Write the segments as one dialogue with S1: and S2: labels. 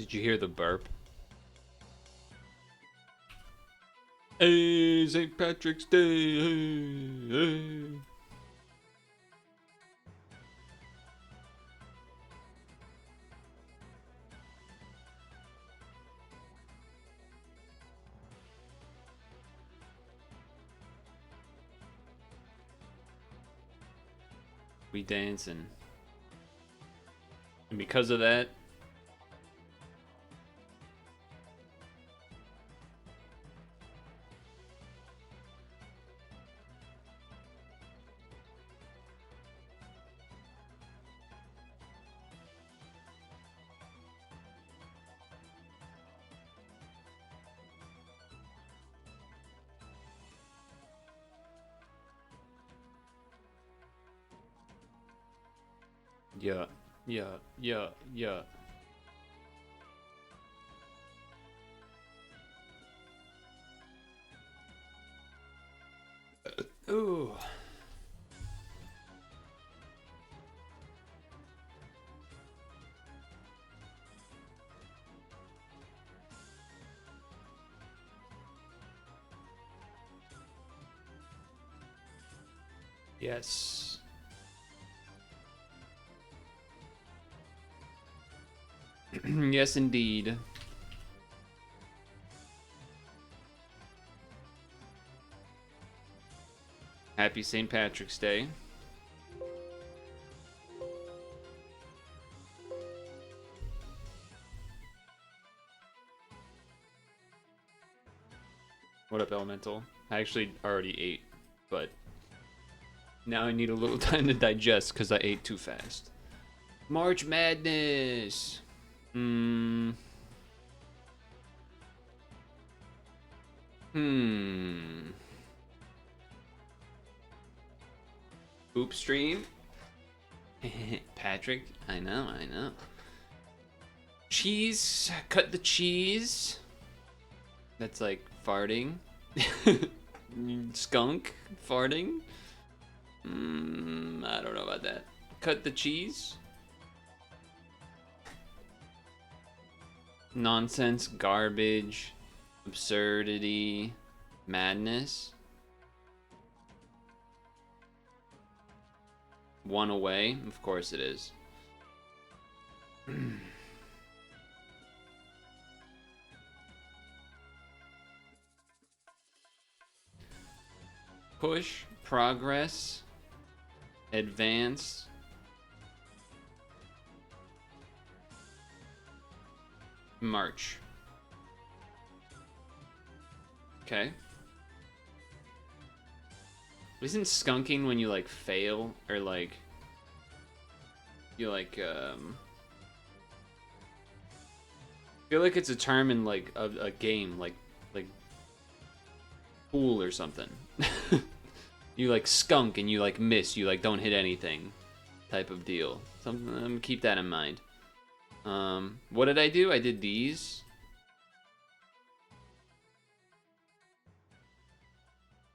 S1: Did you hear the burp? Hey, St. Patrick's Day. Hey, hey. We dancing. And because of that, yeah, yeah, yeah, yeah. Ooh. Yes. Yes, indeed. Happy St. Patrick's Day. What up, Elemental? I actually already ate, but now I need a little time to digest because I ate too fast. March Madness! Hmm. Poop stream? Patrick? I know, I know. Cheese. Cut the cheese. That's like farting. Skunk farting. I don't know about that. Cut the cheese. Nonsense, garbage, absurdity, madness. One away? Of course it is. Push, progress, advance. March. Okay. Isn't skunking when you like fail or like you like I feel like it's a term in like a game like pool or something. You like skunk and you like miss, you like don't hit anything type of deal. Something, keep that in mind. What did I do? I did these.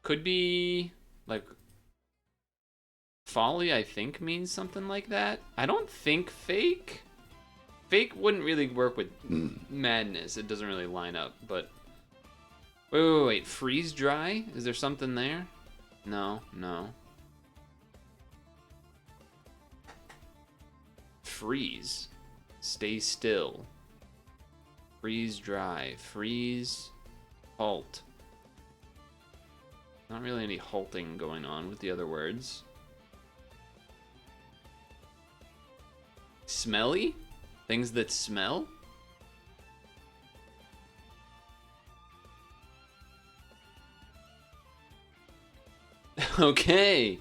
S1: Could be like folly, I think means something like that. I don't think fake. Fake wouldn't really work with madness. It doesn't really line up, but wait. Freeze dry? Is there something there? No, no. Freeze. Stay still. Freeze dry. Freeze. Halt. Not really any halting going on with the other words. Smelly? Things that smell? Okay.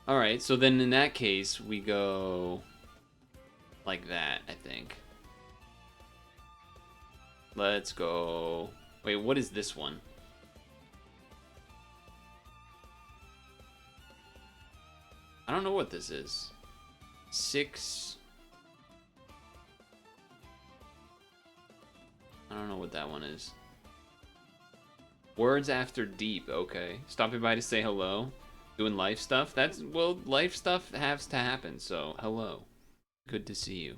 S1: Alright, so then in that case, we go like that, I think. Let's go. Wait, what is this one? I don't know what this is. 6. I don't know what that one is. Words after deep, okay. Stopping by to say hello. Doing life stuff. That's, well, life stuff has to happen, so hello. Good to see you.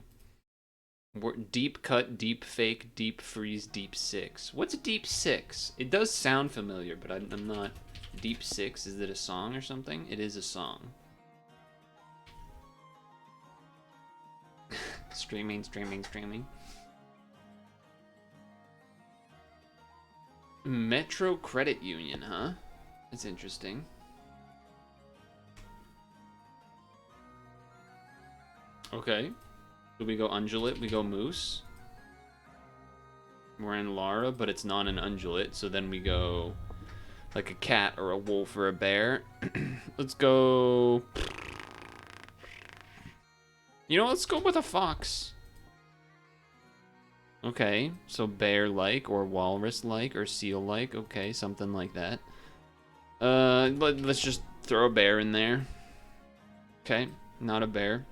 S1: Deep cut, deep fake, deep freeze, deep six. What's a deep six? It does sound familiar, but I'm not. Deep six, is it a song or something? It is a song. Streaming. Metro Credit Union, huh? That's interesting. Okay. So we go undulate, we go moose. We're in Lara, but it's not an undulate, so then we go like a cat or a wolf or a bear. Let's go... You know, let's go with a fox. Okay, so bear-like or walrus-like or seal-like. Okay, something like that. Let's just throw a bear in there. Okay, not a bear.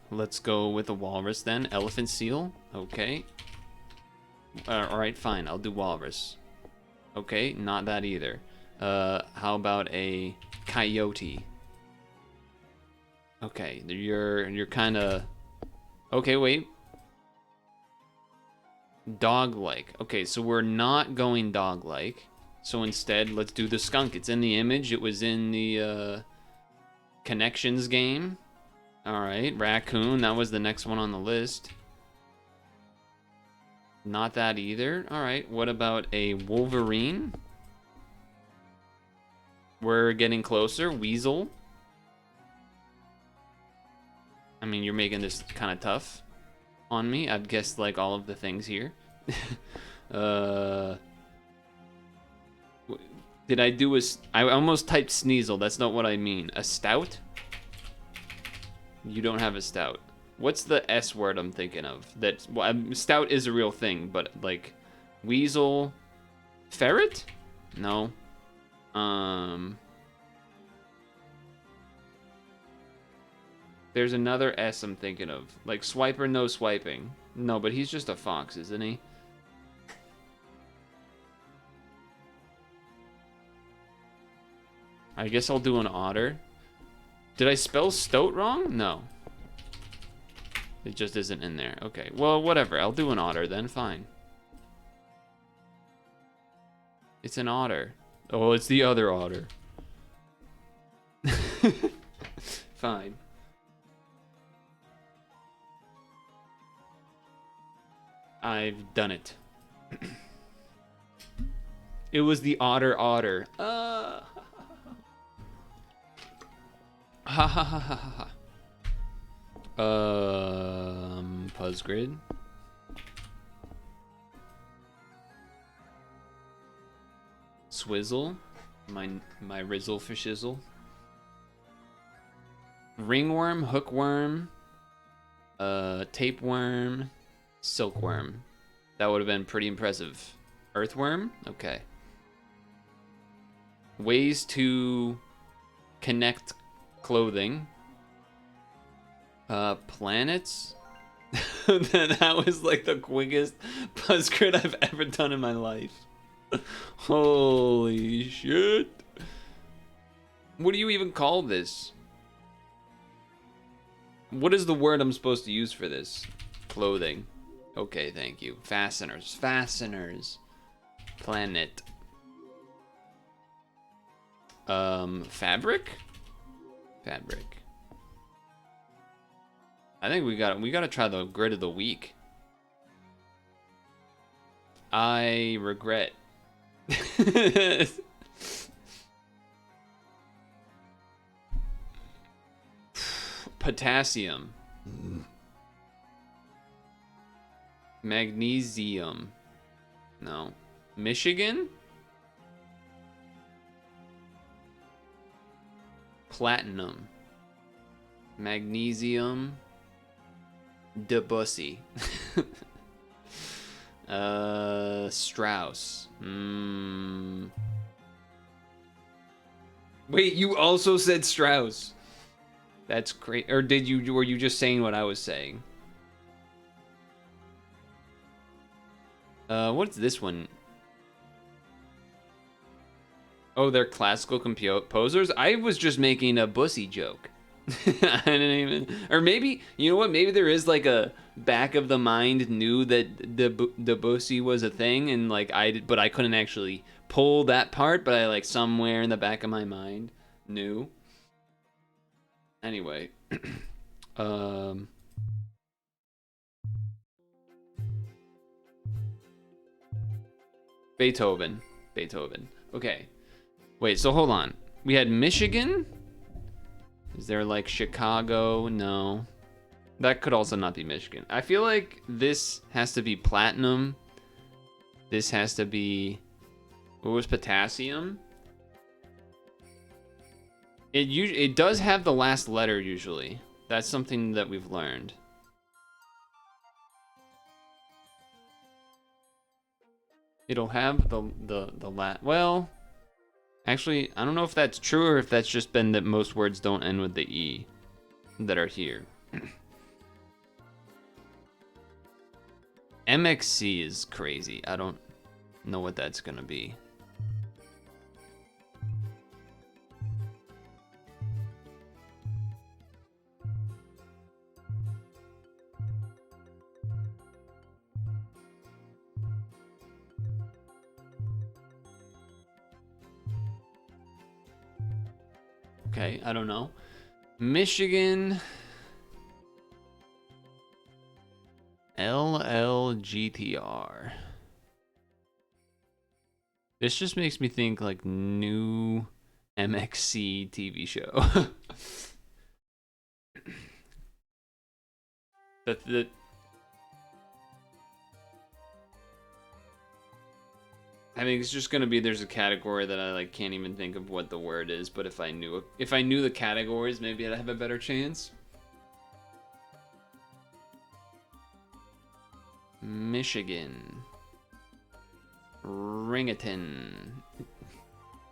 S1: Let's go with a walrus then. Elephant seal. Okay. Alright, fine. I'll do walrus. Okay, not that either. How about a coyote? Okay, you're kind of... Okay, wait. Dog-like. Okay, so we're not going dog-like. So instead, let's do the skunk. It's in the image. It was in the Connections game. Alright, raccoon. That was the next one on the list. Not that either. Alright, what about a wolverine? We're getting closer. Weasel. I mean, you're making this kind of tough on me. I've guessed like all of the things here. Did I do a... I almost typed Sneasel. That's not what I mean. A stout? You don't have a stout. What's the S word I'm thinking of? That well, stout is a real thing, but like weasel, ferret? No. There's another S I'm thinking of. Like swiper, no swiping. No, but he's just a fox, isn't he? I guess I'll do an otter. Did I spell stoat wrong? No. It just isn't in there. Okay, well, whatever. I'll do an otter then. Fine. It's an otter. Oh, it's the other otter. Fine. I've done it. It was the otter. Ha ha ha ha ha. Puzzgrid. Swizzle. My rizzle for shizzle. Ringworm, hookworm, tapeworm, silkworm. That would have been pretty impressive. Earthworm? Okay. Ways to connect clothing. Planets? That was like the quickest Buzzcrit I've ever done in my life. Holy shit. What do you even call this? What is the word I'm supposed to use for this? Clothing. Okay, thank you. Fasteners. Fasteners. Planet. Fabric? Fabric. I think we gotta try the grid of the week. I regret. Potassium. Magnesium. No. Michigan? Platinum. Magnesium. Debussy. Strauss. Wait, you also said Strauss. That's great. Or were you just saying what I was saying? What's this one? Oh, they're classical composers? I was just making a bussy joke. I didn't even... Or maybe, you know what? Maybe there is like a back of the mind knew that the Bussy was a thing, and like but I couldn't actually pull that part, but I like somewhere in the back of my mind knew. Anyway, um, Beethoven. Okay, wait. So hold on. We had Michigan. Is there like Chicago? No. That could also not be Michigan. I feel like this has to be platinum. This has to be... What was potassium? It does have the last letter usually. That's something that we've learned. It'll have the last... Well... Actually, I don't know if that's true or if that's just been that most words don't end with the E that are here. MXC is crazy. I don't know what that's gonna be. Okay, I don't know. Michigan. LLGTR. This just makes me think like new MXC TV show. that I think it's just gonna be there's a category that I like can't even think of what the word is, but if I knew the categories, maybe I'd have a better chance. Michigan. Ringaton.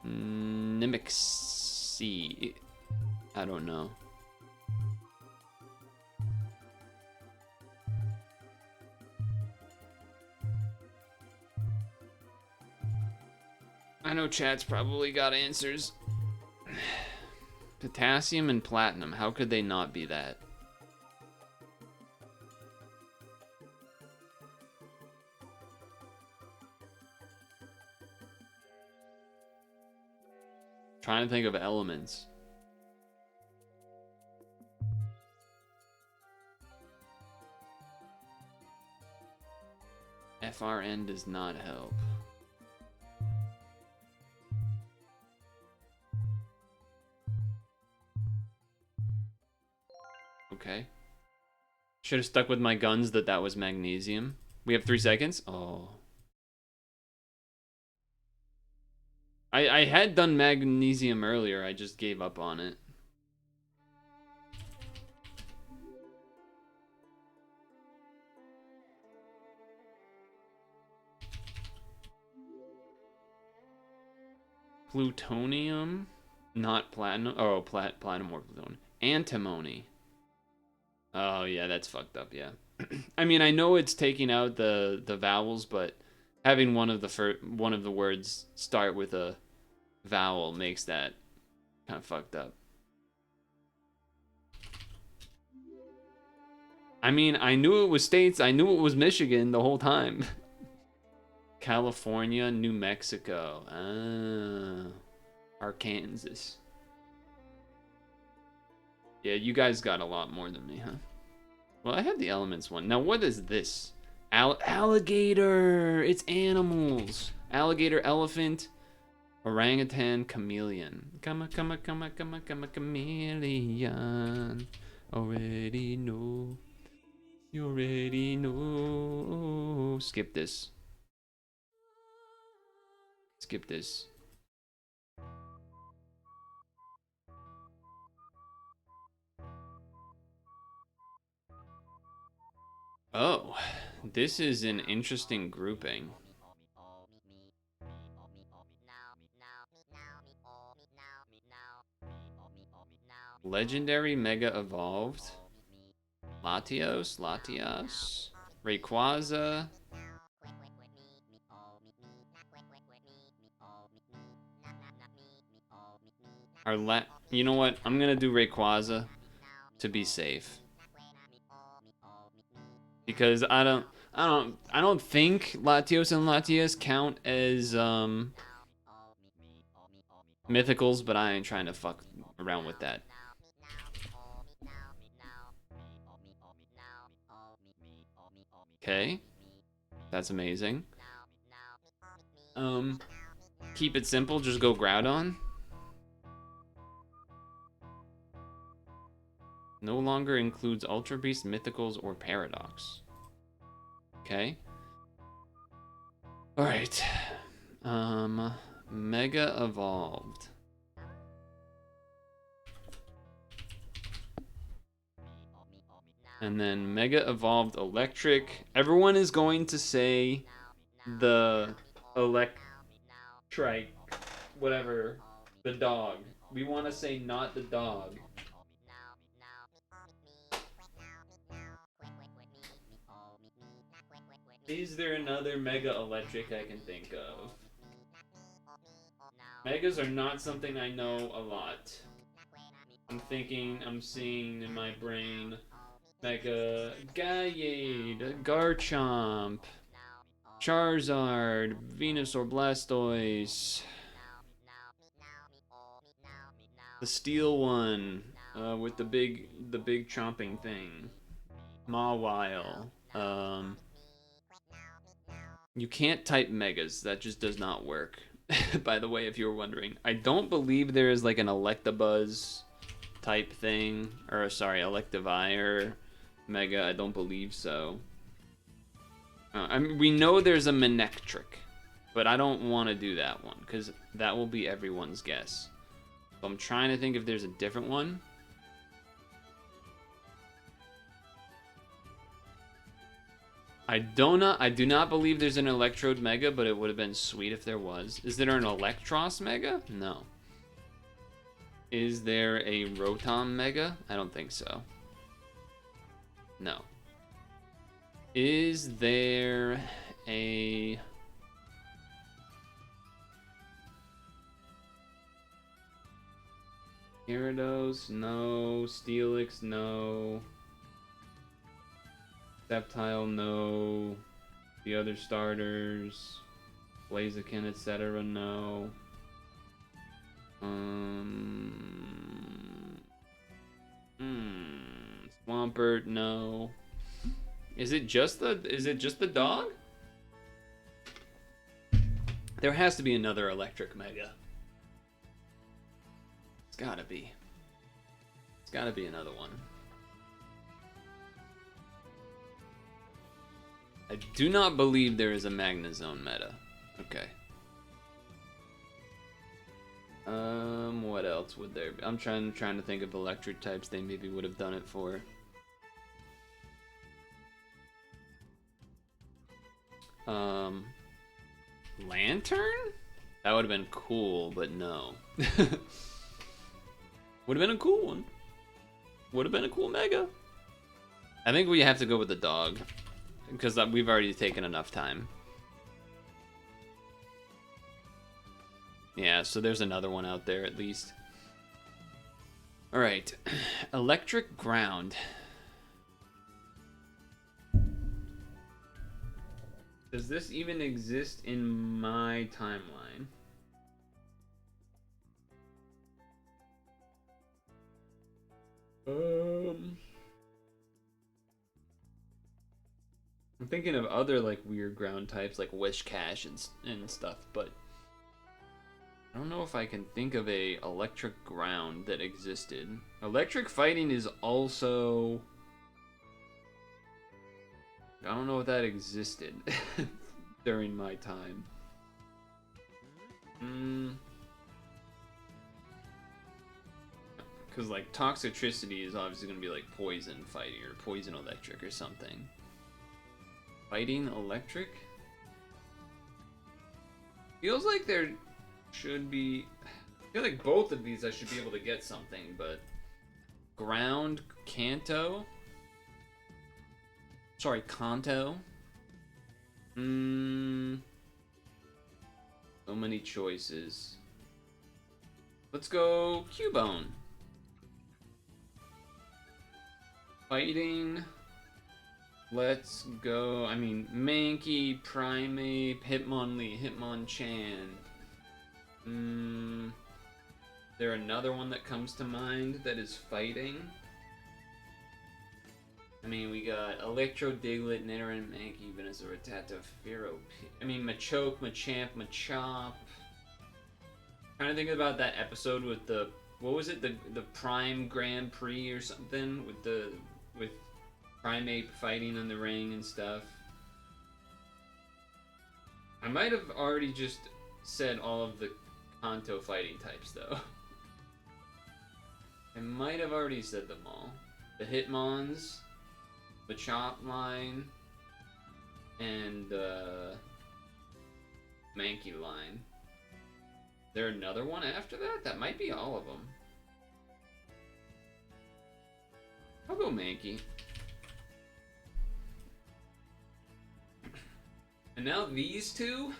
S1: Nimixi. I don't know. I know chat's probably got answers. Potassium and platinum. How could they not be that? Trying to think of elements. FRN does not help. Okay. Should have stuck with my guns that was magnesium. We have 3 seconds? Oh. I had done magnesium earlier, I just gave up on it. Plutonium? Not platinum. Oh, platinum or plutonium. Antimony. Oh, yeah, that's fucked up, yeah. I mean, I know it's taking out the vowels, but having one of the words start with a vowel makes that kind of fucked up. I mean, I knew it was states. I knew it was Michigan the whole time. California, New Mexico. Arkansas. Yeah, you guys got a lot more than me, huh? Well, I have the elements one. Now, what is this? Alligator! It's animals. Alligator, elephant, orangutan, chameleon. Come, chameleon. Already know. You already know. Skip this. Skip this. Oh, this is an interesting grouping. Legendary Mega Evolved. Latios, Rayquaza. You know what? I'm gonna do Rayquaza to be safe. because I don't think Latios and Latias count as mythicals, but I ain't trying to fuck around with that. Okay, that's amazing. Keep it simple, just go Groudon. No longer includes Ultra Beast, Mythicals, or Paradox. Okay. Alright. Mega Evolved. And then Mega Evolved Electric. Everyone is going to say the Electrike, whatever, the dog. We want to say not the dog. Is there another Mega Electric I can think of? Megas are not something I know a lot. I'm seeing in my brain Mega Gallade, Garchomp, Charizard, Venusaur, Blastoise, the steel one with the big chomping thing, Mawile. You can't type Megas. That just does not work. By the way, if you were wondering, I don't believe there is like an Electabuzz type thing, or sorry, Electivire Mega. I don't believe so. I mean, we know there's a Manectric, but I don't want to do that one because that will be everyone's guess. So I'm trying to think if there's a different one. I do not believe there's an Electrode Mega, but it would have been sweet if there was. Is there an Electros Mega? No. Is there a Rotom Mega? I don't think so. No. Is there a... Gyarados? No. Steelix? No. Sceptile, no. The other starters, Blaziken, etc., no. Swampert, no. Is it just the dog? There has to be another electric Mega. It's gotta be. It's gotta be another one. I do not believe there is a Magnezone meta. Okay. What else would there be? I'm trying to think of electric types they maybe would have done it for. Lantern? That would have been cool, but no. Would have been a cool one. Would have been a cool Mega. I think we have to go with the dog. Because we've already taken enough time. Yeah, so there's another one out there at least. Alright. Electric Ground. Does this even exist in my timeline? I'm thinking of other like weird ground types like Wishcash and stuff, but I don't know if I can think of a electric ground that existed. Electric fighting is also... I don't know if that existed during my time. Because like Toxicity is obviously going to be like poison fighting or poison electric or something. Fighting electric? Feels like there should be... I feel like both of these I should be able to get something, but... Ground, Kanto? Sorry, Kanto? So many choices. Let's go Cubone. Fighting... Let's go. I mean, Mankey, Primeape, Hitmonlee, Hitmonchan. There another one that comes to mind that is fighting? I mean, we got Electro, Diglett, Nidoran, Mankey, Venusaur, Rattata, Fearow. I mean, Machoke, Machamp, Machop. Trying to think about that episode with the, what was it, the Prime Grand Prix or something with Primeape fighting in the ring and stuff. I might have already just said all of the Kanto fighting types though. I might have already said them all. The Hitmons, the Chop line, and Mankey line. Is there another one after that? That might be all of them. I'll go Mankey. And now these two?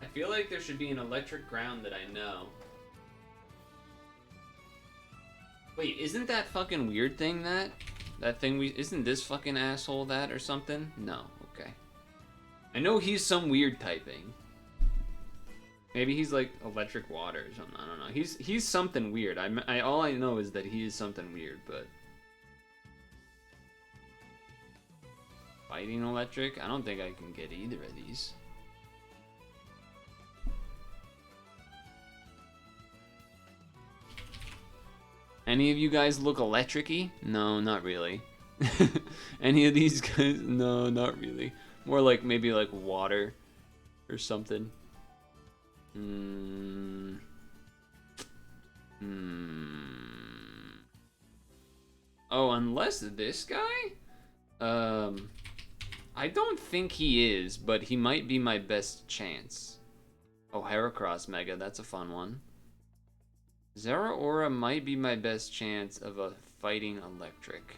S1: I feel like there should be an electric ground that I know. Wait, isn't that fucking weird thing that? That thing isn't this fucking asshole that or something? No, okay. I know he's some weird typing. Maybe he's like electric water or something, I don't know. He's something weird. All I know is that he is something weird, but... Fighting electric? I don't think I can get either of these. Any of you guys look electric-y? No, not really. Any of these guys? No, not really. More like maybe like water or something. Oh, unless this guy? I don't think he is, but he might be my best chance. Oh, Heracross Mega, that's a fun one. Zeraora might be my best chance of a fighting electric.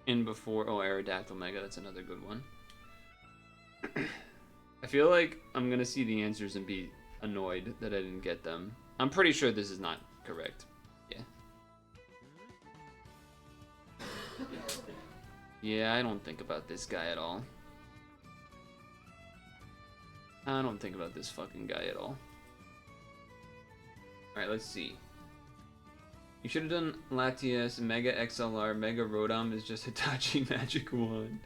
S1: In before, oh, Aerodactyl Mega, that's another good one. I feel like I'm gonna see the answers and be annoyed that I didn't get them. I'm pretty sure this is not correct. Yeah. Yeah, I don't think about this guy at all. I don't think about this fucking guy at all. Alright, let's see. You should have done Latias, Mega XLR, Mega Rotom is just Hitachi Magic 1.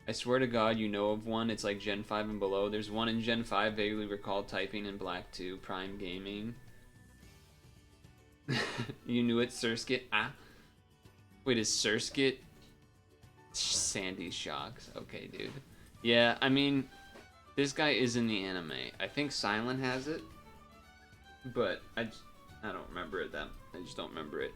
S1: I swear to God, you know of one. It's like Gen 5 and below. There's one in Gen 5, vaguely recall typing in Black 2, Prime Gaming. You knew it, Surskit. Ah. Wait, is Surskit Sandy's Shocks? Okay, dude. Yeah, I mean, this guy is in the anime. I think Silent has it, but I don't remember it. I just don't remember it.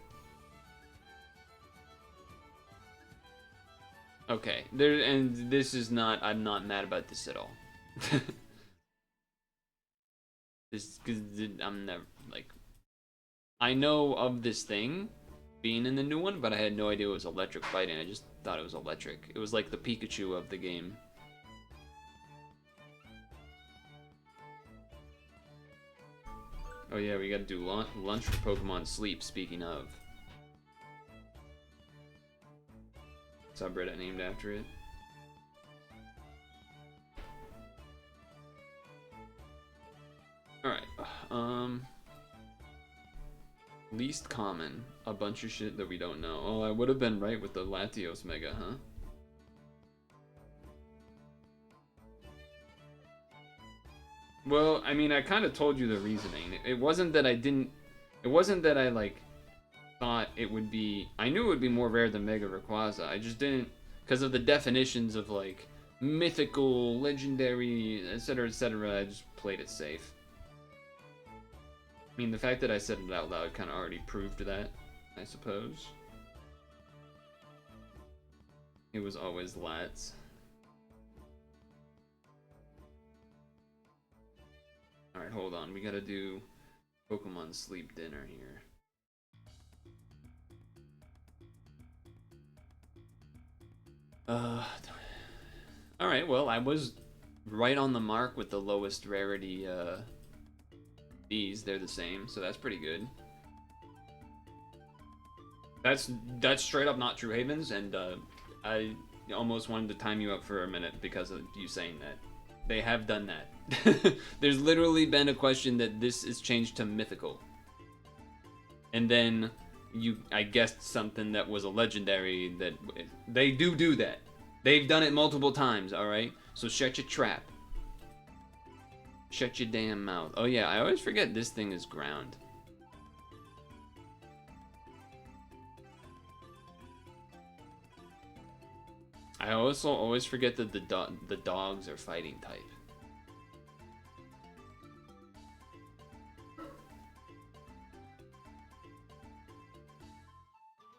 S1: Okay, and this is not. I'm not mad about this at all. This, because I'm never like. I know of this thing being in the new one, but I had no idea it was electric fighting. I just thought it was electric. It was like the Pikachu of the game. Oh yeah, we gotta do lunch for Pokemon Sleep, speaking of. Subreddit named after it. Alright, least common. A bunch of shit that we don't know. Oh, I would have been right with the Latios Mega, huh? Well, I mean, I kind of told you the reasoning. It wasn't that I didn't... It wasn't that I, like, thought it would be... I knew it would be more rare than Mega Rayquaza. I just didn't... Because of the definitions of, like, mythical, legendary, etc., etc., I just played it safe. I mean, the fact that I said it out loud kind of already proved that, I suppose. It was always Lats. Alright, hold on. We gotta do Pokemon Sleep dinner here. Alright, well, I was right on the mark with the lowest rarity, these. They're the same, so that's pretty good. That's straight up not true, Havens, and I almost wanted to time you up for a minute because of you saying that. They have done that. There's literally been a question that this is changed to mythical. And then I guessed something that was a legendary that they do that. They've done it multiple times, alright? So shut your trap. Shut your damn mouth. Oh yeah, I always forget this thing is ground. I also always forget that the dogs are fighting type.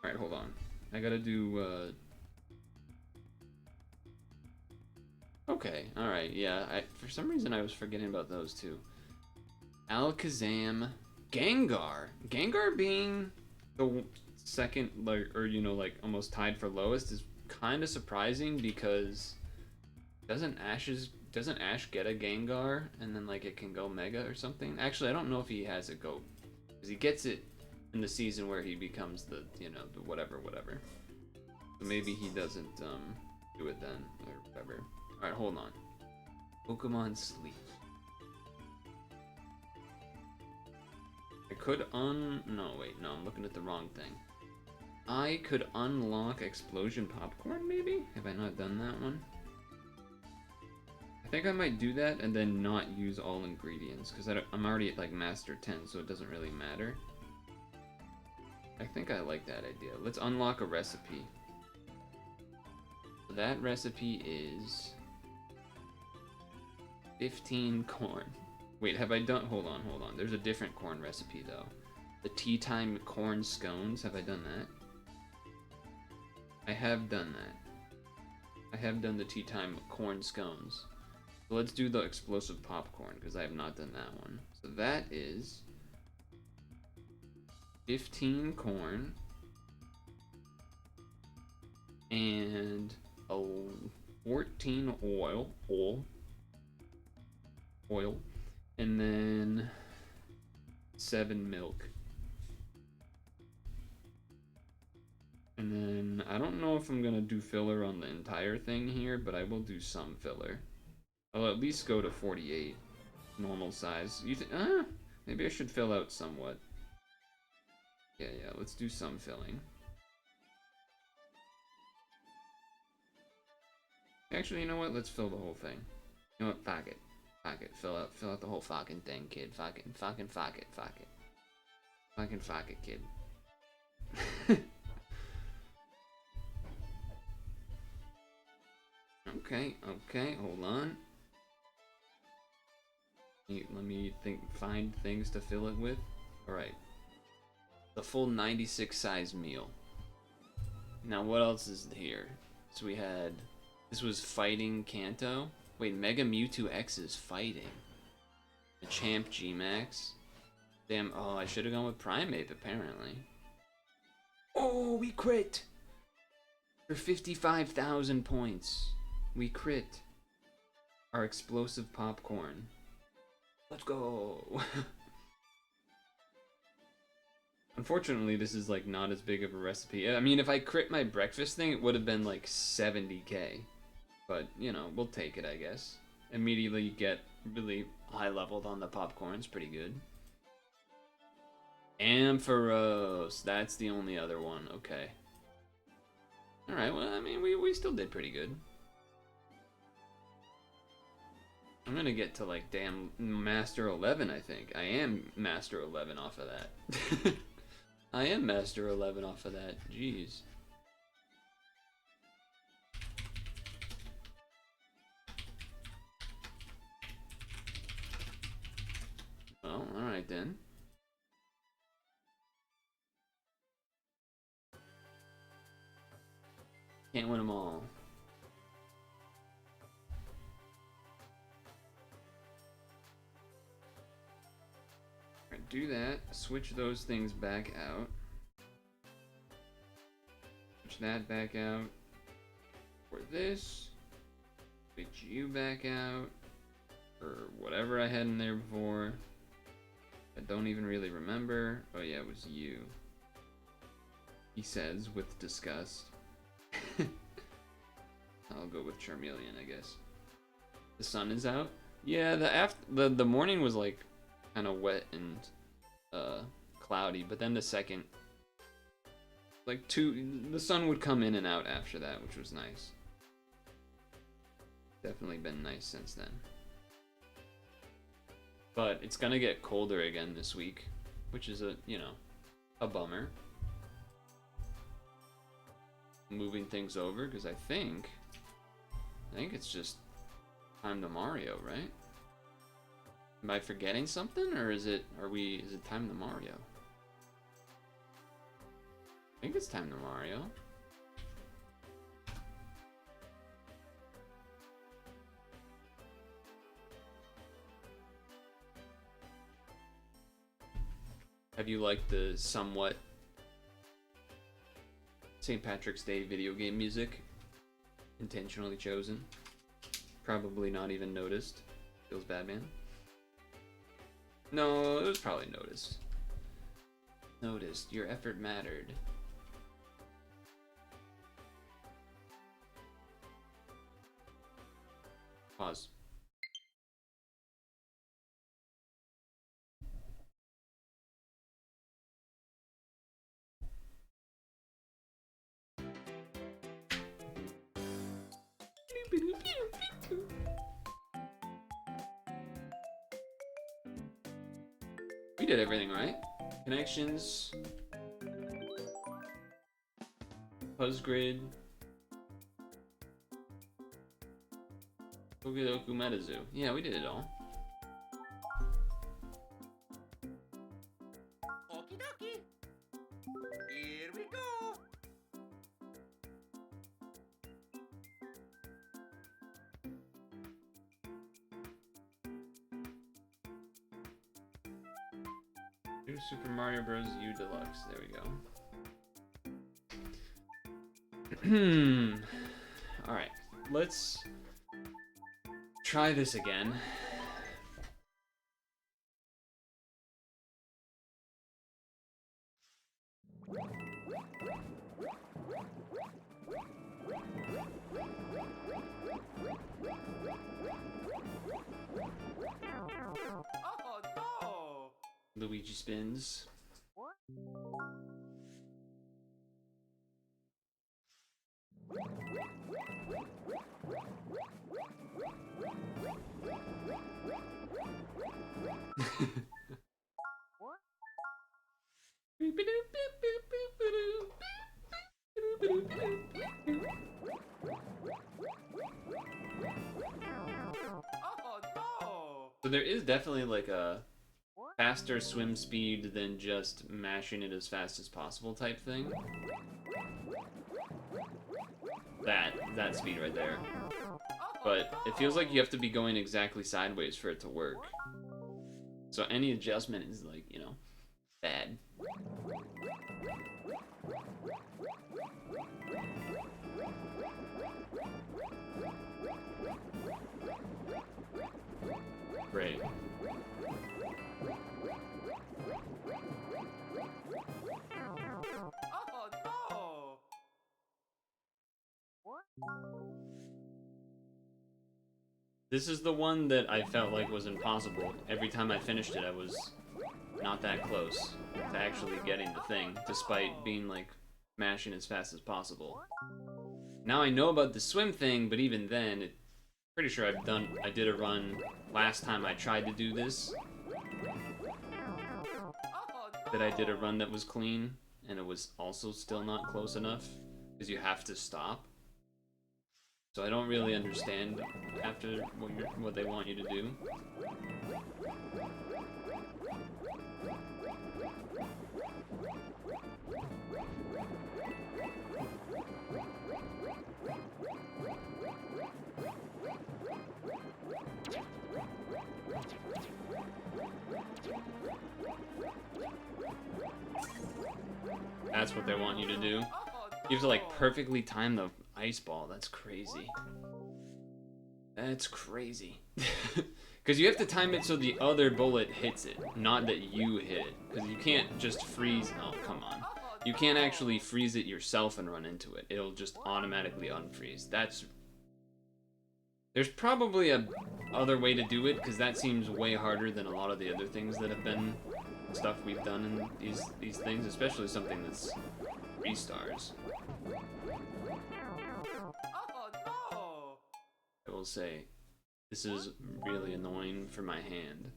S1: Alright, hold on. I gotta do, Okay, alright, yeah. For some reason I was forgetting about those two. Alakazam. Gengar. Gengar being the second, like, or, you know, like, almost tied for lowest is kind of surprising because doesn't Ash get a Gengar and then, like, it can go Mega or something? Actually, I don't know if he has it go, because he gets it in the season where he becomes the, you know, the whatever. So maybe he doesn't do it then or whatever. All right, hold on. Pokemon Sleep. I could no, wait, no, I'm looking at the wrong thing. I could unlock Explosion Popcorn, maybe? Have I not done that one? I think I might do that and then not use all ingredients, because I'm already at, like, Master 10, so it doesn't really matter. I think I like that idea. Let's unlock a recipe. So that recipe is 15 corn. Wait, have I done... Hold on. There's a different corn recipe, though. The tea time corn scones. Have I done that? I have done that. I have done the tea time corn scones. So let's do the explosive popcorn, because I have not done that one. So that is 15 corn and 14 oil, and then 7 milk. And then I don't know if I'm gonna do filler on the entire thing here, but I will do some filler. I'll at least go to 48 normal size. You think? Maybe I should fill out somewhat. Yeah, let's do some filling. Actually, you know what? Let's fill the whole thing. You know what? Fuck it. Fill out the whole fucking thing, kid. Fuck it, kid. Okay, hold on. Let me find things to fill it with. Alright. The full 96 size meal. Now what else is here? So we had... This was fighting Kanto. Wait, Mega Mewtwo X is fighting. The Champ G-Max. Damn, oh, I should have gone with Primeape, apparently. Oh, we crit! For 55,000 points. We crit. Our explosive popcorn. Let's go! Unfortunately, this is, like, not as big of a recipe. I mean, if I crit my breakfast thing, it would have been, like, 70k. But, you know, we'll take it, I guess. Immediately get really high-leveled on the popcorns. Pretty good. Ampharos. That's the only other one. Okay. Alright, well, I mean, we still did pretty good. I'm gonna get to, like, damn Master 11, I think. I am Master 11 off of that. I am Master 11 off of that. Jeez. Well, alright then. Can't win them all. Alright, do that. Switch those things back out. Switch that back out. For this. Switch you back out. For whatever I had in there before. I don't even really remember. Oh yeah, it was you. He says with disgust. I'll go with Charmeleon, I guess. The sun is out. Yeah, the morning was like kind of wet and cloudy, but then the second, like the sun would come in and out after that, which was nice. Definitely been nice since then. But it's gonna get colder again this week, which is a bummer. Moving things over because I think it's just time to Mario, right? Am I forgetting something, or is it time to Mario? I think it's time to Mario. Have you liked the somewhat St. Patrick's Day video game music? Intentionally chosen. Probably not even noticed. Feels bad, man. No, it was probably noticed. Noticed. Your effort mattered. Pause. We did everything right. Connections. Puzzgrid. Okidoku Metazu. Yeah, we did it all.
S2: Okidoki. Here we go.
S1: New Super Mario Bros. U Deluxe. There we go. Alright, let's try this again.
S2: Oh no!
S1: Luigi spins.
S2: Oh no!
S1: So there is definitely like a faster swim speed than just mashing it as fast as possible type thing. That speed right there. But it feels like you have to be going exactly sideways for it to work. So any adjustment is like, bad. Great.
S2: Oh no!
S1: This is the one that I felt like was impossible. Every time I finished it, I was not that close to actually getting the thing, despite being like mashing as fast as possible. Now I know about the swim thing, but even then, pretty sure I did a run last time I tried to do this. That I did a run that was clean, and it was also still not close enough, because you have to stop. So I don't really understand after what they want you to do. That's what they want you to do. You have to like perfectly time the ice ball. That's crazy. That's crazy. Because you have to time it so the other bullet hits it, not that you hit it. Because you can't just freeze. Oh, come on. You can't actually freeze it yourself and run into it. It'll just automatically unfreeze. There's probably a other way to do it, because that seems way harder than a lot of the other things that have been stuff we've done in these things, especially something that's 3 stars.
S2: Oh no!
S1: I will say, this is really annoying for my hand.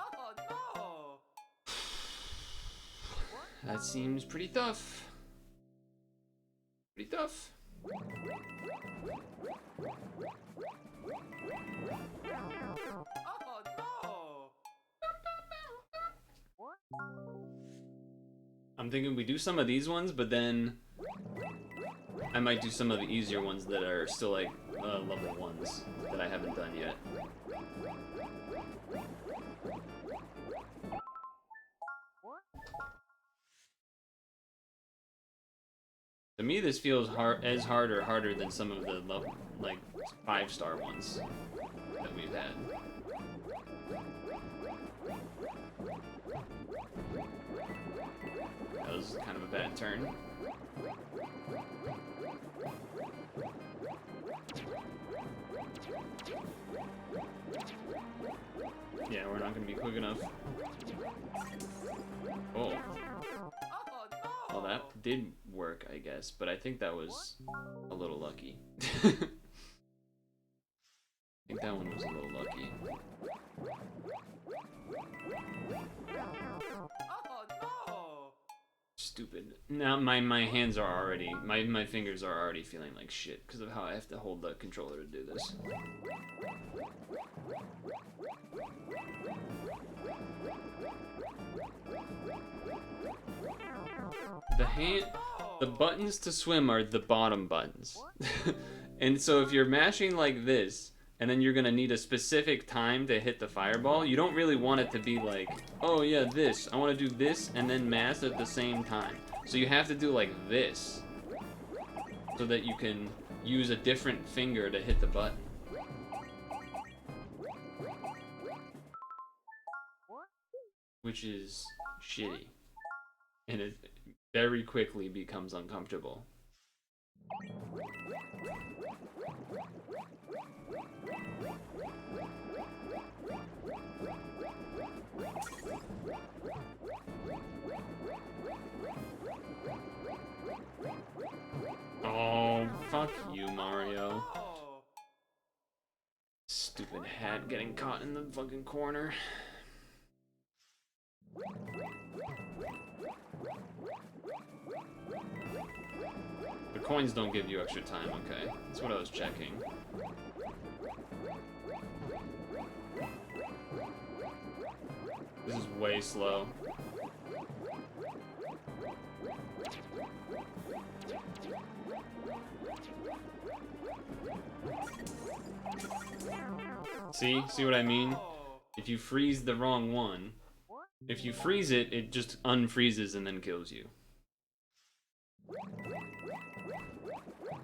S2: Oh no!
S1: That seems pretty tough. Pretty tough.
S2: Oh no!
S1: I'm thinking we do some of these ones, but then I might do some of the easier ones that are still like level 1s that I haven't done yet. To me, this feels hard or harder than some of the like 5-star ones that we've had. That was kind of a bad turn. Yeah, we're not going to be quick enough. Oh. Well, that did work, I guess, but I think that was a little lucky. I think that one was a little lucky.
S2: Oh no!
S1: Stupid. Now my hands are already, my fingers are already feeling like shit because of how I have to hold the controller to do this. The buttons to swim are the bottom buttons. And so if you're mashing like this, and then you're gonna need a specific time to hit the fireball, you don't really want it to be like, oh yeah, this, I wanna do this, and then mash at the same time. So you have to do like this, so that you can use a different finger to hit the button. Which is shitty. And it very quickly becomes uncomfortable. Oh, fuck you, Mario. Stupid hat getting caught in the fucking corner. The coins don't give you extra time, okay. That's what I was checking. This is way slow. See what I mean? If you freeze the wrong one, if you freeze it, it just unfreezes and then kills you.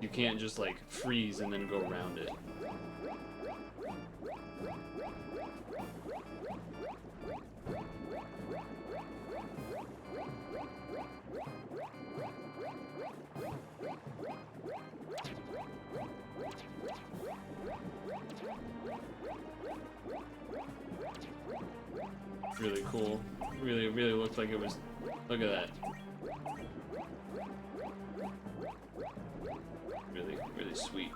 S1: You can't just like freeze and then go around it. Really cool. Really looked like it was. Look at that. Really sweet.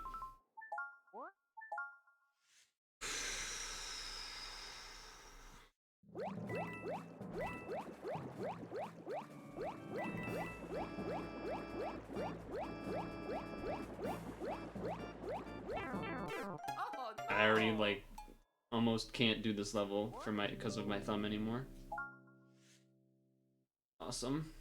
S1: I already like almost can't do this level for because of my thumb anymore. Awesome.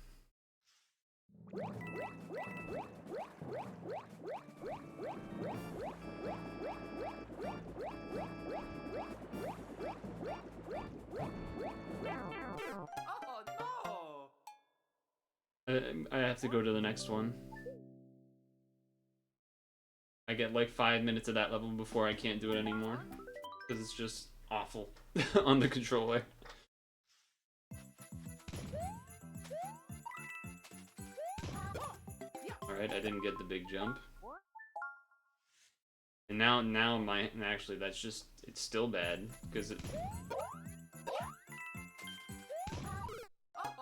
S1: I have to go to the next one. I get like 5 minutes of that level before I can't do it anymore. Because it's just awful on the controller. Alright, I didn't get the big jump. And now actually that's just, it's still bad. Because it...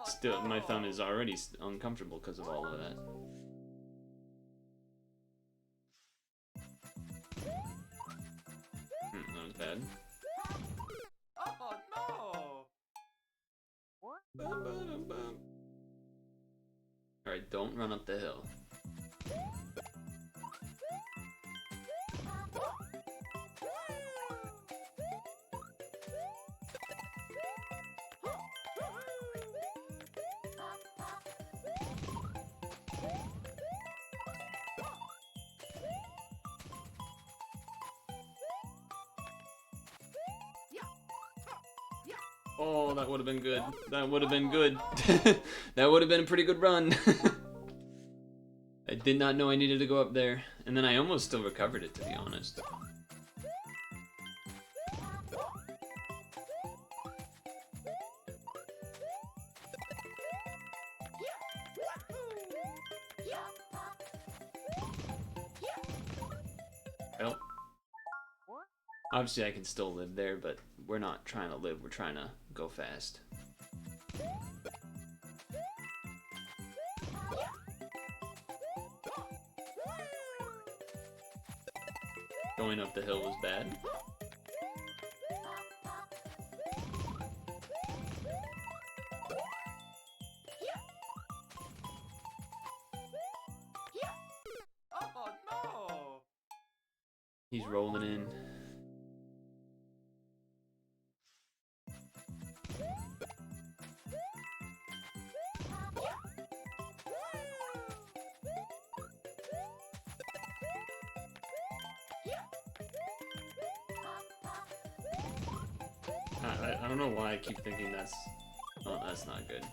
S1: Still, my thumb is already uncomfortable because of all of that. That was bad. Alright, don't run up the hill. Oh, that would have been good. That would have been good. That would have been a pretty good run. I did not know I needed to go up there. And then I almost still recovered it, to be honest. Well, obviously I can still live there, but we're not trying to live, we're trying to go fast. Going up the hill was bad.
S2: Oh no!
S1: He's rolling in. I don't know why I keep thinking that's... Oh, that's not good.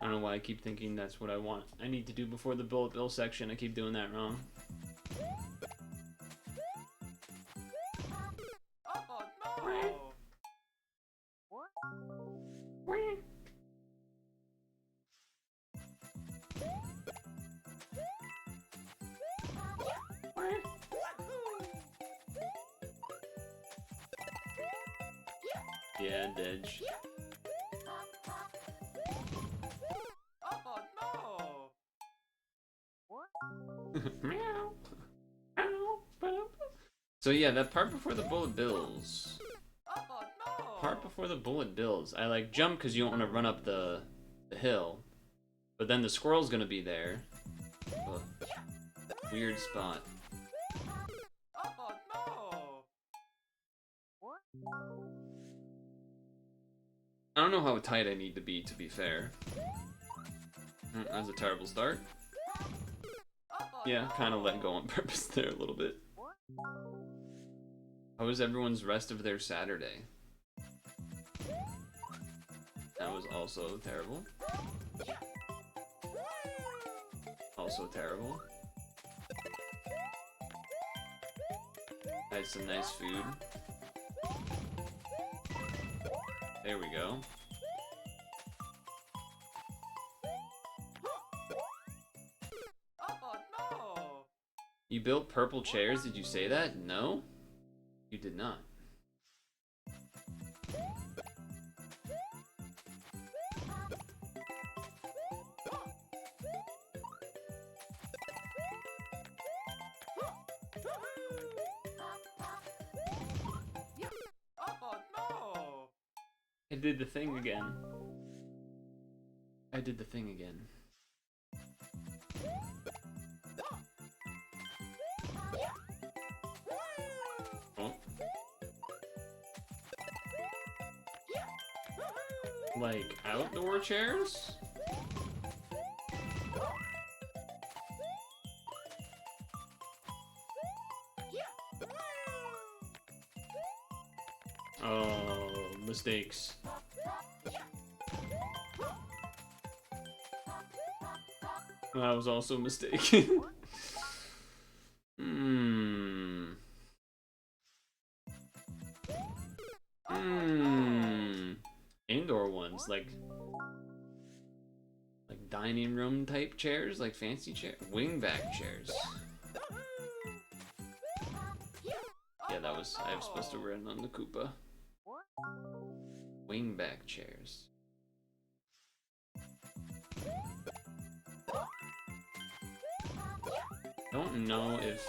S1: I don't know why I keep thinking that's what I need to do before the bullet bill section. I keep doing that wrong.
S2: Oh no!
S1: Yeah, Dedge.
S2: Oh no!
S1: Meow. Ow. So yeah, that part before the bullet bills.
S2: Oh no!
S1: Part before the bullet bills. I like jump because you don't want to run up the hill. But then the squirrel's gonna be there. Ugh. Weird spot.
S2: Oh no!
S1: I don't know how tight I need to be fair. That's a terrible start. Yeah, kind of let go on purpose there a little bit. How was everyone's rest of their Saturday? That was also terrible. Also terrible. Had some nice food. There we go.
S2: Oh no!
S1: You built purple chairs, did you say that? No? You did not.
S2: Oh no!
S1: I did the thing again. I did the thing again. Oh. Like outdoor chairs? Oh. mistakes. That was also a mistake. Hmm. Hmm. Indoor ones, like dining room type chairs, like fancy chair, wingback chairs. Yeah, that was, I was supposed to run on the Koopa. Wingback chairs. Don't know if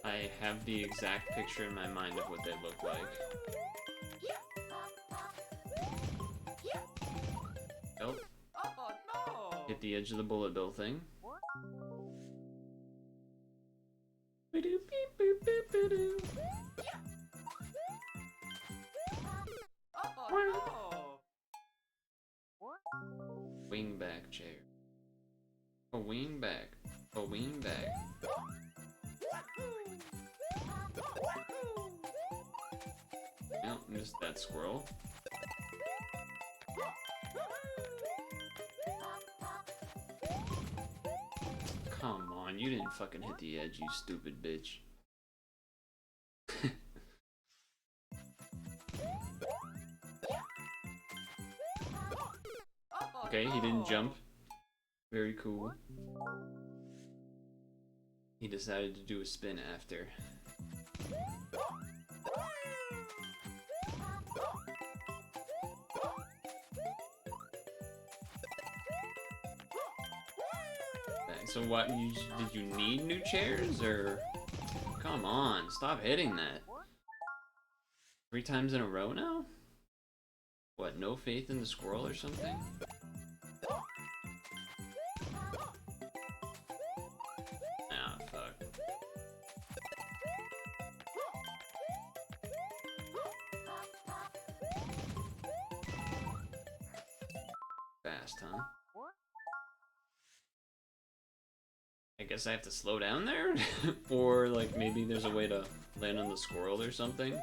S1: I have the exact picture in my mind of what they look like. Nope. Hit the edge of the bullet bill thing. Wingback chair. A wingback. A wingback. Yep, missed that squirrel. Come on, you didn't fucking hit the edge, you stupid bitch. Okay, he didn't jump. Very cool. He decided to do a spin after. So what, did you need new chairs, or? Come on, stop hitting that. 3 times in a row now? What, no faith in the squirrel or something? Ah, fuck. Fast, huh? I guess I have to slow down there? Or, like, maybe there's a way to land on the squirrel or something?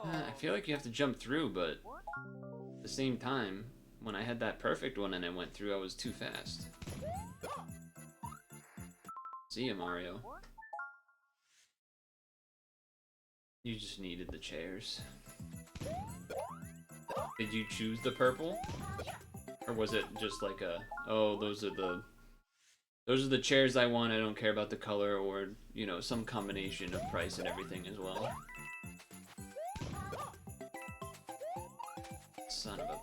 S1: I feel like you have to jump through, but at the same time, when I had that perfect one and I went through, I was too fast. See ya, Mario. You just needed the chairs. Did you choose the purple? Or was it just like a, oh, those are the chairs I want, I don't care about the color, or, you know, some combination of price and everything as well? Son of a...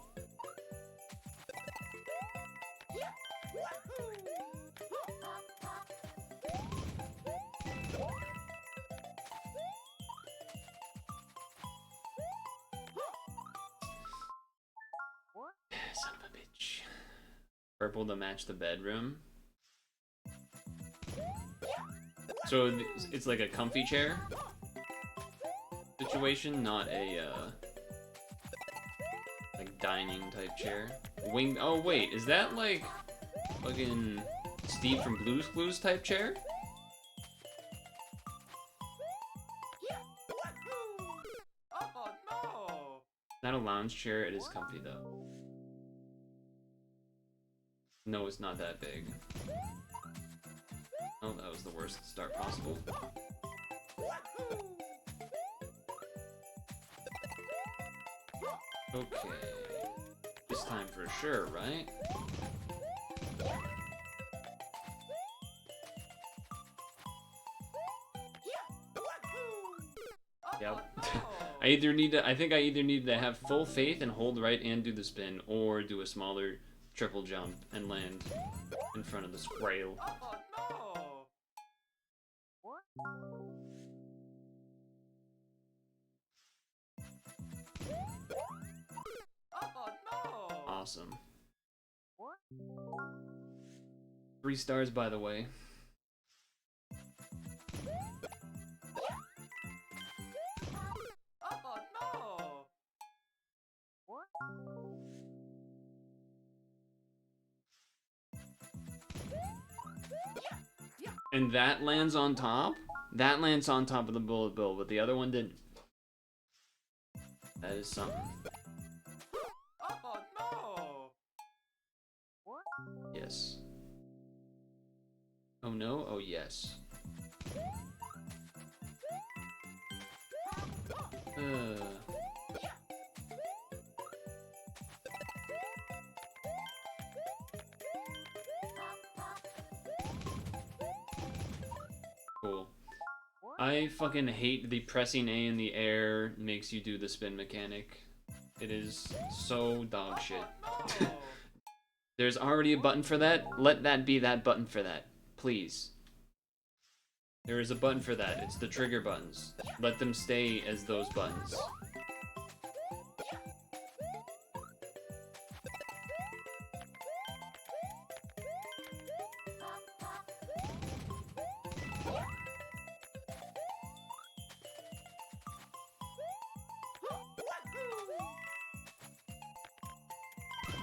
S1: Son of a bitch. Purple to match the bedroom. So it's like a comfy chair situation, not a like dining type chair. Wing. Oh wait, is that like fucking Steve from Blue's Clues type chair? Not a lounge chair. It is comfy though. No, it's not that big. Oh, that was the worst start possible. Okay. This time for sure, right? Yep. I think I either need to have full faith and hold right and do the spin, or do a smaller triple jump and land in front of the squirrel. Awesome. 3 stars, by the way. And that lands on top? That lands on top of the bullet bill, but the other one didn't. That is something.
S2: Oh no!
S1: Yes. Oh no? Oh yes. Cool. I fucking hate the pressing A in the air makes you do the spin mechanic. It is so dog shit.
S2: No!
S1: There's already a button for that. Let that be that button for that. Please. There is a button for that. It's the trigger buttons. Let them stay as those buttons.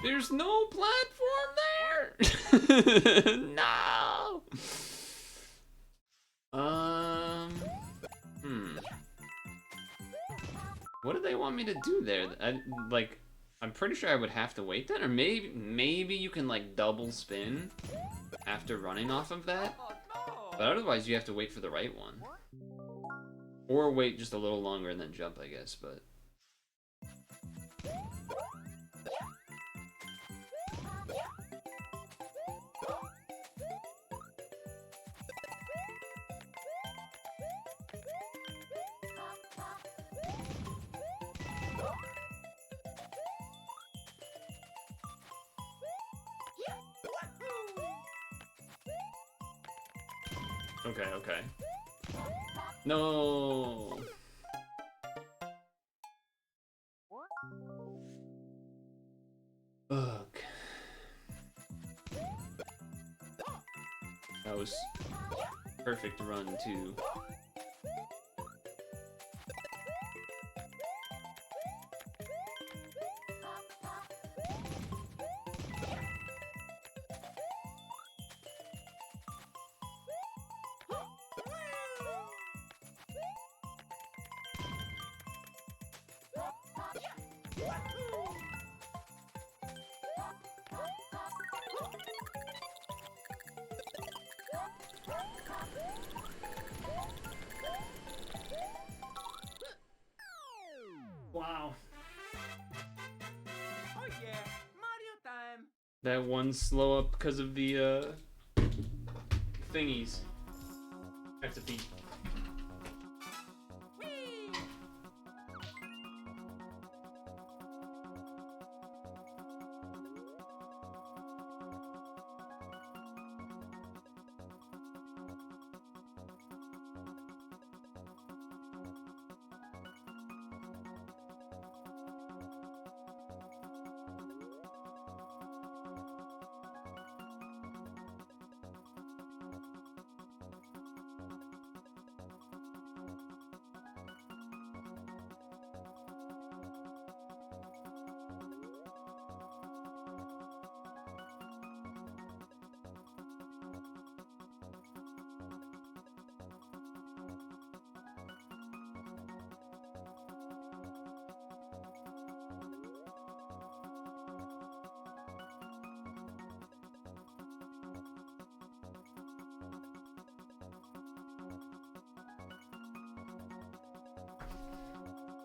S1: There's no platform there! No! What do they want me to do there? I'm pretty sure I would have to wait then, or maybe you can like double spin after running off of that.
S2: Oh no!
S1: But otherwise, you have to wait for the right one, or wait just a little longer and then jump, I guess. But okay. No. Ugh. That was perfect run too. Wow.
S2: Oh yeah, Mario time!
S1: That one slow up because of the thingies. I have to beat.
S2: Whee!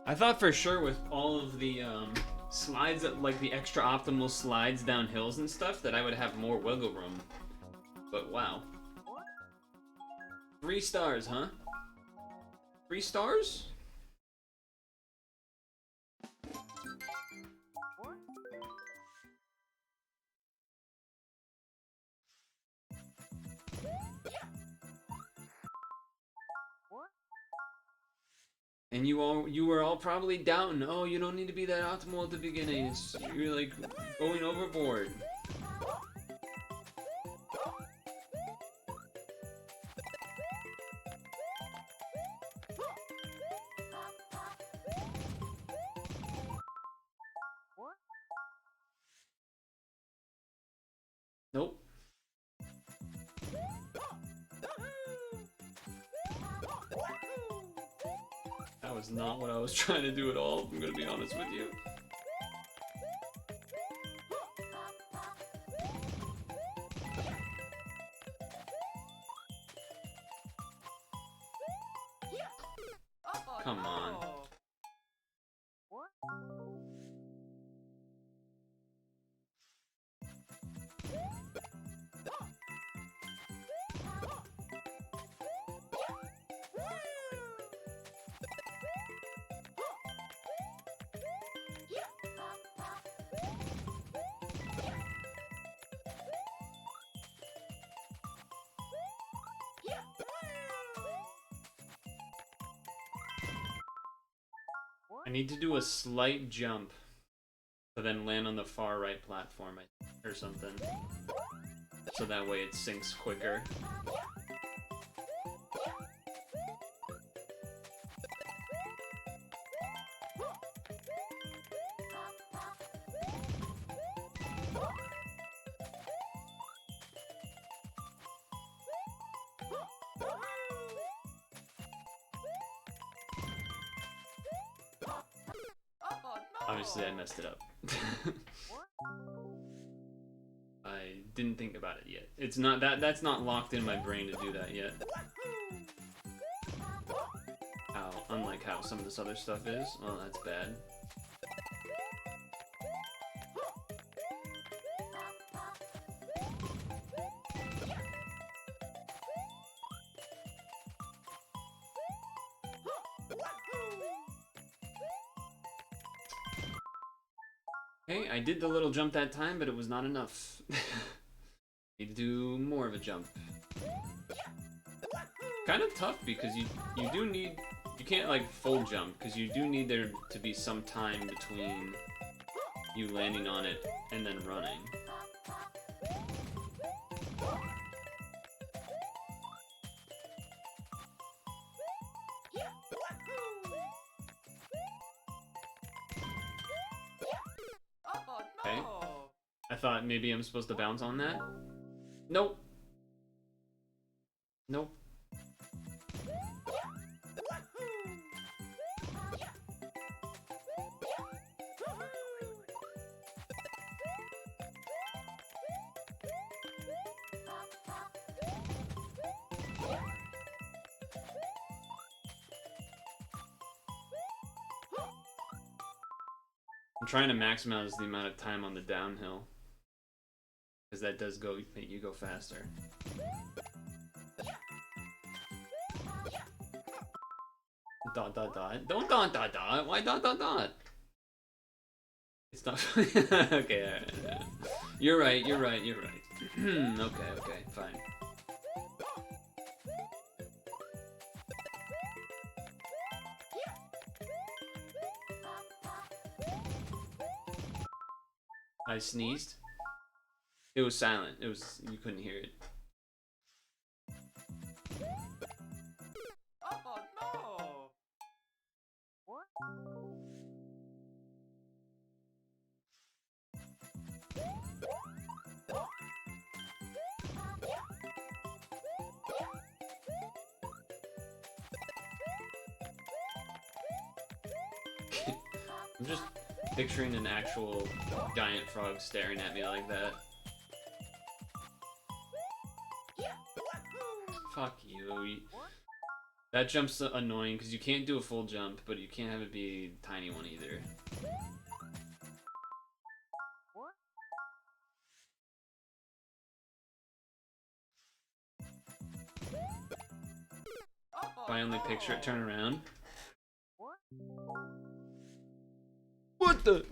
S1: I thought for sure with all of the slides, that, like the extra optimal slides down hills and stuff, that I would have more wiggle room. But wow. 3 stars, huh? 3 stars? And you were all probably doubting, oh, you don't need to be that optimal at the beginning. You're like going overboard. Nope. was not what I was trying to do at all, I'm gonna be honest with you. Come on. I need to do a slight jump, but then land on the far right platform or something. So that way it sinks quicker. Obviously, I messed it up. I didn't think about it yet. It's not that's not locked in my brain to do that yet. Unlike how some of this other stuff is. Well, that's bad. Okay, I did the little jump that time, but it was not enough. Need to do more of a jump. Kind of tough because you do need, you can't like full jump because you do need there to be some time between you landing on it and then running. Okay. I thought maybe I'm supposed to bounce on that. Nope. Nope. I'm trying to maximize the amount of time on the downhill, because that does make you go faster. Dot dot dot. Don't dot dot dot. Why dot dot dot? It's not. Okay, alright. You're right. You're right. You're right. Okay. Fine. I sneezed. It was silent. You couldn't hear it.
S2: Oh no!
S1: I'm just picturing an actual giant frog staring at me like that. Fuck you. That jump's annoying because you can't do a full jump, but you can't have it be a tiny one either. If I only picture it turn around. What the?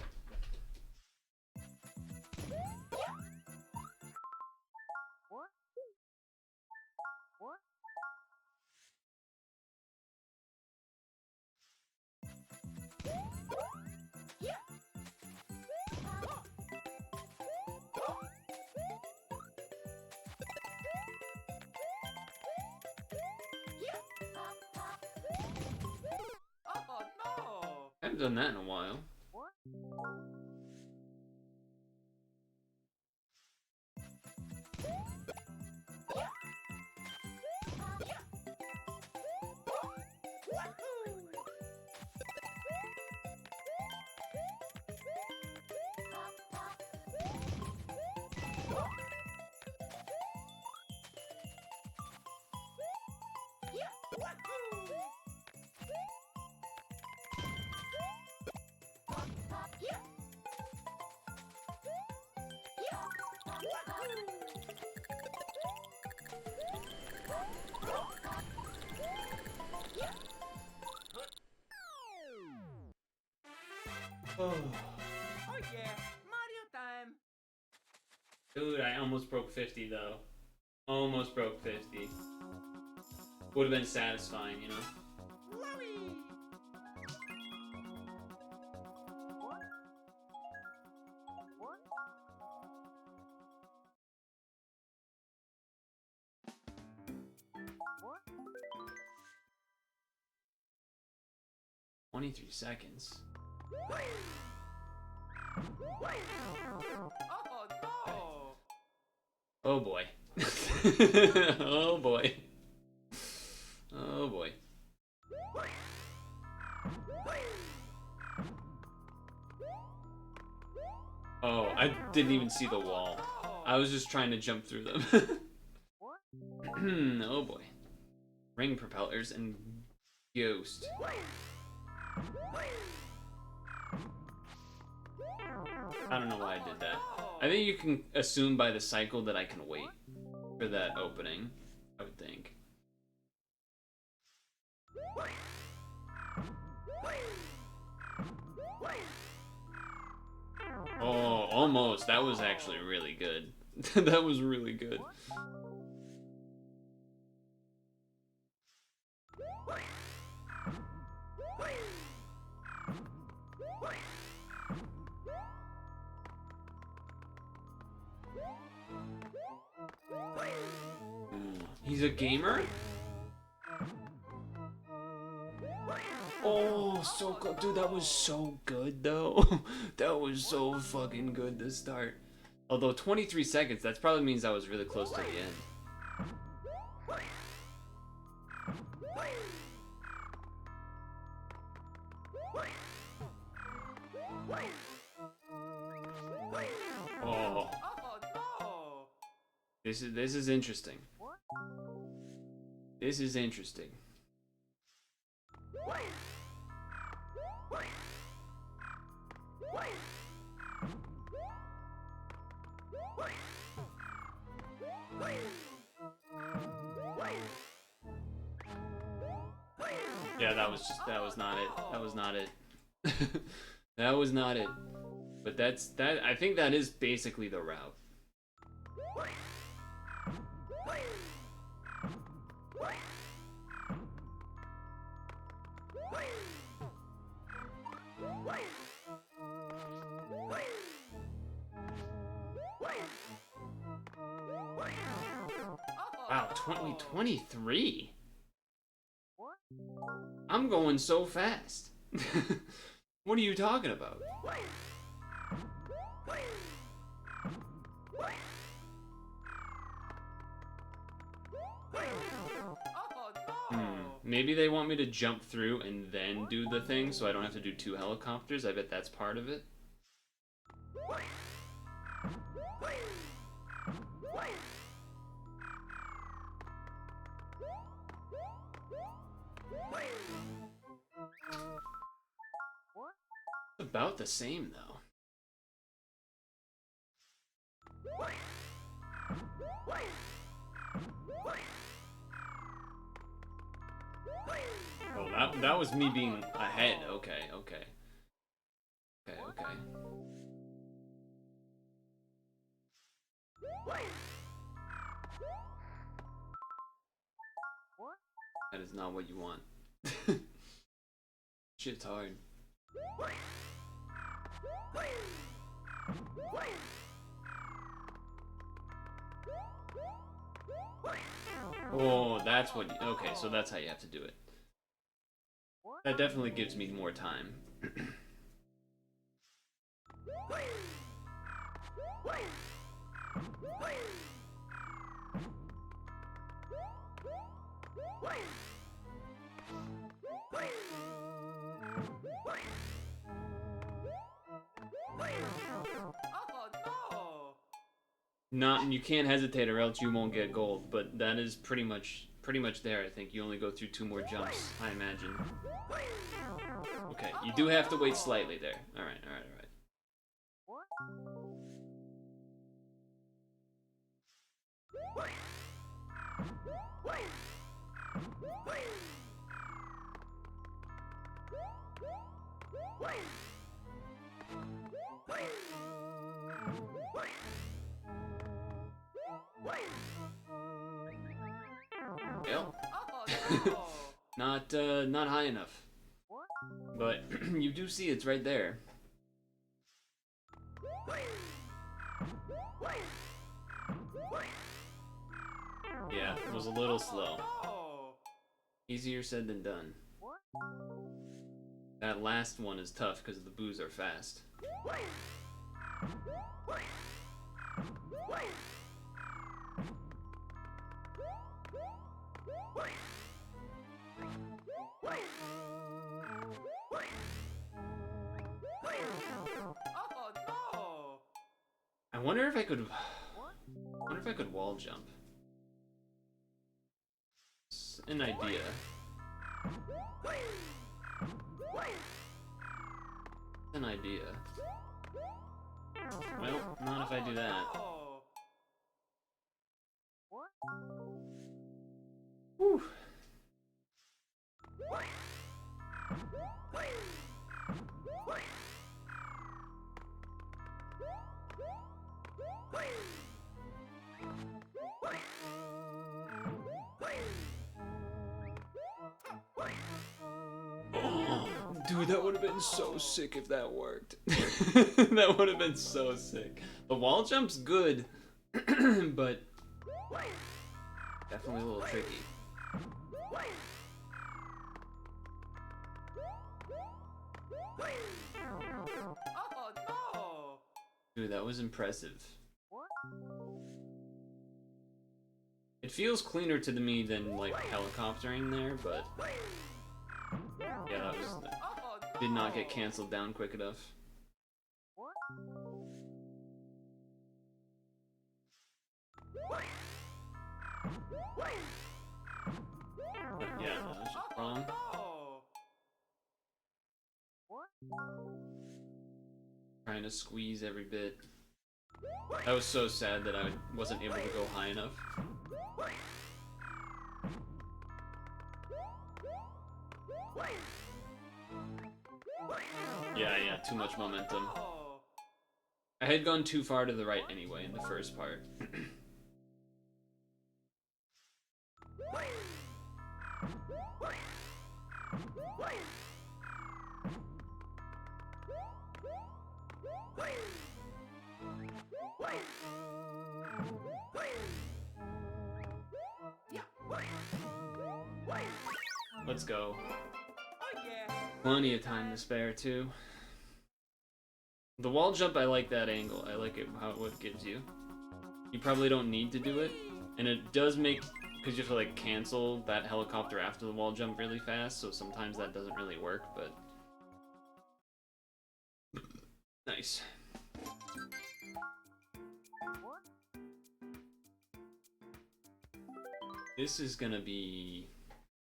S2: Oh no!
S1: I haven't done that in a while. Oh.
S2: Oh yeah, Mario time.
S1: Dude, I almost broke 50 though. Almost broke 50. Would have been satisfying, you know?
S2: Wowie.
S1: 23 seconds.
S2: Oh no.
S1: Oh boy. Oh boy. Oh boy. Oh, I didn't even see the wall. I was just trying to jump through them. Oh boy. Ring propellers and ghost. I don't know why I did that. I think you can assume by the cycle that I can wait for that opening, I would think. Oh, almost. That was actually really good. That was really good. He's a gamer? Oh, so good. Dude, that was so good, though. That was so fucking good to start. Although 23 seconds, that probably means I was really close to the end. Oh,
S2: Oh no.
S1: this is interesting. This is interesting. Yeah, that was not it. That was not it. That was not it. But I think that is basically the route. Wow, 23? I'm going so fast. What are you talking about?
S2: Oh no.
S1: Maybe they want me to jump through and then do the thing so I don't have to do 2 helicopters. I bet that's part of it. About the same, though. Oh, that was me being ahead. Okay, okay. Okay, okay. That is not what you want. Shit's hard. Oh, that's what. Okay, so that's how you have to do it. That definitely gives me more time.
S2: Oh no.
S1: Not, you can't hesitate or else you won't get gold, but that is pretty much there. I think you only go through 2 more jumps, I imagine. Okay, you do have to wait slightly there. All right, all right, all right. Well,
S2: Oh no!
S1: not high enough. But you do see it's right there. Yeah, it was a little slow.
S2: Oh,
S1: Easier said than done. That last one is tough because the boos are fast.
S2: oh no!
S1: I wonder if I could. I wonder if I could wall jump. It's an idea. An idea. Well, not if I do that.
S2: Oh,
S1: Whew. Dude, that would have been so sick if that worked. That would have been so sick. The wall jump's good, but definitely a little tricky.
S2: oh no!
S1: Dude, that was impressive. It feels cleaner to me than like helicoptering there, but yeah, that was did not get canceled down quick enough. Yeah, that was just wrong. Trying to squeeze every bit. That was so sad that I wasn't able to go high enough. Yeah, too much momentum. I had gone too far to the right anyway in the first part. Let's go.
S2: Oh yeah!
S1: Plenty of time to spare too. The wall jump, I like that angle. I like it what it gives you. You probably don't need to do it, and it does make, because you have to like cancel that helicopter after the wall jump really fast, so sometimes that doesn't really work, but nice. This is gonna be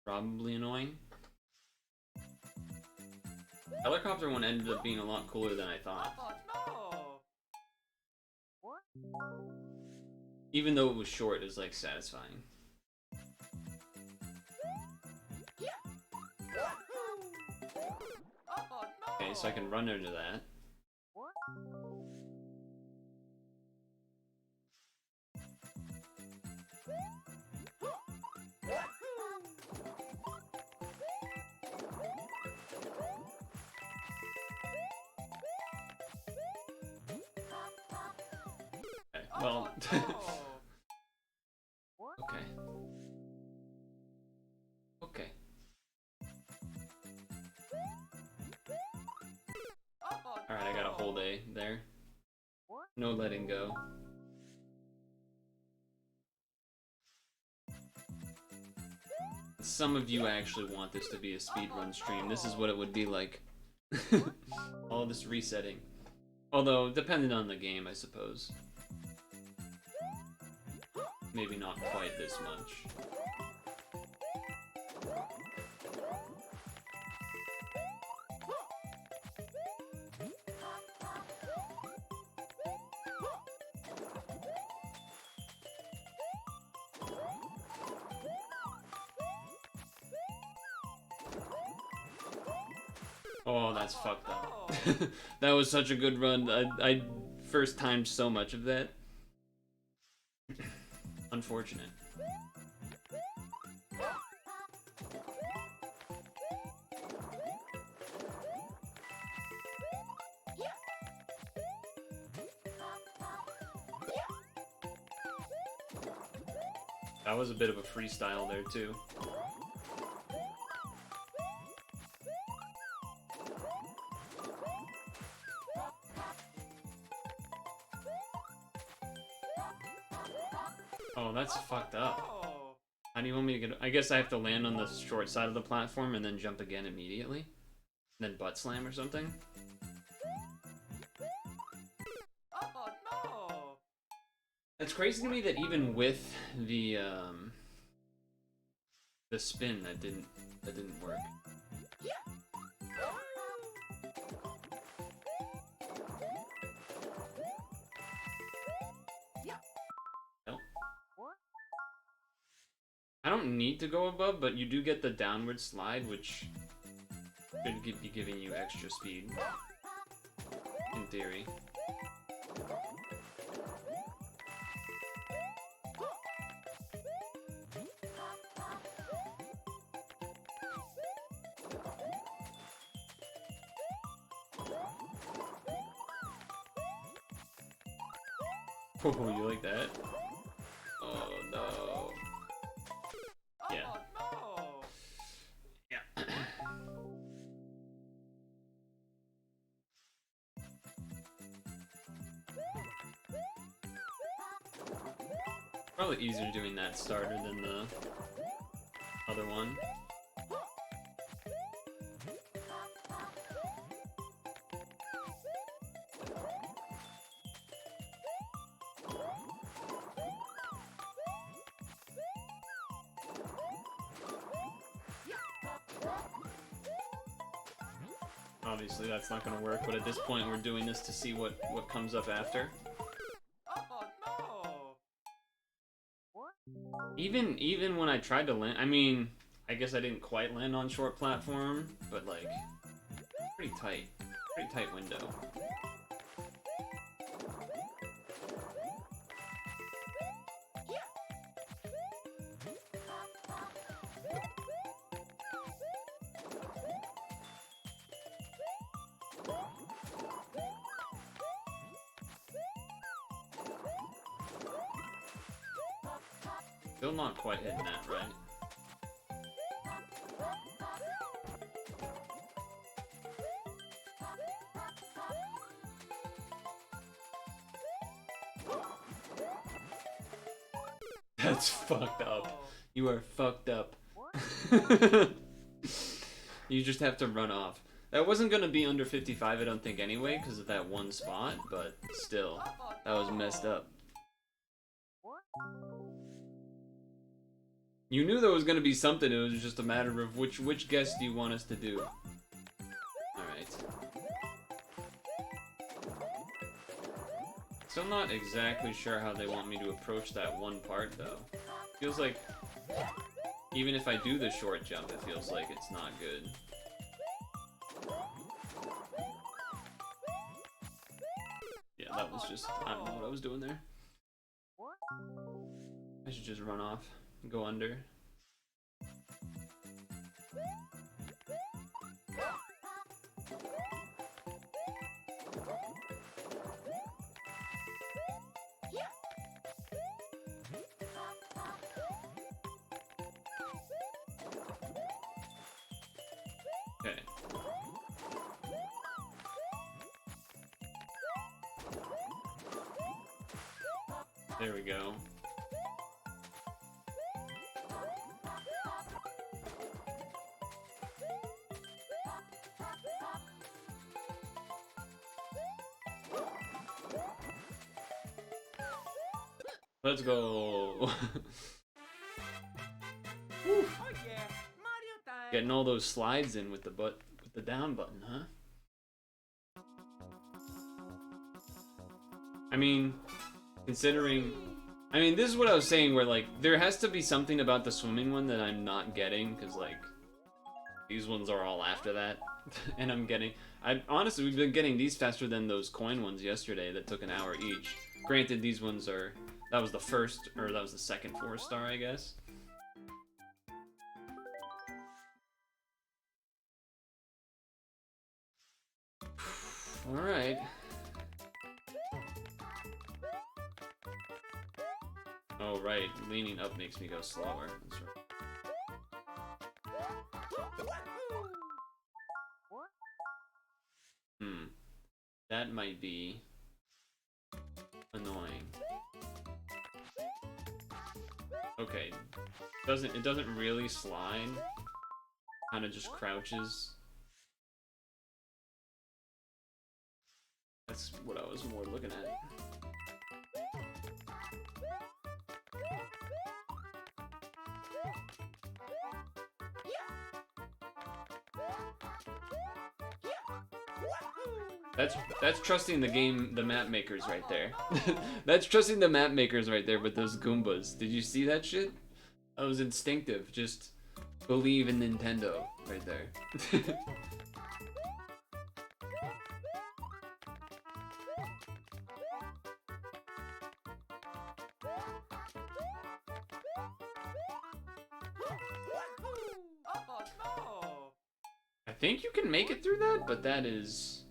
S1: probably annoying. Helicopter one ended up being a lot cooler than I thought.
S2: Oh no!
S1: Even though it was short, it was like satisfying.
S2: Oh no!
S1: Okay, so I can run under that. Okay, well, okay. Okay. Alright, I got a whole A there. No letting go. Some of you actually want this to be a speedrun stream. This is what it would be like. All this resetting. Although, depending on the game, I suppose. Maybe not quite this much. Oh, that's fucked up. That was such a good run. I first timed so much of that. Unfortunate. That was a bit of a freestyle there too. Oh, that's fucked up. How do you want me to get... I guess I have to land on the short side of the platform and then jump again immediately? And then butt slam or something?
S2: Oh no!
S1: It's crazy to me that even with the spin that didn't work. Nope. I don't need to go above, but you do get the downward slide, which should be giving you extra speed. In theory. Oh, you like that? Oh no. Yeah.
S2: Oh no!
S1: Yeah. Probably easier doing that starter than the other one. Obviously that's not gonna work, but at this point we're doing this to see what comes up after.
S2: Oh no!
S1: Even when I tried to land, I mean, I guess I didn't quite land on short platform, but like, pretty tight window. Still not quite hitting that, right? That's fucked up. You are fucked up. You just have to run off. That wasn't gonna be under 55, I don't think, anyway, because of that one spot, but still, that was messed up. You knew there was gonna be something, it was just a matter of which guess do you want us to do? Alright. Still not exactly sure how they want me to approach that one part, though. Feels like, even if I do the short jump, it feels like it's not good. Yeah, that was just, I don't know what I was doing there. I should just run off. Go under. Okay. There we go. Let's go.
S2: Oh yeah! Mario time!
S1: Getting all those slides in with the down button, huh? I mean, considering, I mean, this is what I was saying, where like there has to be something about the swimming one that I'm not getting, because like these ones are all after that. And honestly, we've been getting these faster than those coin ones yesterday that took an hour each. Granted, these ones that was the first, or that was the second 4-star, I guess. Alright. Oh, right. Leaning up makes me go slower. That's right. That might be annoying. Okay. It doesn't really slide. Kind of just crouches. That's what I was more looking at. That's trusting the map makers right there. That's trusting the map makers right there with those Goombas. Did you see that shit? That was instinctive. Just believe in Nintendo right there.
S2: Oh no!
S1: I think you can make it through that, but that is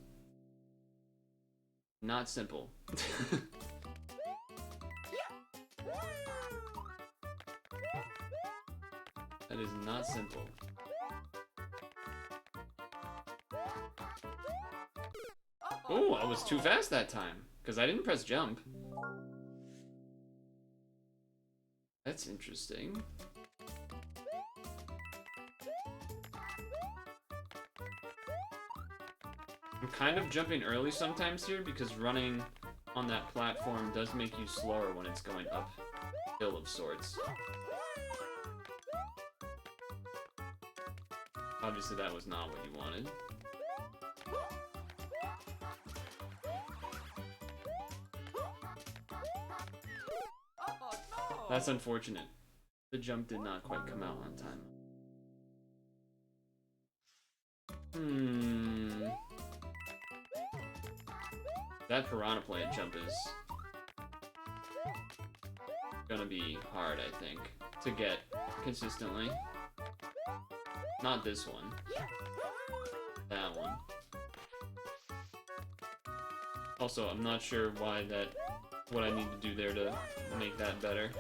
S1: not simple. That is not simple. Oh, I was too fast that time, because I didn't press jump. That's interesting. I'm kind of jumping early sometimes here, because running on that platform does make you slower when it's going uphill of sorts. Obviously that was not what you wanted. That's unfortunate. The jump did not quite come out on time. That piranha plant jump is gonna be hard, I think, to get consistently. Not this one. That one. Also, I'm not sure what I need to do there to make that better.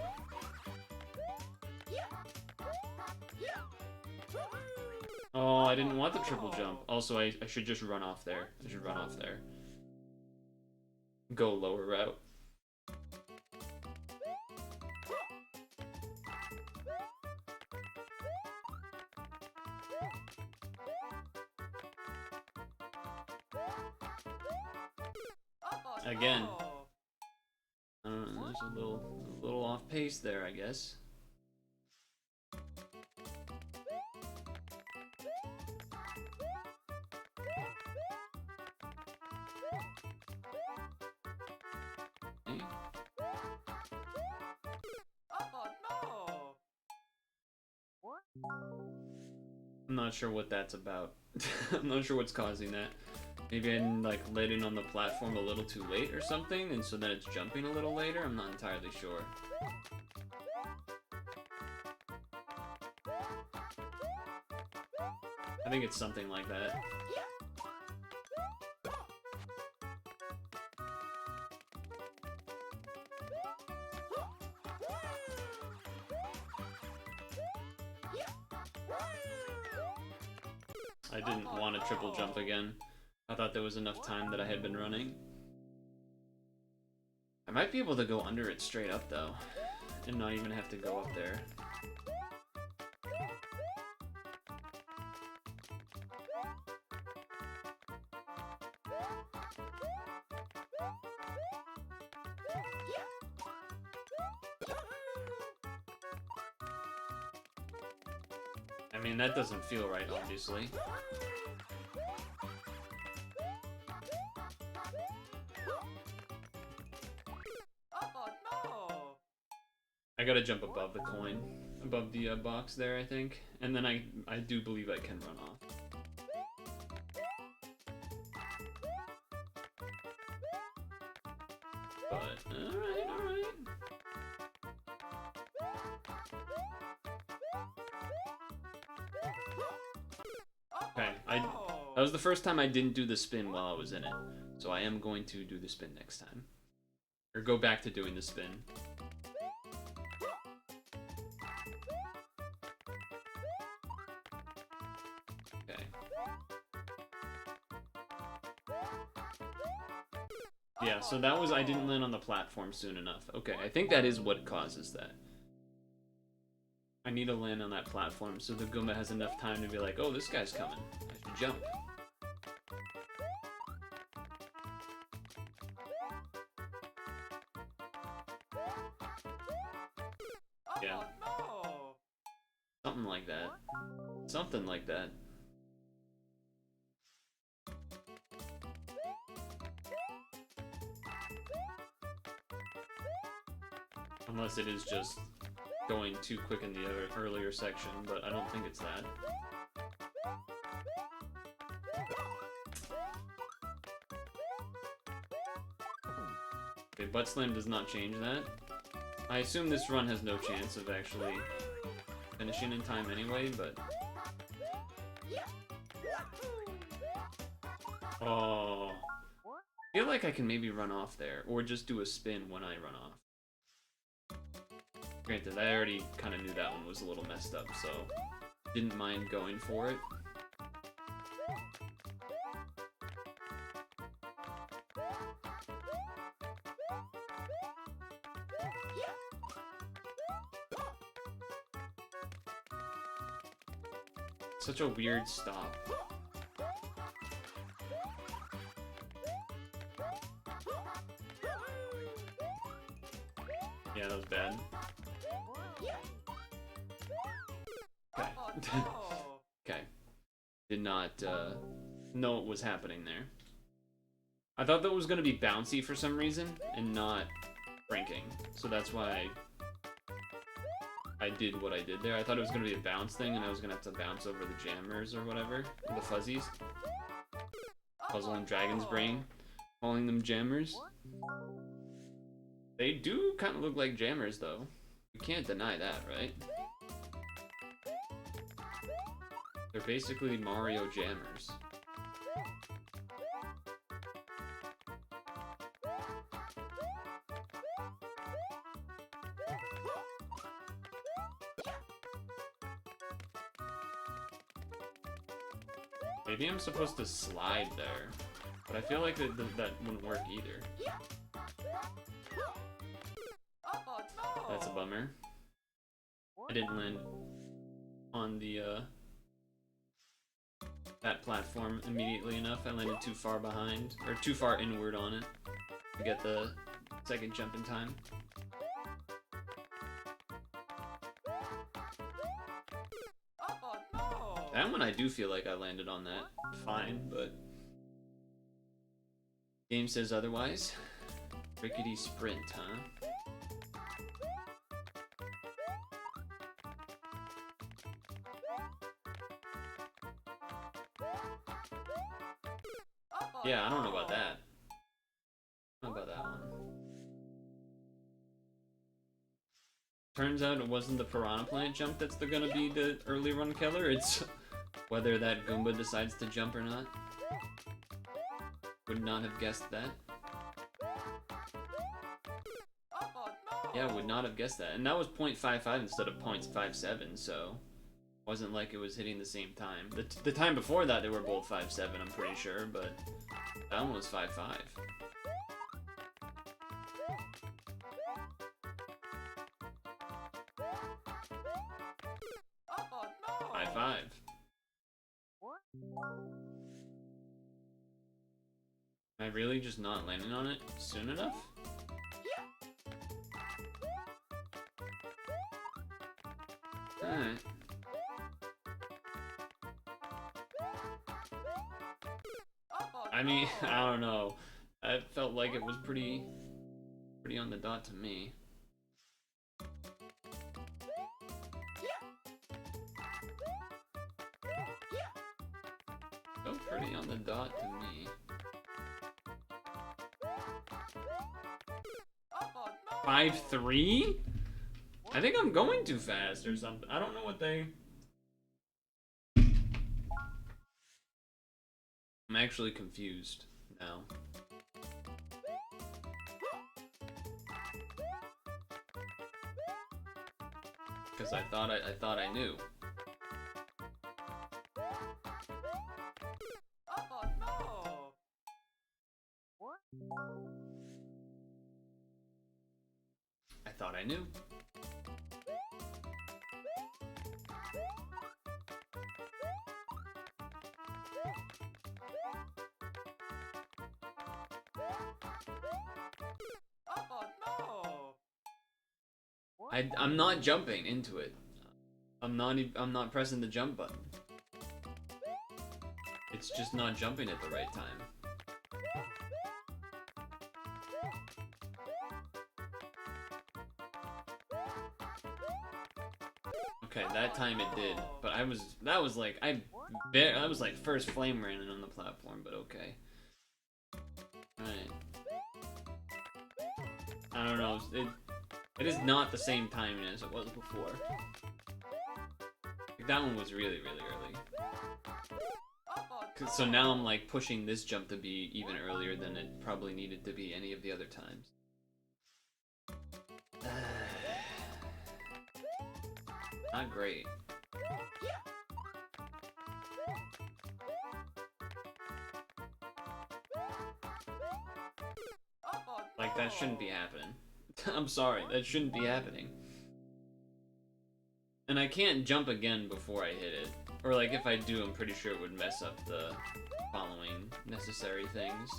S1: Oh, I didn't want the triple jump. Also, I should just run off there. I should run off there. Go lower route. Again. There's a little off pace there, I guess. I'm not sure what that's about. I'm not sure what's causing that. Maybe I'm like letting on the platform a little too late or something, and so then it's jumping a little later? I'm not entirely sure. I think it's something like that. I didn't want to triple jump again. I thought there was enough time that I had been running. I might be able to go under it straight up though, and not even have to go up there. I mean, that doesn't feel right, obviously. I gotta jump above the coin, above the box there, I think. And then I do believe I can run off. But, alright, alright. Okay, that was the first time I didn't do the spin while I was in it. So I am going to do the spin next time. Or go back to doing the spin. Okay. Yeah, so that was I didn't land on the platform soon enough. Okay, I think that is what causes that. I need to land on that platform so the Goomba has enough time to be like, oh, this guy's coming. I should jump. Yeah. Something like that. Something like that. Unless it is just going too quick in the earlier section, but I don't think it's that. Okay, butt slam does not change that. I assume this run has no chance of actually finishing in time anyway, but... Oh... I feel like I can maybe run off there, or just do a spin when I run off. Granted, I already kind of knew that one was a little messed up, so didn't mind going for it. Such a weird stop. Yeah, that was bad. Okay. Okay. Did not know what was happening there. I thought that was going to be bouncy for some reason and not ranking. So that's why I did what I did there. I thought it was going to be a bounce thing and I was going to have to bounce over the jammers or whatever. The fuzzies. Puzzle and Dragon's Brain. Calling them jammers. They do kind of look like jammers though. You can't deny that, right? They're basically Mario jammers. Maybe I'm supposed to slide there, but I feel like that wouldn't work either. That's a bummer. I didn't land on the that platform immediately enough. I landed too far behind, or too far inward on it to get the second jump in time. That one I do feel like I landed on that fine, but game says otherwise. Rickety sprint, huh? Yeah, I don't know about that. I don't know about that one. Turns out it wasn't the Piranha Plant jump that's gonna be the early run killer, it's whether that Goomba decides to jump or not. Would not have guessed that. Yeah, would not have guessed that. And that was 0.55 instead of 0.57, so wasn't like it was hitting the same time. The time before that, they were both 5.7, I'm pretty sure, but that one was 5.5. 5.5. Am I really just not landing on it soon enough? Alright. I mean, I don't know. I felt like it was pretty on the dot to me. Felt pretty on the dot to me. 5-3? I think I'm going too fast or something. I don't know what they... I'm actually confused now. Because I thought I knew.
S2: Oh no!
S1: I thought I knew.
S2: Oh no!
S1: I'm not jumping into it. I'm not pressing the jump button. It's just not jumping at the right time. Okay, that time it did, but that was like first flame running on the platform, but okay. Alright. I don't know, it is not the same timing as it was before. Like, that one was really, really early. So now I'm like pushing this jump to be even earlier than it probably needed to be any of the other times. Not great. Like, that shouldn't be happening. I'm sorry, that shouldn't be happening. And I can't jump again before I hit it. Or like, if I do, I'm pretty sure it would mess up the following necessary things.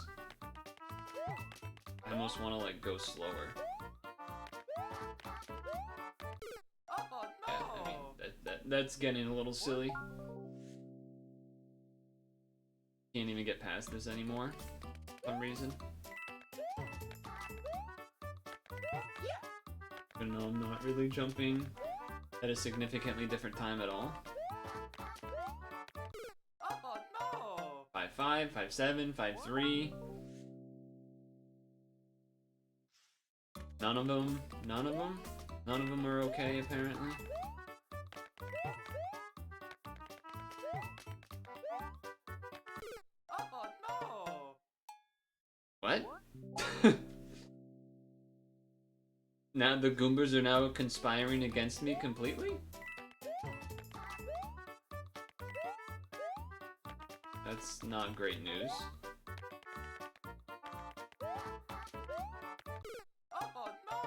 S1: I almost want to like go slower. Yeah, I mean, that's getting a little silly. Can't even get past this anymore, for some reason. Even though I'm not really jumping at a significantly different time at all. 5-5, 5-7, 5-3. None of them are okay, apparently. What? Now the Goombas are now conspiring against me completely? That's not great news.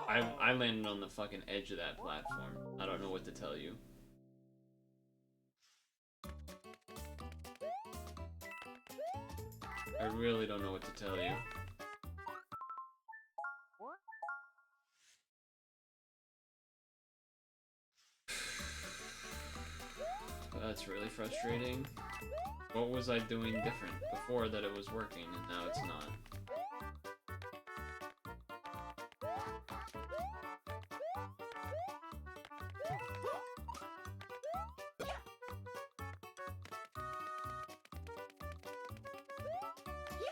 S1: I landed on the fucking edge of that platform. I don't know what to tell you. I really don't know what to tell you. That's really frustrating. What was I doing different before that it was working and now it's not?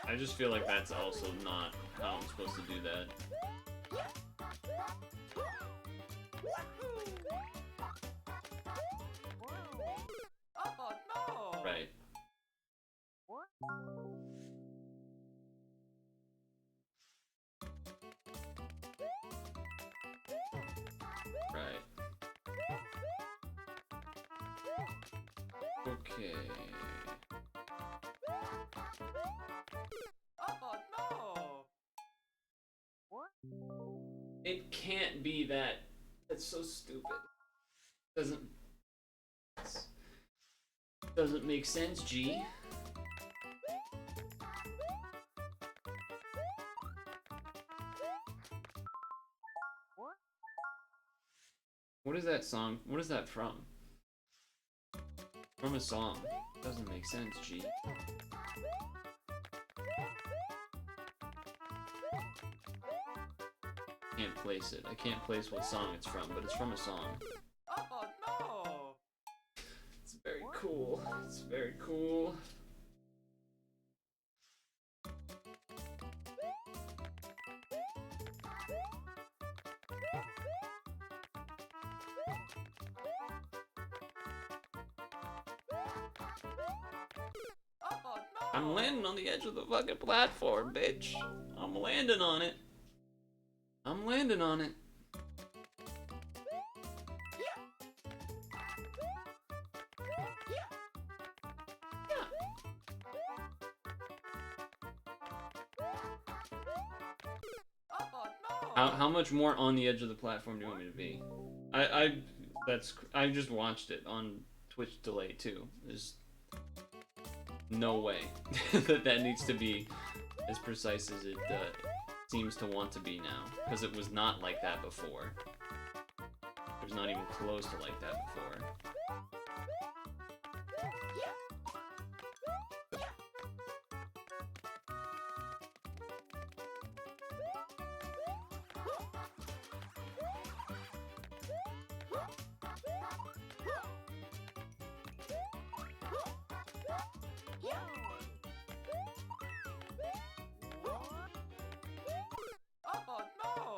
S1: I just feel like that's also not how I'm supposed to do that. Right. Right. Okay. It can't be that. That's so stupid. Doesn't make sense, G. What is that song? What is that from? From a song. Doesn't make sense, G. Can't place it. I can't place what song it's from, but it's from a song. It's very cool. It's very cool. I'm landing on the edge of the fucking platform, bitch. I'm landing on it. I'm landing on it. How much more on the edge of the platform do you want me to be? I just watched it on Twitch delay too. There's no way that needs to be as precise as it seems to want to be now, because it was not like that before. It was not even close to like that before.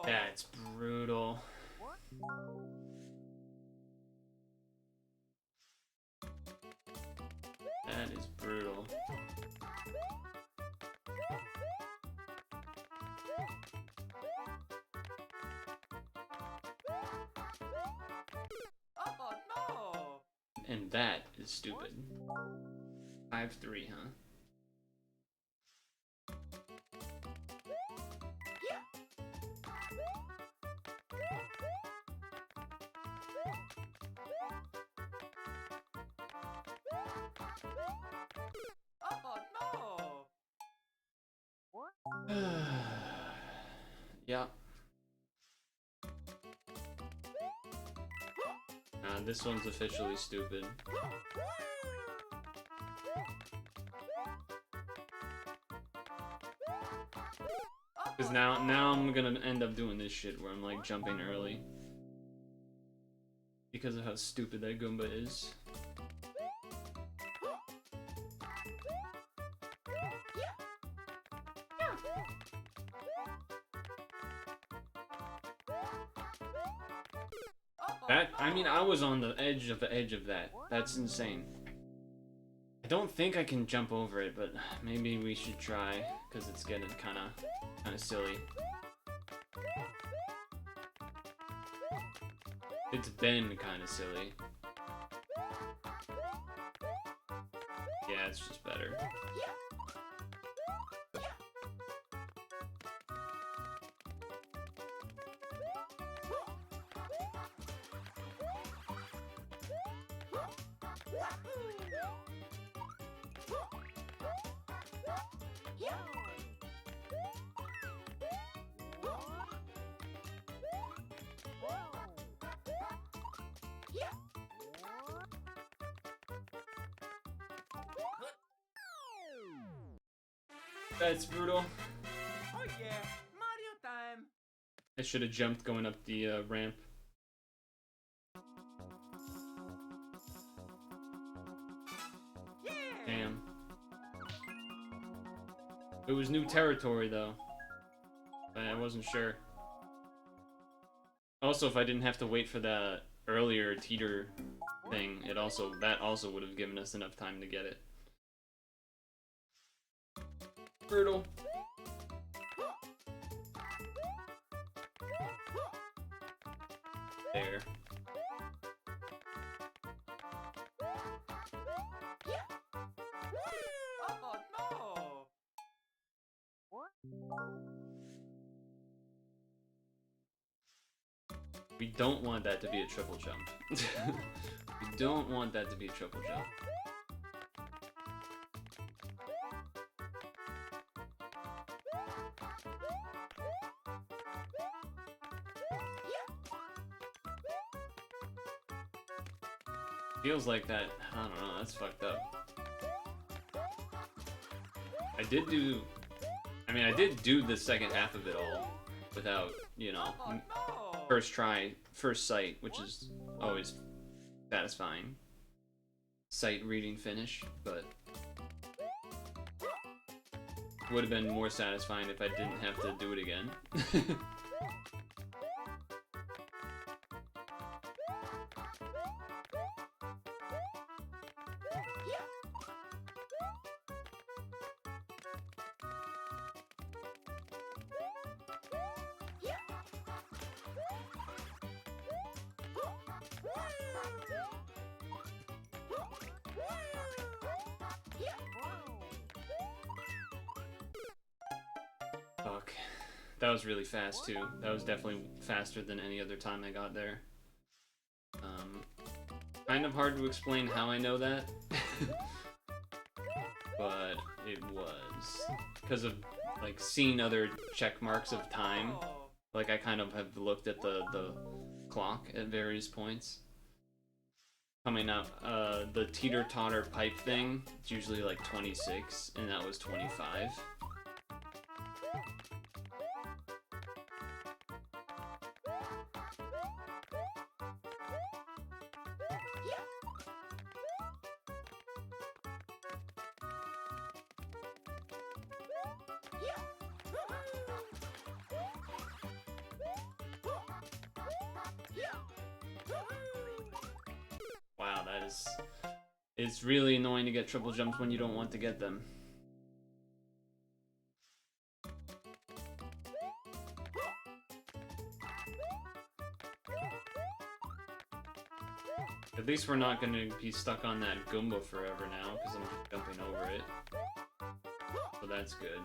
S1: That's brutal. That is brutal.
S2: Oh no!
S1: And that is stupid. 5-3, huh?
S2: Oh no!
S1: Yeah. This one's officially stupid. Because now I'm gonna end up doing this shit where I'm like jumping early. Because of how stupid that Goomba is. I mean, I was on the edge of that. That's insane. I don't think I can jump over it, but maybe we should try, because it's getting kind of silly. It's been kind of silly. Yeah, it's just better. That's brutal.
S2: Oh yeah, Mario time!
S1: I should have jumped going up the ramp.
S2: Yeah!
S1: Damn. It was new territory though. But I wasn't sure. Also, if I didn't have to wait for that earlier teeter thing, that also would have given us enough time to get it. Brutal. There.
S2: Oh no!
S1: We don't want that to be a triple jump. We don't want that to be a triple jump. Feels like that. I don't know, that's fucked up. I did do the second half of it all without, you know, first try, first sight, which is always satisfying. Sight reading finish, but would have been more satisfying if I didn't have to do it again. That was really fast too. That was definitely faster than any other time I got there. Kind of hard to explain how I know that. But it was because of like seeing other check marks of time. Like I kind of have looked at the clock at various points. Coming up, the teeter-totter pipe thing, it's usually like 26, and that was 25. Wow, that is... It's really annoying to get triple jumps when you don't want to get them. At least we're not going to be stuck on that Goomba forever now, because I'm just jumping over it. So that's good.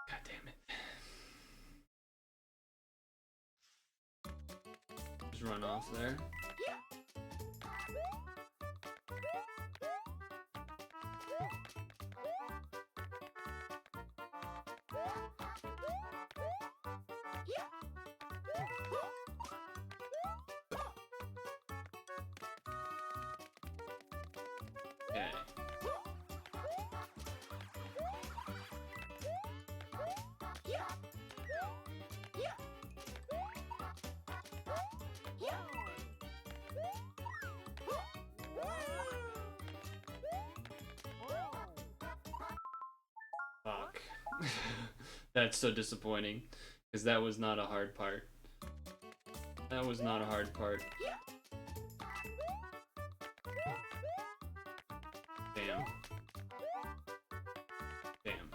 S1: God damn it. Just run off there. Okay. Fuck. That's so disappointing, because that was not a hard part. That was not a hard part. Damn. Damn.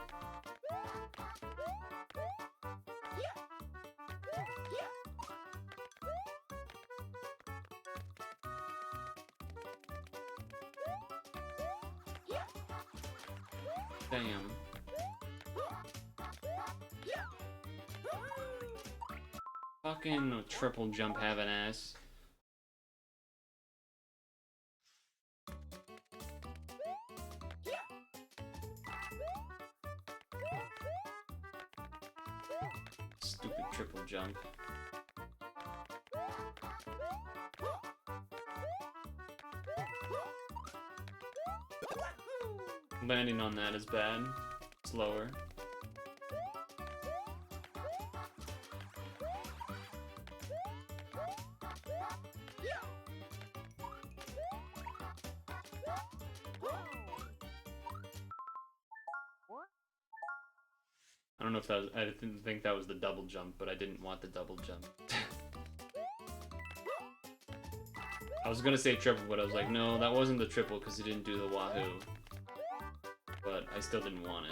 S1: Damn. Fucking triple jump have an ass. Stupid triple jump. Landing on that is bad. Slower. I don't know if that was, I didn't think that was the double jump, but I didn't want the double jump. I was gonna say triple, but I was like, no, that wasn't the triple because he didn't do the wahoo. But I still didn't want it.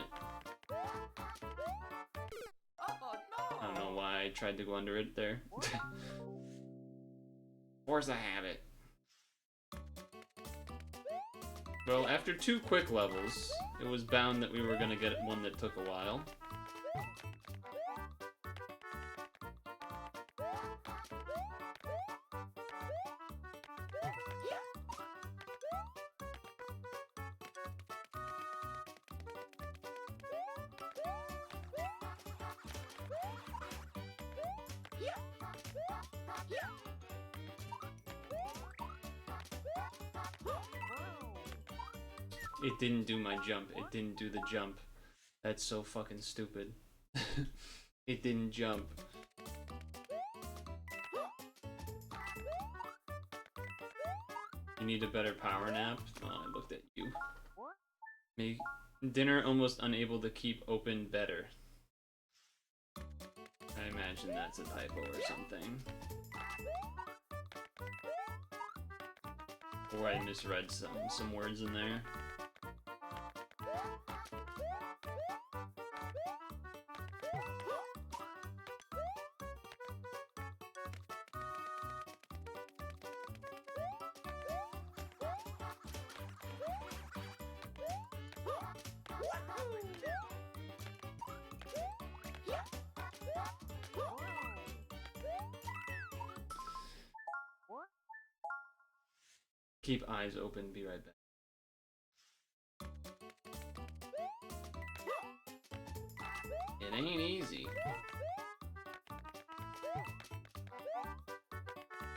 S1: I don't know why I tried to go under it there. Force a habit. Well, after 2 quick levels, it was bound that we were gonna get one that took a while. It didn't do my jump. It didn't do the jump. That's so fucking stupid. It didn't jump. You need a better power nap? Oh, I looked at you. Make dinner almost unable to keep open better. I imagine that's a typo or something. Or I misread some words in there. Keep eyes open. Be right back. It ain't easy.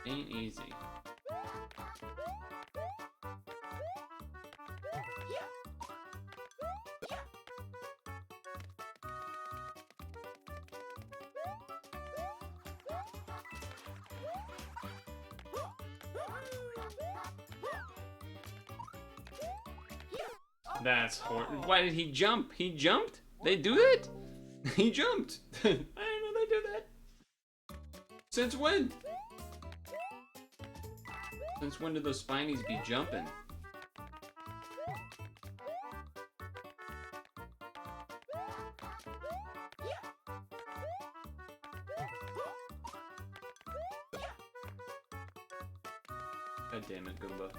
S1: Ain't easy. That's horrible. Why did he jump? He jumped? They do that? He jumped. I didn't know they do that. Since when? Since when did those spinies be jumping? God damn it, Goomba.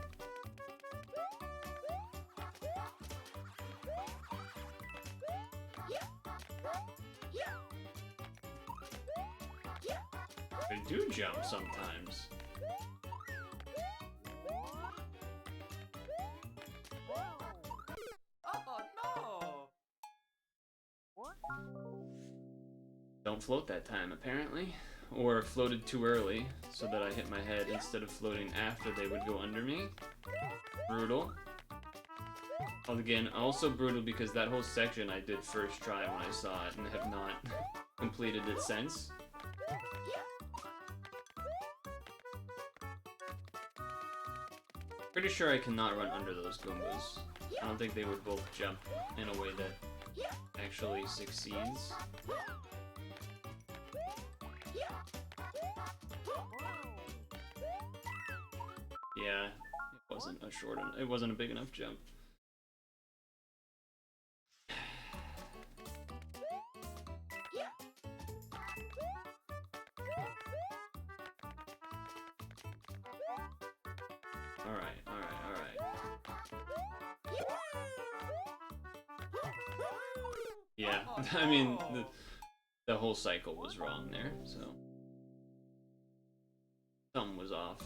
S1: They do jump sometimes.
S2: Oh no!
S1: Don't float that time, apparently. Or floated too early, so that I hit my head instead of floating after they would go under me. Brutal. Again, also brutal because that whole section I did first try when I saw it and have not completed it since. Pretty sure I cannot run under those Goombas. I don't think they would both jump in a way that actually succeeds. Yeah, it wasn't a big enough jump. Alright. Yeah, I mean, the whole cycle was wrong there, so something was off.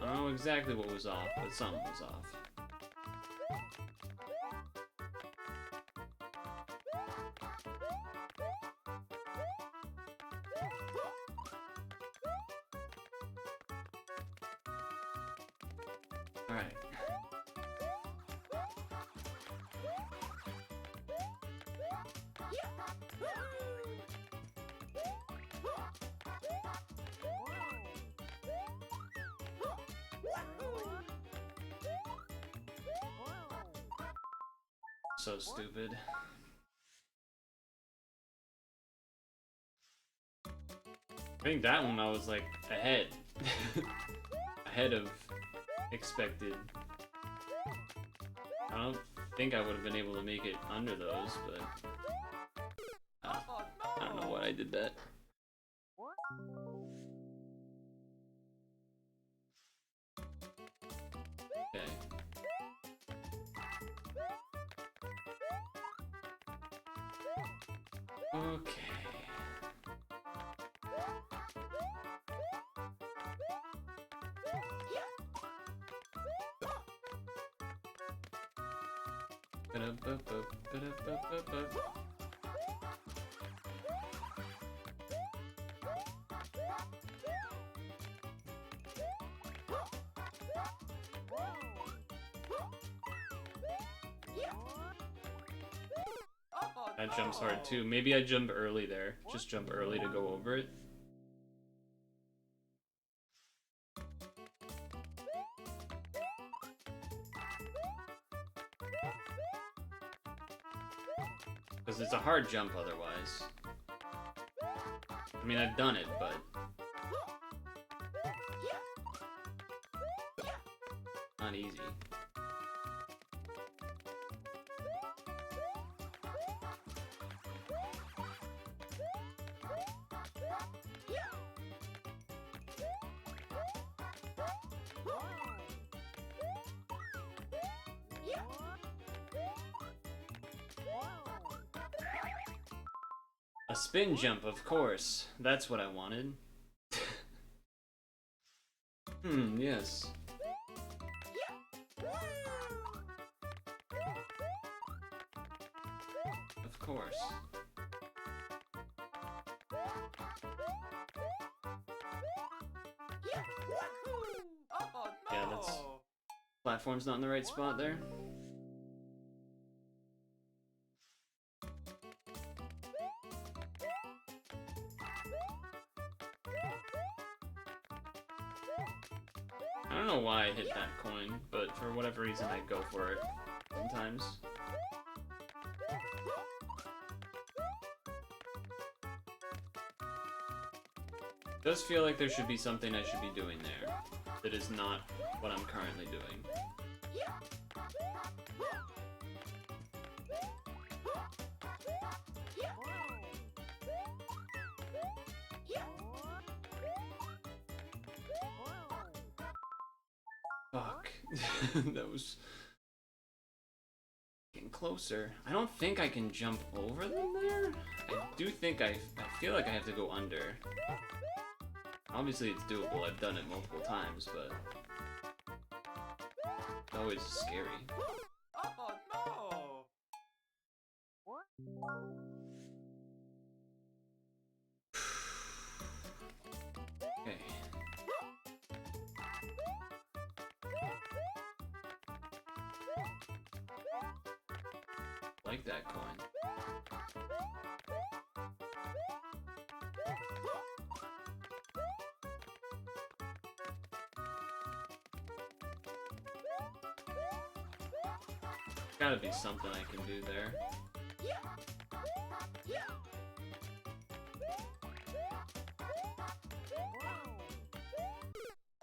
S1: I don't know exactly what was off, but something was off. Alright. So stupid. I think that one I was like ahead. Ahead of expected. I don't think I would have been able to make it under those, but I don't know why I did that. Okay. Okay. That jumps hard too. Maybe I jump early there. Just jump early to go over it. Because it's a hard jump otherwise. I mean, I've done it, but not easy. A spin jump, of course. That's what I wanted. Yes. Of course.
S2: Oh
S1: Yeah, that's...
S2: no!
S1: Platform's not in the right spot there. I don't know why I hit that coin, but for whatever reason I go for it sometimes. It does feel like there should be something I should be doing there that is not what I'm currently doing. Fuck. That was getting closer. I don't think I can jump over them there. I do think I feel like I have to go under. Obviously it's doable, I've done it multiple times, but it's always scary.
S2: Oh no!
S1: Okay. Like that coin. Gotta be something I can do there.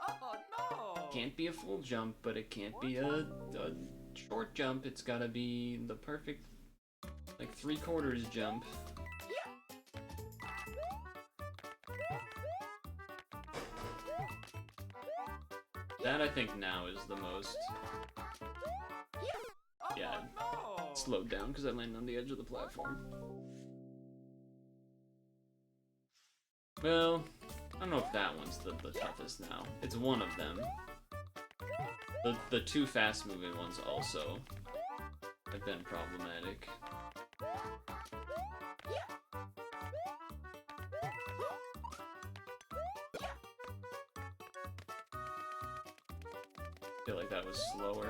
S2: Oh no!
S1: Can't be a full jump, but it can't be a short jump. It's gotta be the perfect, like 3/4 jump. That I think now is the most. Yeah,
S2: No!
S1: slowed down because I landed on the edge of the platform. Well, I don't know if that one's the toughest now. It's one of them. The two fast moving ones also have been problematic. I feel like that was slower.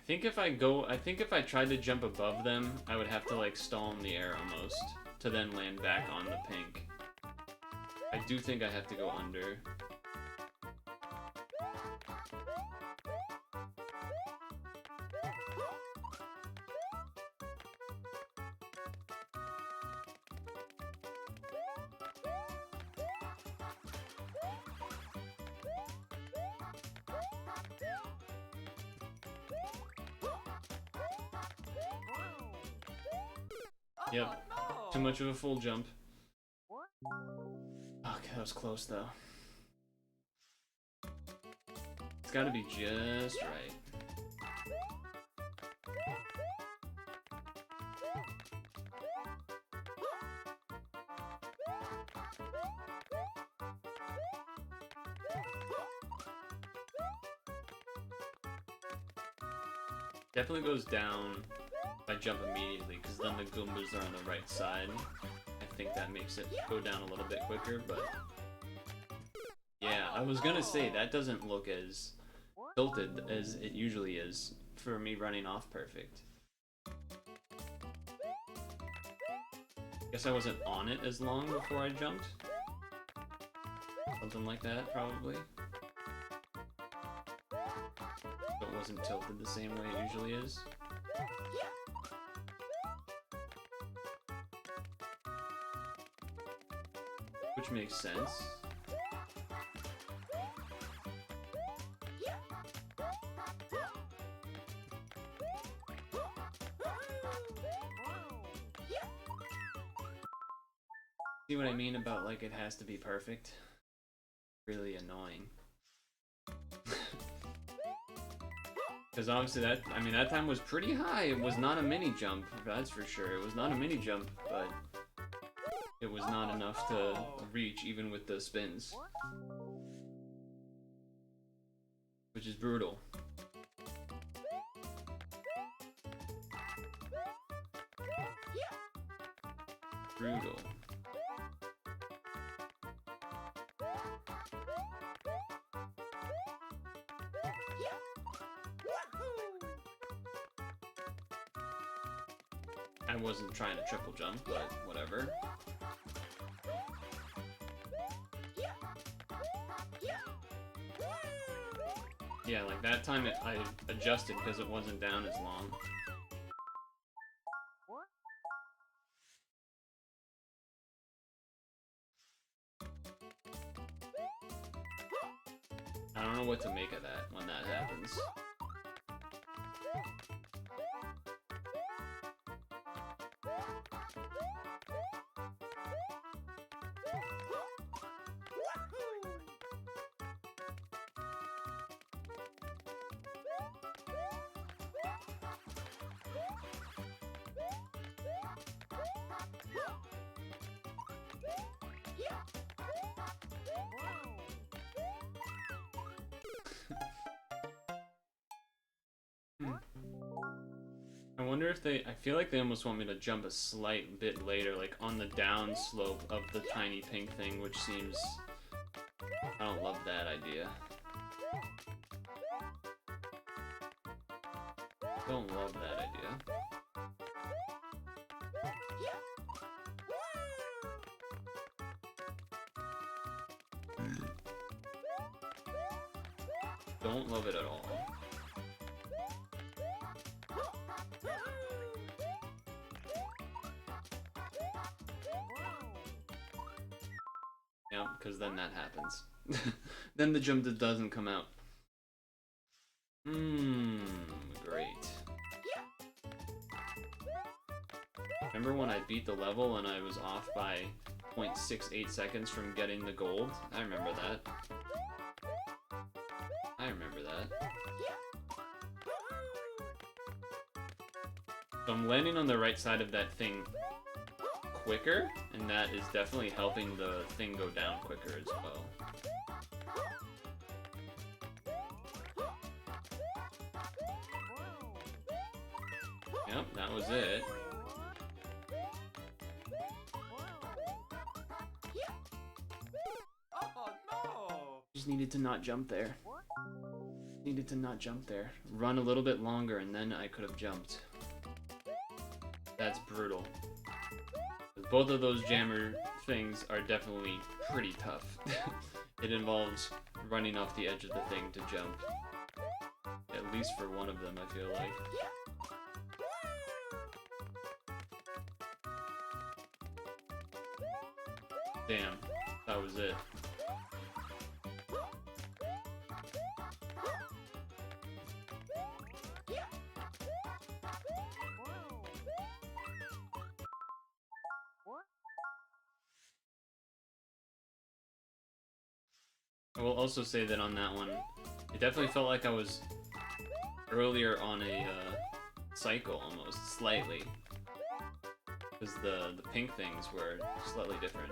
S1: I think if I tried to jump above them, I would have to like stall in the air almost to then land back on the pink. I do think I have to go under. Yep, too much of a full jump. Okay, that was close though. It's gotta be just right. Definitely goes down if I jump immediately, because then the Goombas are on the right side. I think that makes it go down a little bit quicker, but... Yeah, I was gonna say, that doesn't look as tilted as it usually is for me running off perfect. Guess I wasn't on it as long before I jumped. Something like that, probably. So it wasn't tilted the same way it usually is. Which makes sense. See what I mean about like it has to be perfect? Really annoying. Because obviously that, I mean, that time was pretty high. It was not a mini jump, that's for sure. It was not a mini jump, but it was not enough to reach even with the spins. Which is brutal. Brutal. I wasn't trying to triple jump, but whatever. Yeah, like that time I adjusted because it wasn't down as long. I don't know what to make of that when that happens. I wonder if I feel like they almost want me to jump a slight bit later, like on the down slope of the tiny pink thing, which seems... I don't love that idea. Don't love that idea. Don't love it at all. Yeah, because then that happens. Then the jump that doesn't come out. Great. Remember when I beat the level and I was off by 0.68 seconds from getting the gold? I remember that. I remember that. So I'm landing on the right side of that thing quicker, and that is definitely helping the thing go down quicker as well. Yep, that was it.
S2: Oh no!
S1: Just needed to not jump there. Needed to not jump there. Run a little bit longer and then I could have jumped. That's brutal. Both of those jammer things are definitely pretty tough. It involves running off the edge of the thing to jump. At least for one of them, I feel like. Damn, that was it. I will also say that on that one, it definitely felt like I was earlier on a cycle, almost, slightly. Because the pink things were slightly different.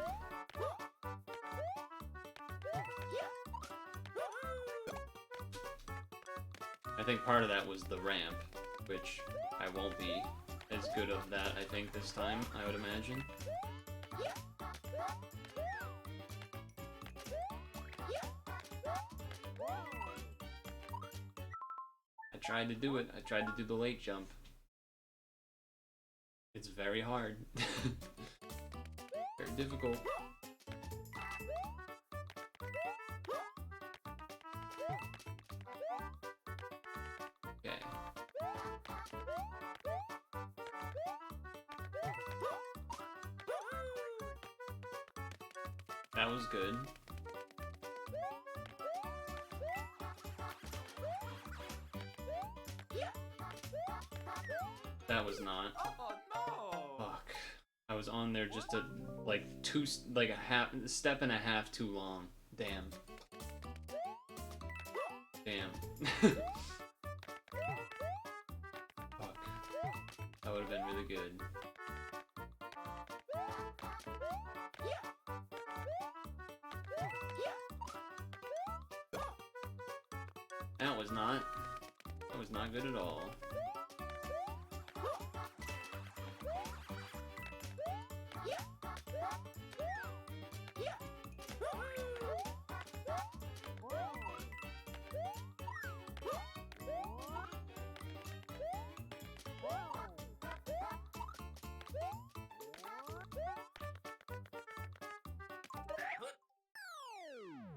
S1: I think part of that was the ramp, which I won't be as good of that, I think, this time, I would imagine. I tried to do it. I tried to do the late jump. It's very hard. Very difficult. Okay. That was good. That was not.
S2: Oh no!
S1: Fuck. I was was on there just a step and a half too long. Damn. Damn. Fuck. That would have been really good. That was not good at all.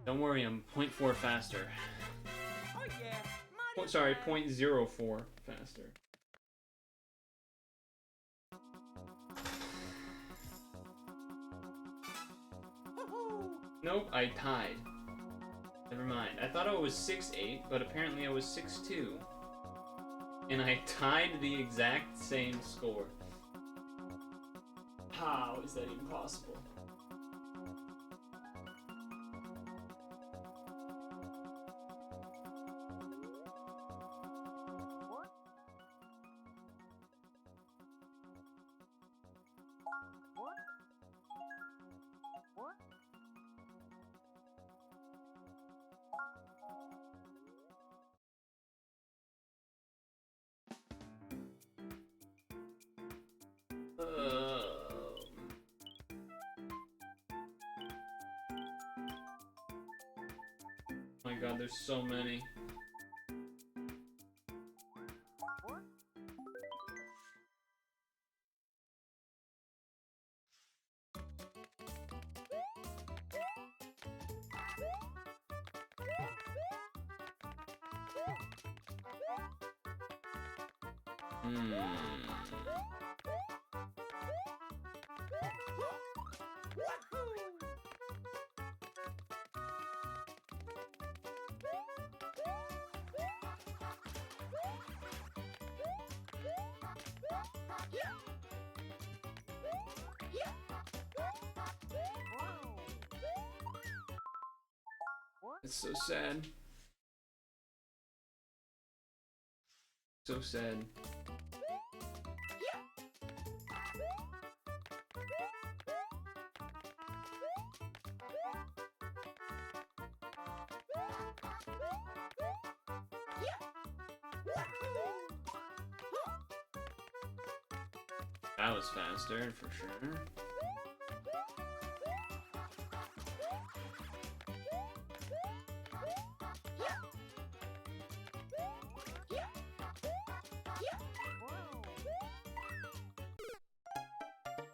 S1: Don't worry, I'm 0.4 faster.
S2: Oh yeah.
S1: Oh, sorry, 0.04 faster. Nope, I tied. Never mind. I thought I was 6'8", but apparently I was 6'2". And I tied the exact same score. How is that even possible? Oh my god, there's so many. It's so sad. So sad. That was faster, for sure.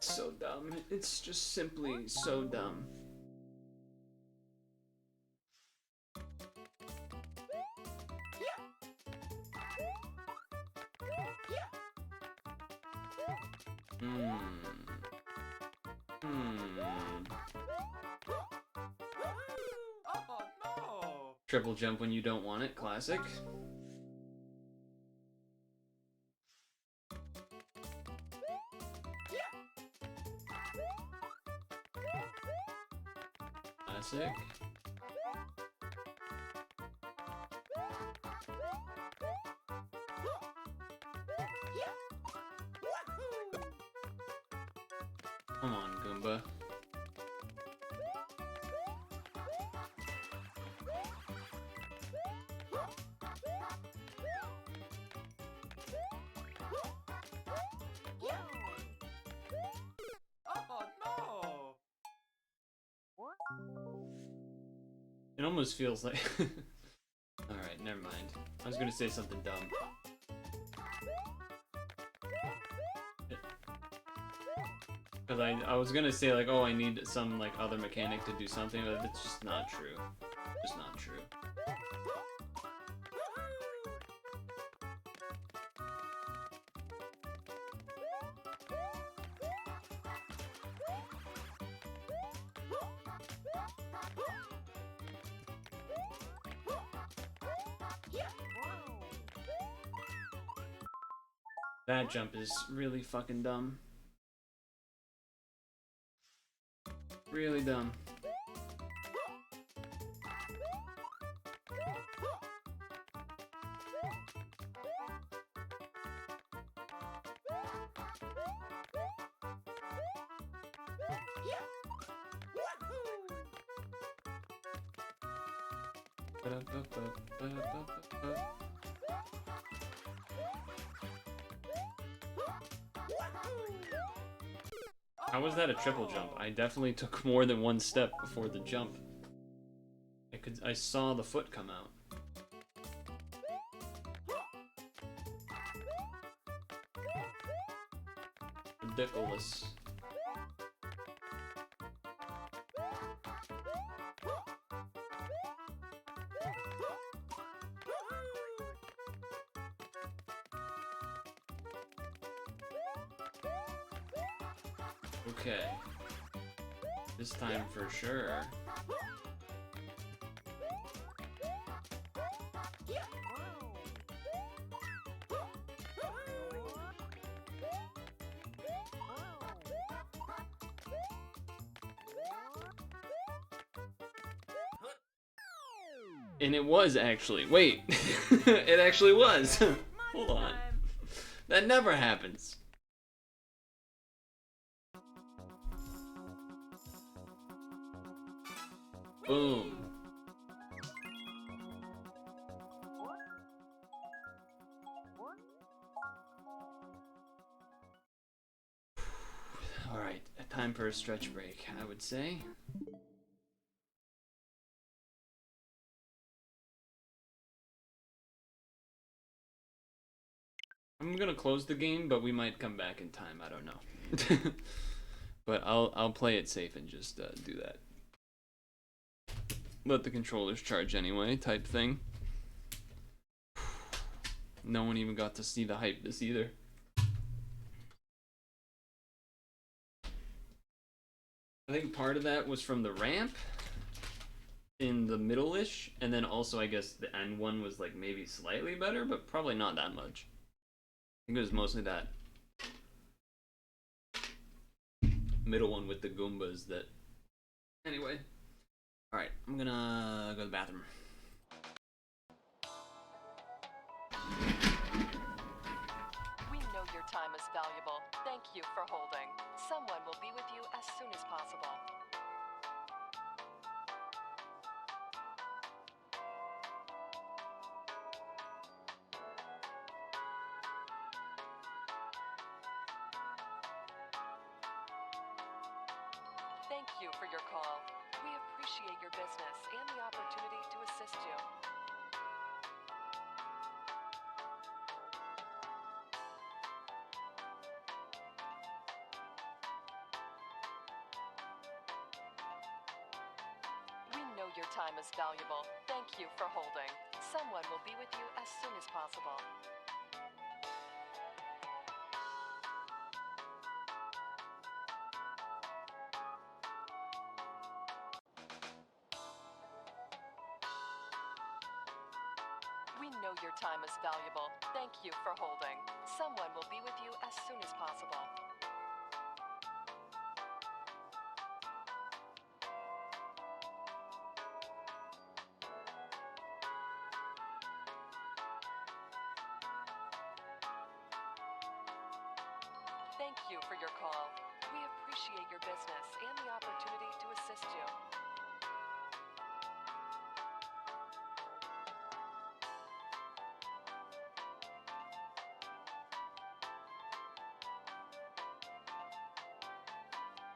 S1: So dumb. It's just simply so dumb.
S2: Oh no!
S1: Triple jump when you don't want it, classic. Classic. Come on, Goomba.
S2: Oh no!
S1: It almost feels like... Alright, never mind. I was gonna say something dumb. Because I was gonna say, like, oh, I need some, like, other mechanic to do something, but it's just not true. Just not true. That jump is really fucking dumb. Really dumb. How was that a triple jump? I definitely took more than one step before the jump. I saw the foot come out. Ridiculous. Okay. This time for sure. And it was actually. Wait. It actually was. Hold on. That never happens. Boom. Alright, time for a stretch break, I would say. I'm gonna close the game, but we might come back in time, I don't know. But I'll play it safe and just do that. Let the controllers charge anyway, type thing. No one even got to see the hypeness either. I think part of that was from the ramp in the middle-ish, and then also I guess the end one was like maybe slightly better, but probably not that much. I think it was mostly that middle one with the Goombas that... Anyway. Alright, I'm gonna go to the bathroom.
S3: We know your time is valuable. Thank you for holding. Someone will be with you as soon as possible. Thank you for your call. We appreciate your business and the opportunity to assist you. We know your time is valuable. Thank you for holding. Someone will be with you as soon as possible. We know your time is valuable. Thank you for holding. Someone will be with you as soon as possible. Thank you for your call. We appreciate your business and the opportunity to assist you.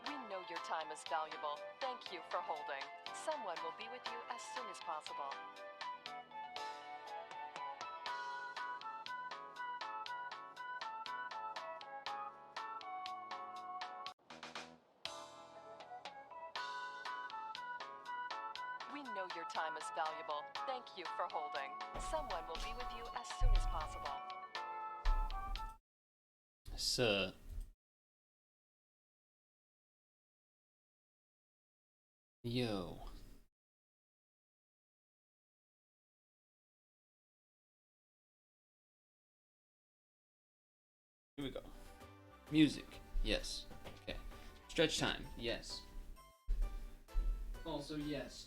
S3: We know your time is valuable. Thank you for holding. Someone will be with you as soon as possible. We know your time is valuable. Thank you for holding. Someone will be with you as soon as possible.
S1: So, yo. Here we go. Music, yes. Okay. Stretch time, yes. Also, yes.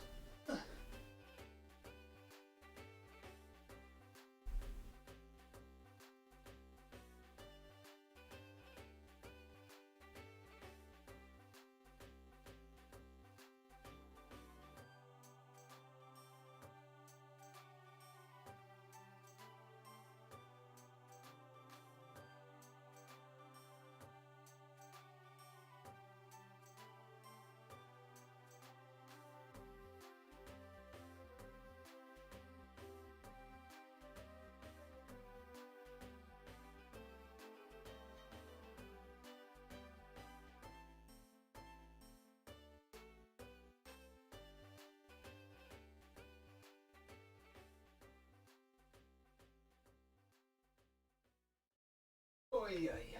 S1: Oh, yeah, yeah, yeah,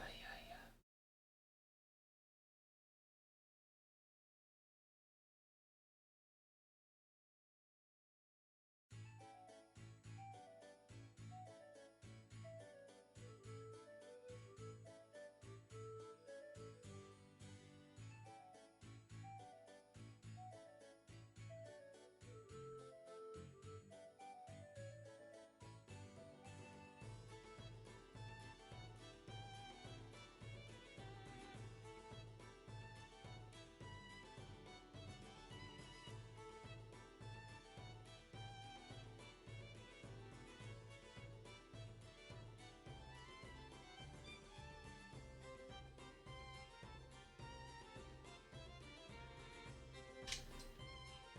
S1: yeah.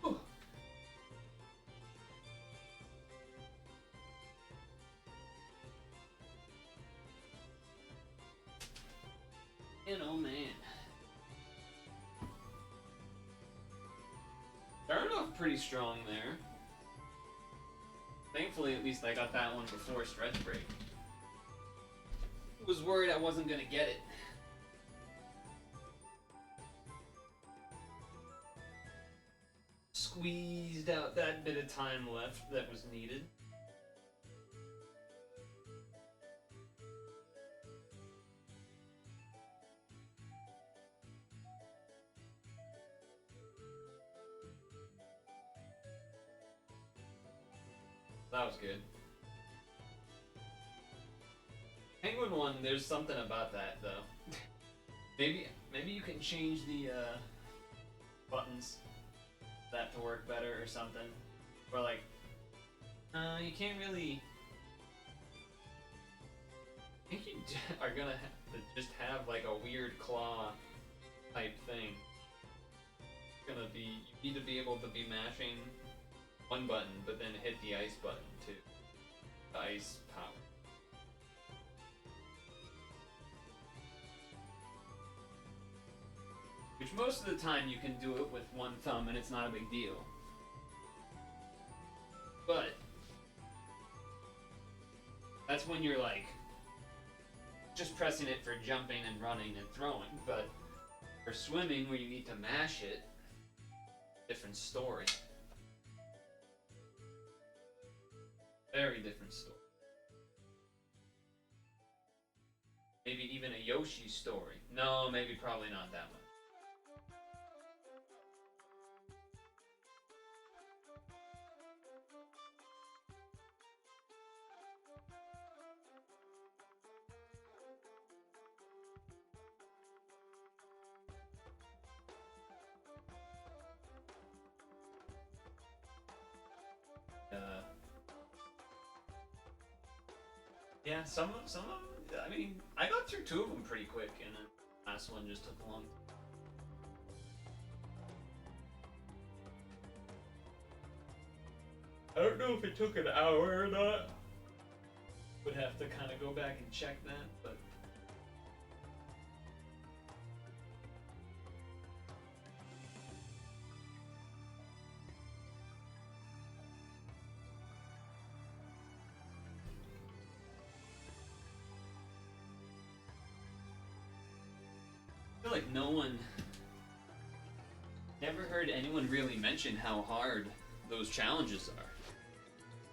S1: Whew. Man, oh man. Started off pretty strong there. Thankfully, at least I got that one before stretch break. Was worried I wasn't gonna get it. Squeezed out that bit of time left that was needed. That was good. Penguin one, there's something about that though. maybe you can change the buttons that to work better or something. Or like, you can't really. I think you are gonna have to just have like a weird claw type thing. It's gonna be, you need to be able to be mashing one button, but then hit the ice button too. The ice power. Which most of the time you can do it with one thumb and it's not a big deal. But that's when you're like just pressing it for jumping and running and throwing. But for swimming where you need to mash it, different story. Very different story. Maybe even a Yoshi story. No, maybe probably not that much. Yeah, some of them, I mean, I got through two of them pretty quick, and then the last one just took long. I don't know if it took an hour or not. Would have to kind of go back and check that, but. I feel like no one, never heard anyone really mention how hard those challenges are.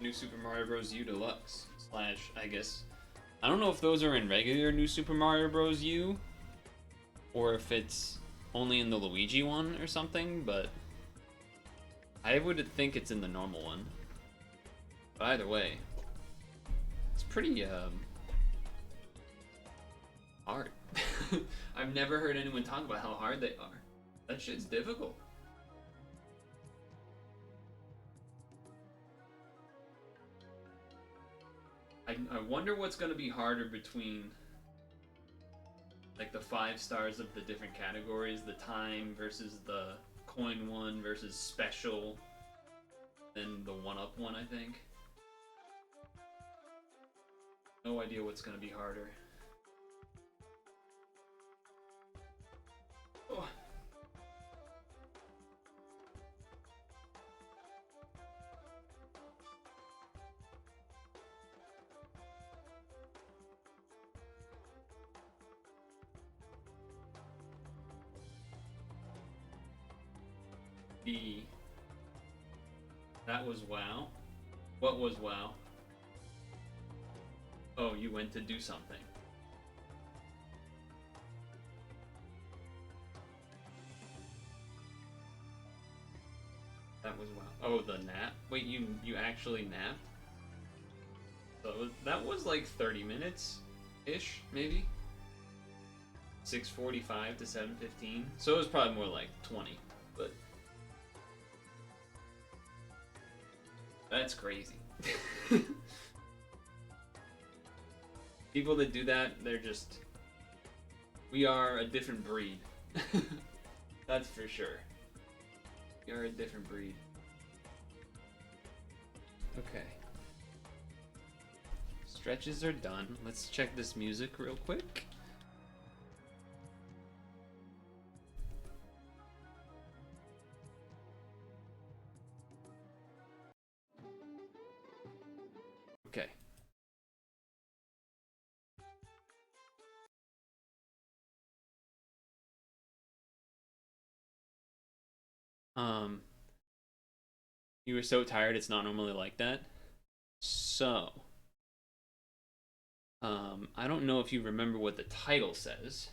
S1: New Super Mario Bros. U Deluxe / I guess, I don't know if those are in regular New Super Mario Bros. U or if it's only in the Luigi one or something, but I would think it's in the normal one. But either way, it's pretty hard. I've never heard anyone talk about how hard they are. That shit's difficult. I wonder what's gonna be harder between like the 5 stars of the different categories, the time versus the coin one versus special, then the 1-up one, I think. No idea what's gonna be harder. Oh. That was WoW. What was WoW? Oh, you went to do something. That was WoW. Oh, the nap? Wait, you actually napped? So that was like 30 minutes-ish, maybe? 6:45 to 7:15. So it was probably more like 20, but that's crazy. People that do that, they're just... We are a different breed. That's for sure. We are a different breed. Okay. Stretches are done. Let's check this music real quick. Okay. You were so tired, it's not normally like that. So, I don't know if you remember what the title says.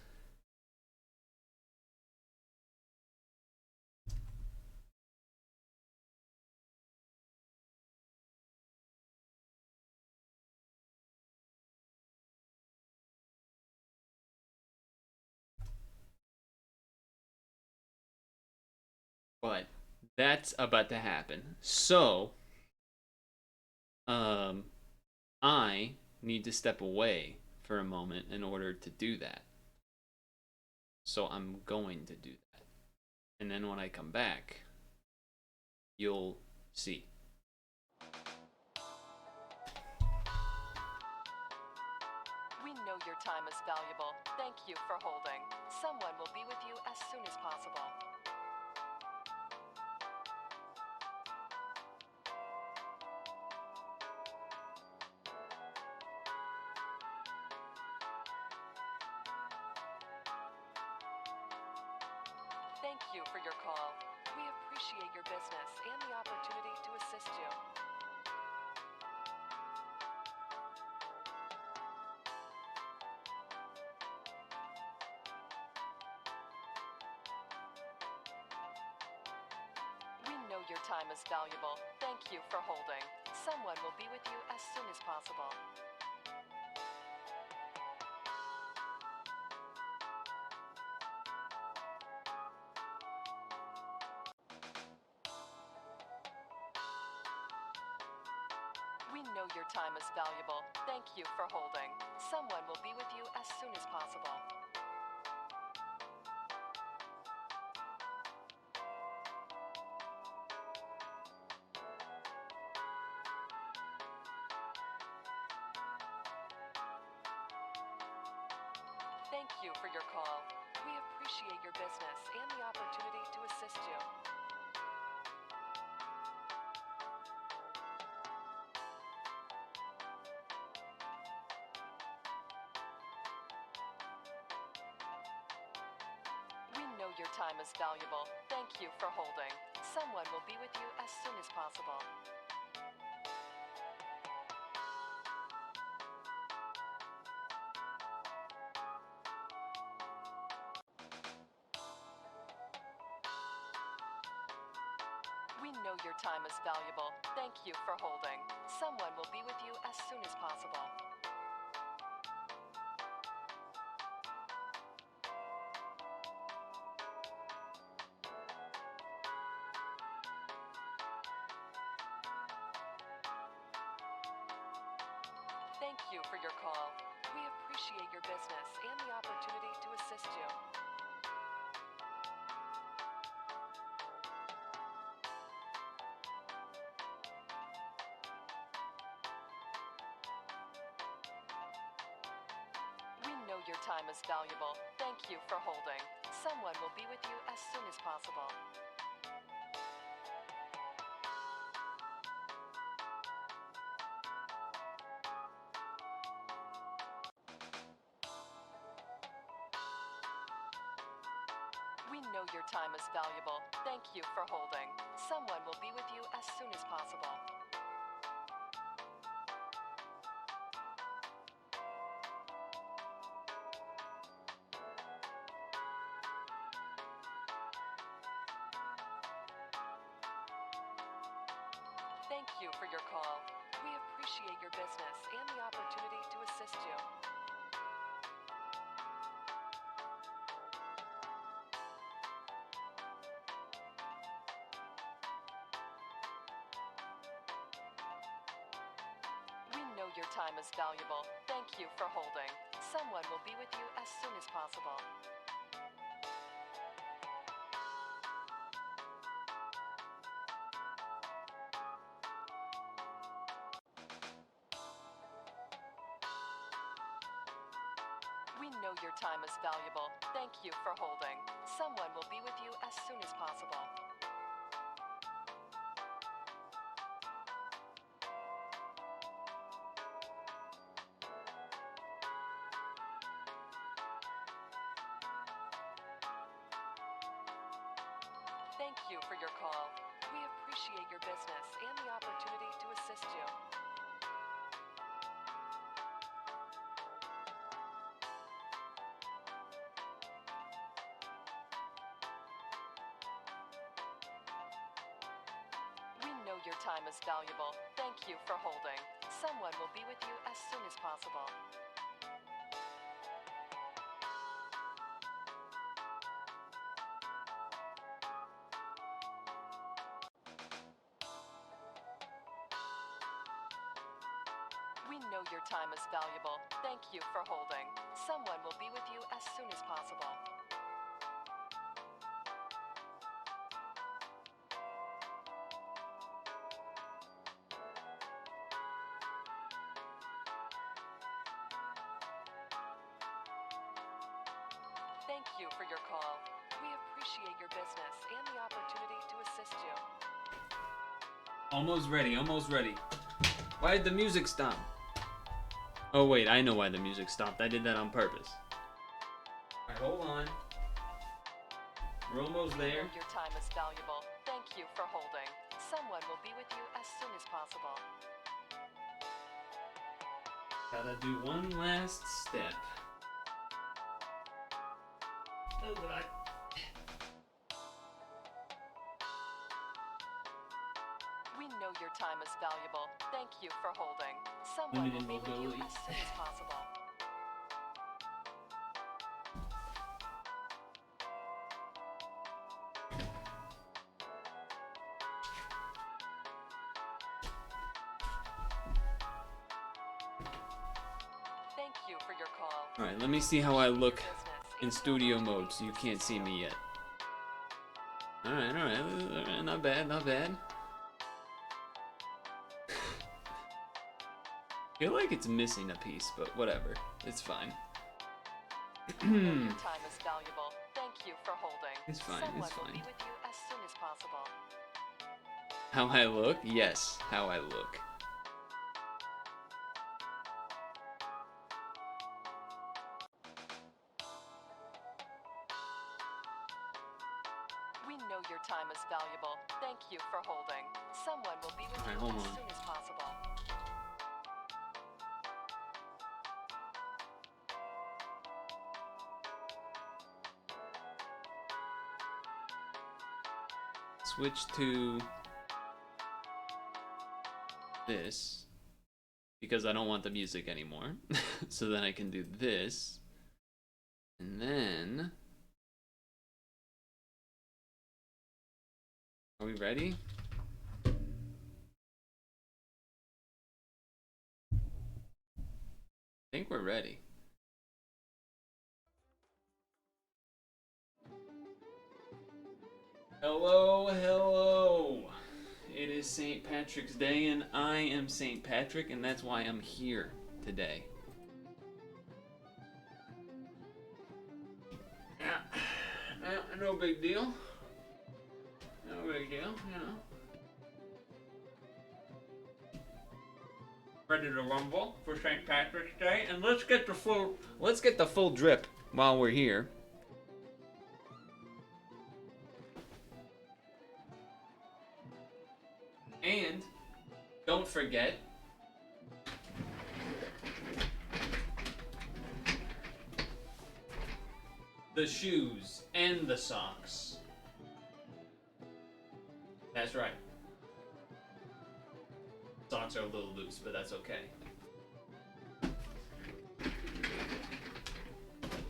S1: But that's about to happen. So, I need to step away for a moment in order to do that. So I'm going to do that. And then when I come back, you'll see.
S3: We know your time is valuable. Thank you for holding. Someone will be with you as soon as possible. Thank you for your call. We appreciate your business and the opportunity to assist you. We know your time is valuable. Thank you for holding. Someone will be with you as soon as possible. We know your time is valuable. Thank you for holding. Someone will be with you as soon as possible. Thank you for your call. We appreciate your business and the opportunity to assist you. We know your time is valuable. Thank you for holding. Someone will be with you as soon as possible. We We know your time is valuable. Thank you for holding. Someone will be with you as soon as possible. Thank you for your call. We appreciate your business and the opportunity to assist you. We know your time is valuable. Thank you for holding. Someone will be with you as soon as possible. We know your time is valuable. Thank you for holding. Someone will be with you as soon as possible. Thank you for your call. We appreciate your business and the opportunity to assist you. We know your time is valuable. Thank you for holding. Someone will be with you as soon as possible. We know your time is valuable. Thank you for holding. Someone will be with you as soon as possible. Thank you for your call. We appreciate your business and the opportunity to assist you. We know your time is valuable. Thank you for holding. Someone will be with you as soon as possible. We know your time is valuable. Thank you for holding. Someone will be with you as soon as possible. Thank you for your call. We appreciate your business and the opportunity to assist you.
S1: Almost ready, almost ready. Why did the music stop? Oh wait, I know why the music stopped. I did that on purpose. Alright, hold on. We're almost
S3: We
S1: there.
S3: know your time is valuable. Thank you for holding. Someone will be with you as soon as possible.
S1: Gotta do one last step. Oh god.
S3: We know your time is valuable. Thank you for holding. Someone
S1: Limited
S3: will be with you
S1: mobility.
S3: as soon as possible. Thank you for your call.
S1: Alright, let me see how I look in studio mode so you can't see me yet. Alright, alright. Not bad, not bad. Feel like it's missing a piece, but whatever. It's fine.
S3: We know your time is valuable. Thank you for holding.
S1: It's fine,
S3: Someone
S1: it's
S3: will be
S1: fine.
S3: with you as soon as possible.
S1: How I look? Yes, how I look.
S3: We know your time is valuable. Thank you for holding. Someone will be with
S1: Alright,
S3: you
S1: hold
S3: as
S1: on.
S3: soon as possible.
S1: Switch to this because I don't want the music anymore. So then I can do this. And then... Are we ready? I think we're ready. Hello, hello. It is St. Patrick's Day, and I am St. Patrick, and that's why I'm here today. Yeah, no big deal. No big deal, you know. Ready to rumble for St. Patrick's Day, and let's get the full drip while we're here. And don't forget the shoes and the socks. That's right. Socks are a little loose, but that's okay.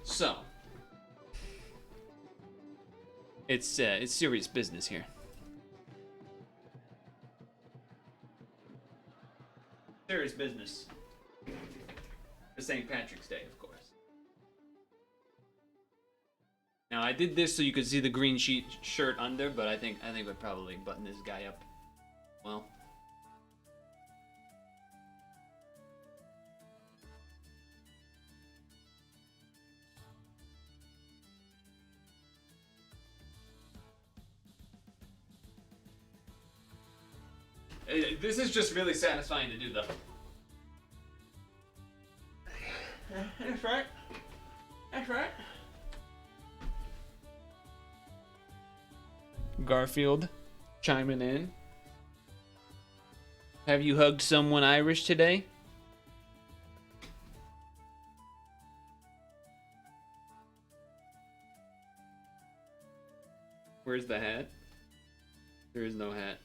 S1: So, it's serious business here. Serious business for St. Patrick's Day, of course. Now I did this so you could see the green shirt under, but I think we'd probably button this guy up. Well. This is just really satisfying to do, though. That's right. That's right. Garfield chiming in. Have you hugged someone Irish today? Where's the hat? There is no hat.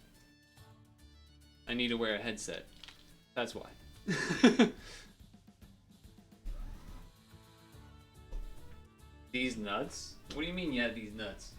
S1: I need to wear a headset. That's why. These nuts? What do you mean, yeah, these nuts?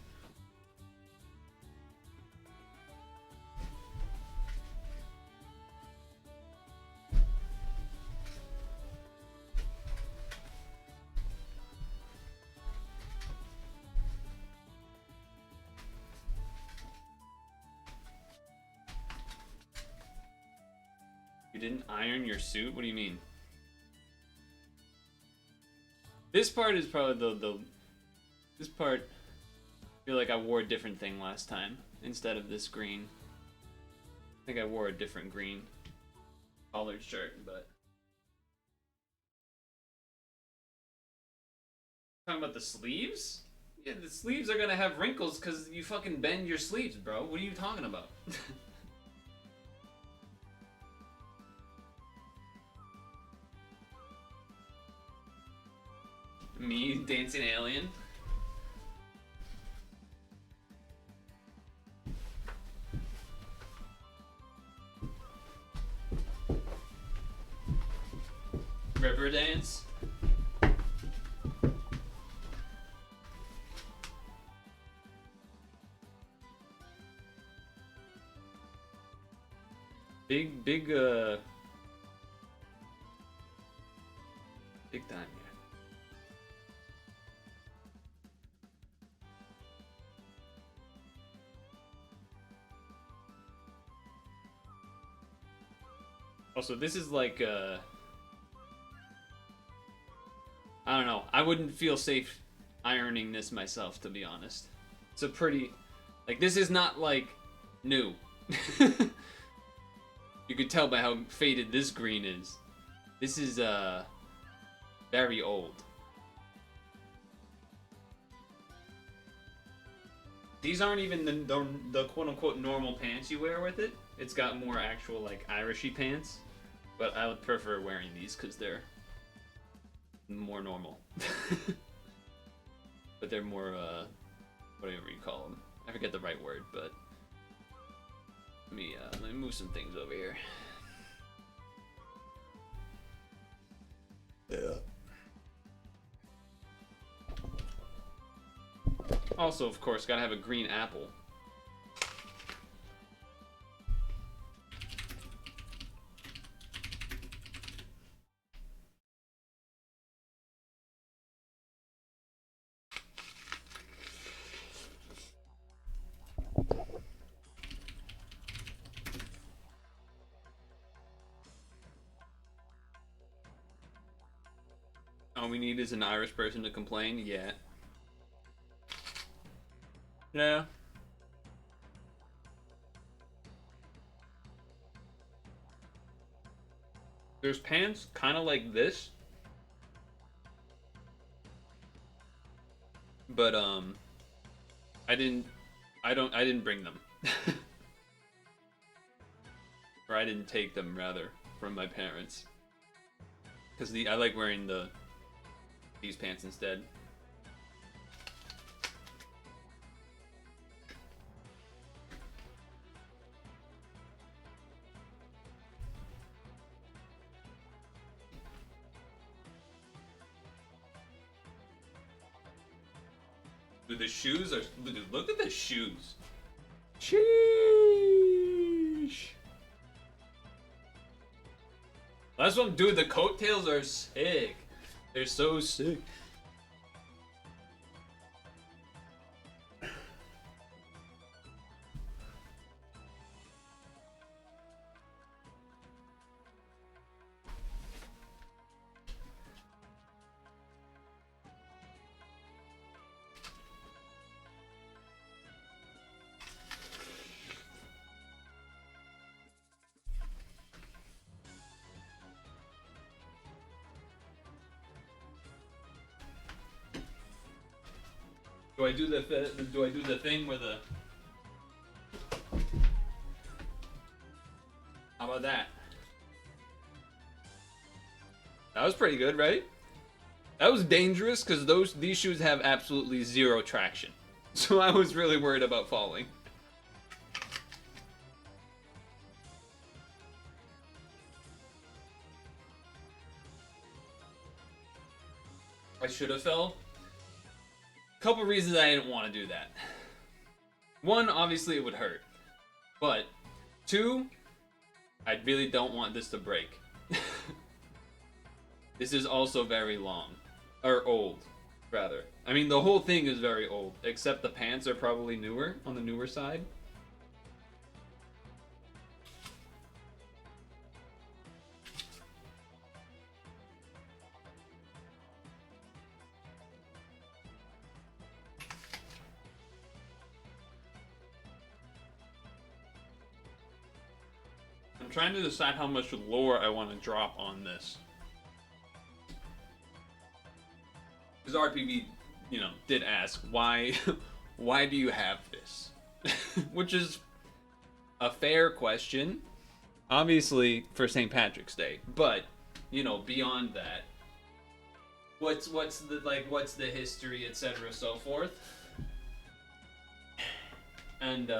S1: You didn't iron your suit? What do you mean? This part is probably this part, I feel like I wore a different thing last time instead of this green. I think I wore a different green collared shirt, but... Talking about the sleeves? Yeah, the sleeves are gonna have wrinkles because you fucking bend your sleeves, bro. What are you talking about? Me, dancing alien. River dance. Big time here. Also, this is like, I don't know. I wouldn't feel safe ironing this myself, to be honest. It's a pretty, like, this is not, like, new. You could tell by how faded this green is. This is, very old. These aren't even the quote-unquote normal pants you wear with it. It's got more actual, like, Irishy pants. But I would prefer wearing these because they're more normal. But they're more, whatever you call them. I forget the right word, but let me move some things over here. Also, of course, gotta have a green apple. All we need is an Irish person to complain? Yeah. Yeah. There's pants kind of like this. But, I didn't bring them. Or I didn't take them, rather, from my parents. Because I like wearing these pants instead. Dude, the shoes are... Dude, look at the shoes. Sheesh. Last one, dude, the coattails are sick. They're so sick. Do I do the thing where the... How about that? That was pretty good, right? That was dangerous because these shoes have absolutely zero traction. So I was really worried about falling. I should have fell. Couple reasons I didn't want to do that. One, obviously it would hurt. But, two, I really don't want this to break. This is also very long. Or old, rather. I mean, the whole thing is very old, except the pants are probably newer, on the newer side. I'm trying to decide how much lore I want to drop on this. Because RPV, did ask, why do you have this? Which is a fair question. Obviously, for St. Patrick's Day. But, beyond that, what's the history, etc., so forth. And,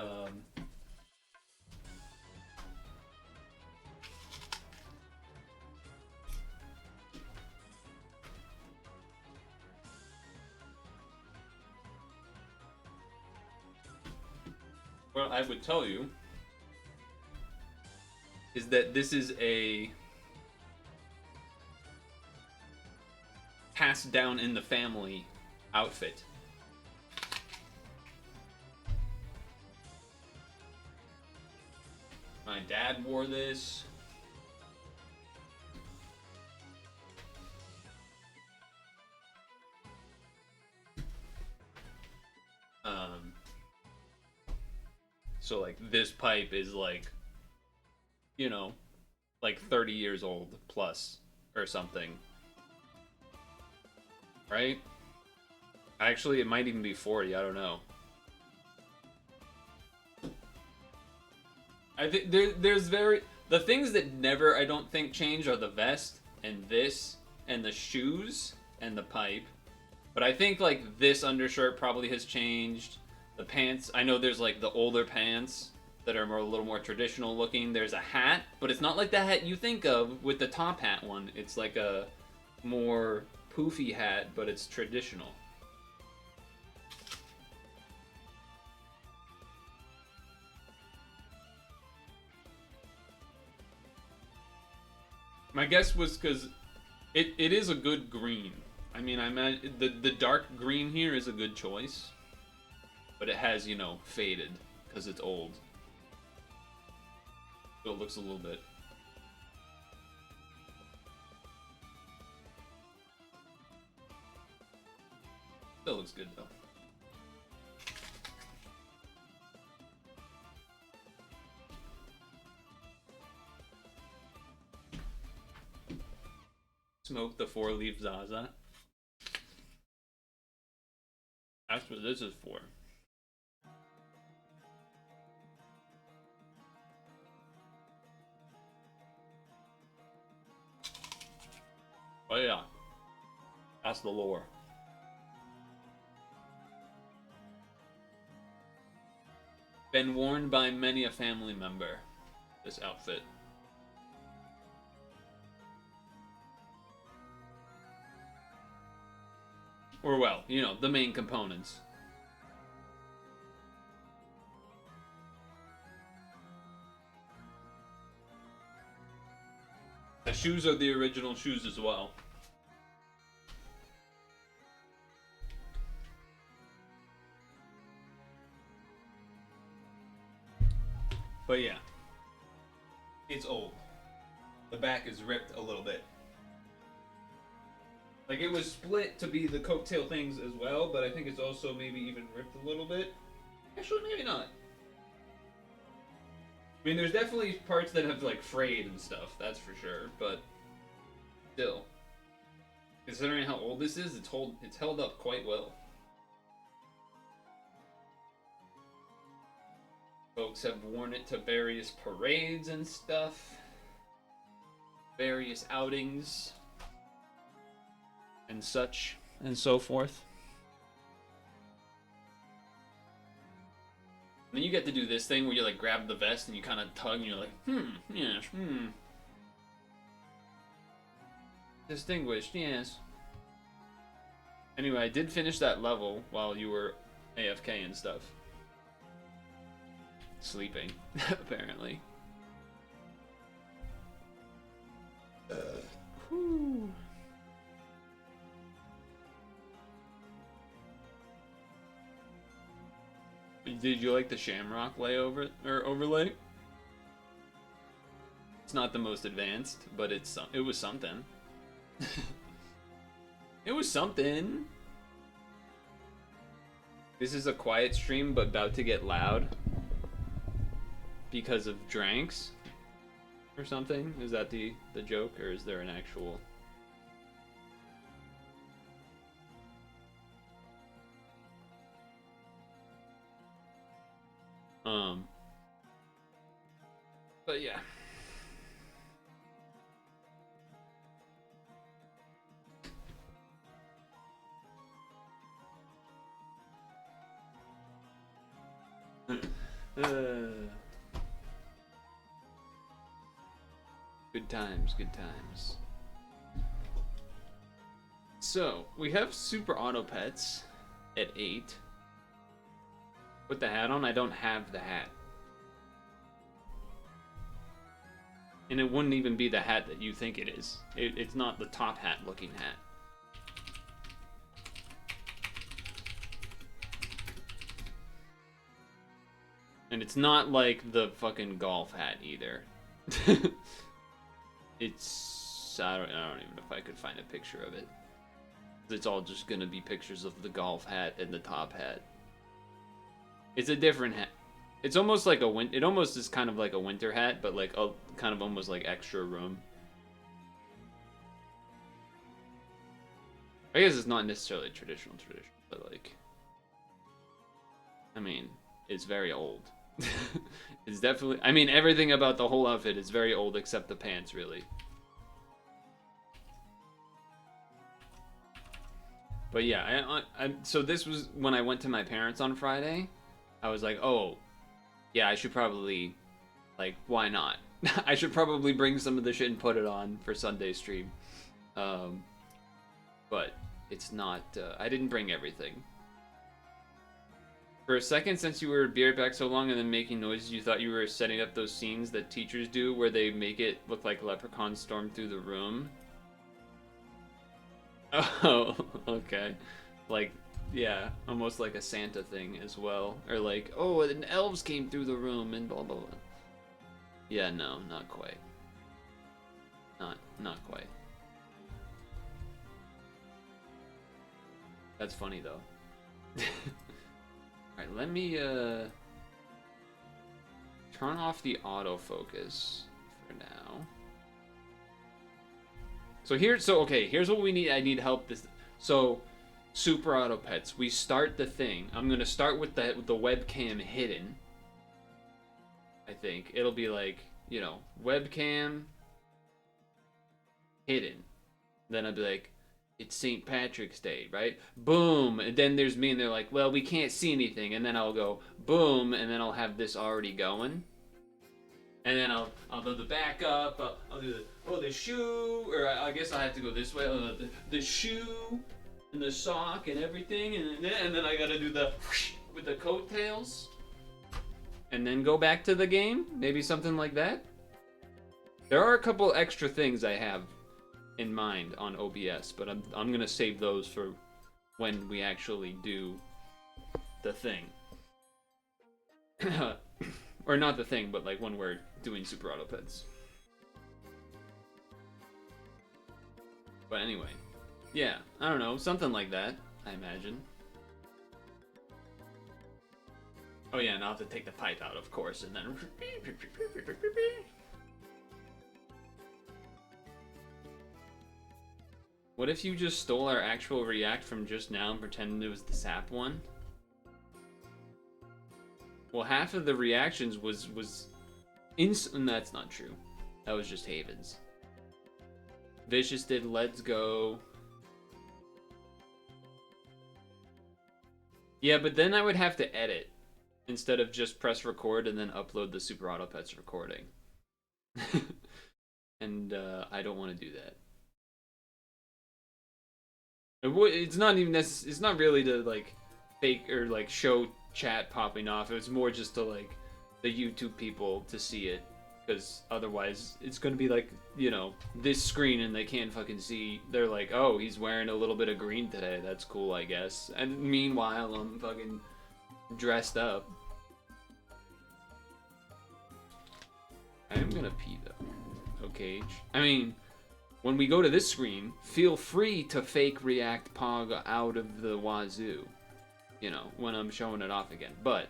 S1: what I would tell you is that this is a passed down in the family outfit. My dad wore this. So like this pipe is like 30 years old plus or something. Right? Actually, it might even be 40, I don't know. I think there's the things that never, I don't think, change are the vest and this and the shoes and the pipe. But I think like this undershirt probably has changed. The pants, I know there's like the older pants that are a little more traditional looking. There's a hat, but it's not like the hat you think of with the top hat one. It's like a more poofy hat, but it's traditional. My guess was because it is a good green. I mean, I imagine the dark green here is a good choice, but it has, you know, faded because it's old, so it looks a little bit. Still looks good though. Smoke the 4-leaf Zaza. That's what this is for. Oh yeah. That's the lore. Been worn by many a family member, this outfit. Or well, you know, the main components. The shoes are the original shoes as well. But yeah, it's old. The back is ripped a little bit. Like, it was split to be the coattail things as well, but I think it's also maybe even ripped a little bit. Actually, maybe not. I mean, there's definitely parts that have, like, frayed and stuff, that's for sure, but still. Considering how old this is, it's held up quite well. Folks have worn it to various parades and stuff. Various outings. And such, and so forth. And then you get to do this thing where you like grab the vest and you kind of tug and you're like, yes, Distinguished, yes. Anyway, I did finish that level while you were AFK and stuff. Sleeping, apparently. Whew. Did you like the Shamrock layover or overlay? It's not the most advanced, but it was something. It was something. This is a quiet stream, but about to get loud because of dranks or something. Is that the joke, or is there an actual? But yeah. Good times, good times. So, we have Super Auto Pets at 8. Put the hat on, I don't have the hat. And it wouldn't even be the hat that you think it is. It's not the top hat looking hat. And it's not like the fucking golf hat either. It's... I don't even know if I could find a picture of it. It's all just gonna be pictures of the golf hat and the top hat. It's a different hat. It's almost like it almost is kind of like a winter hat, but like a kind of almost like extra room. I guess it's not necessarily traditional, but like, I mean, it's very old. It's definitely, I mean, everything about the whole outfit is very old except the pants, really. But yeah, so this was when I went to my parents on Friday. I was like, oh, yeah, I should probably, like, why not? I should probably bring some of the shit and put it on for Sunday stream. But it's not, I didn't bring everything. For a second, since you were be right back so long and then making noises, you thought you were setting up those scenes that teachers do where they make it look like leprechauns storm through the room. Oh, okay. Like, yeah, almost like a Santa thing as well. Or like, oh, and elves came through the room and blah, blah, blah. Yeah, no, not quite. Not quite. That's funny, though. Alright, let me, turn off the autofocus for now. Okay, here's what we need. I need help this. So, Super Auto Pets. We start the thing. I'm gonna start with the webcam hidden. I think it'll be like, you know, webcam hidden. Then I'll be like, it's St. Patrick's Day, right? Boom, and then there's me, and they're like, well, we can't see anything, and then I'll go boom, and then I'll have this already going. And then I'll do the backup. I'll do the shoe, or I guess I have to go this way. The shoe and the sock and everything, and then I gotta do the whoosh with the coattails, and then go back to the game. Maybe something like that. There are a couple extra things I have in mind on OBS, but I'm gonna save those for when we actually do the thing. Or not the thing, but like when we're doing Super Auto Pets. But anyway, yeah, I don't know, something like that, I imagine. Oh yeah, and I'll have to take the pipe out, of course, and then... What if you just stole our actual react from just now and pretended it was the sap one? Well, half of the reactions was that's not true. That was just Haven's. Vicious did Let's Go. Yeah, but then I would have to edit instead of just press record and then upload the Super Auto Pets recording. And I don't want to do that. It's not even it's not really to like fake or like show chat popping off. It was more just to like the YouTube people to see it, because otherwise it's gonna be like, you know, this screen and they can't fucking see. They're like, oh, he's wearing a little bit of green today, that's cool, I guess. And meanwhile I'm fucking dressed up. I am gonna pee though. Okay, I mean, when we go to this screen, feel free to fake react Pog out of the wazoo. You know, when I'm showing it off again. But...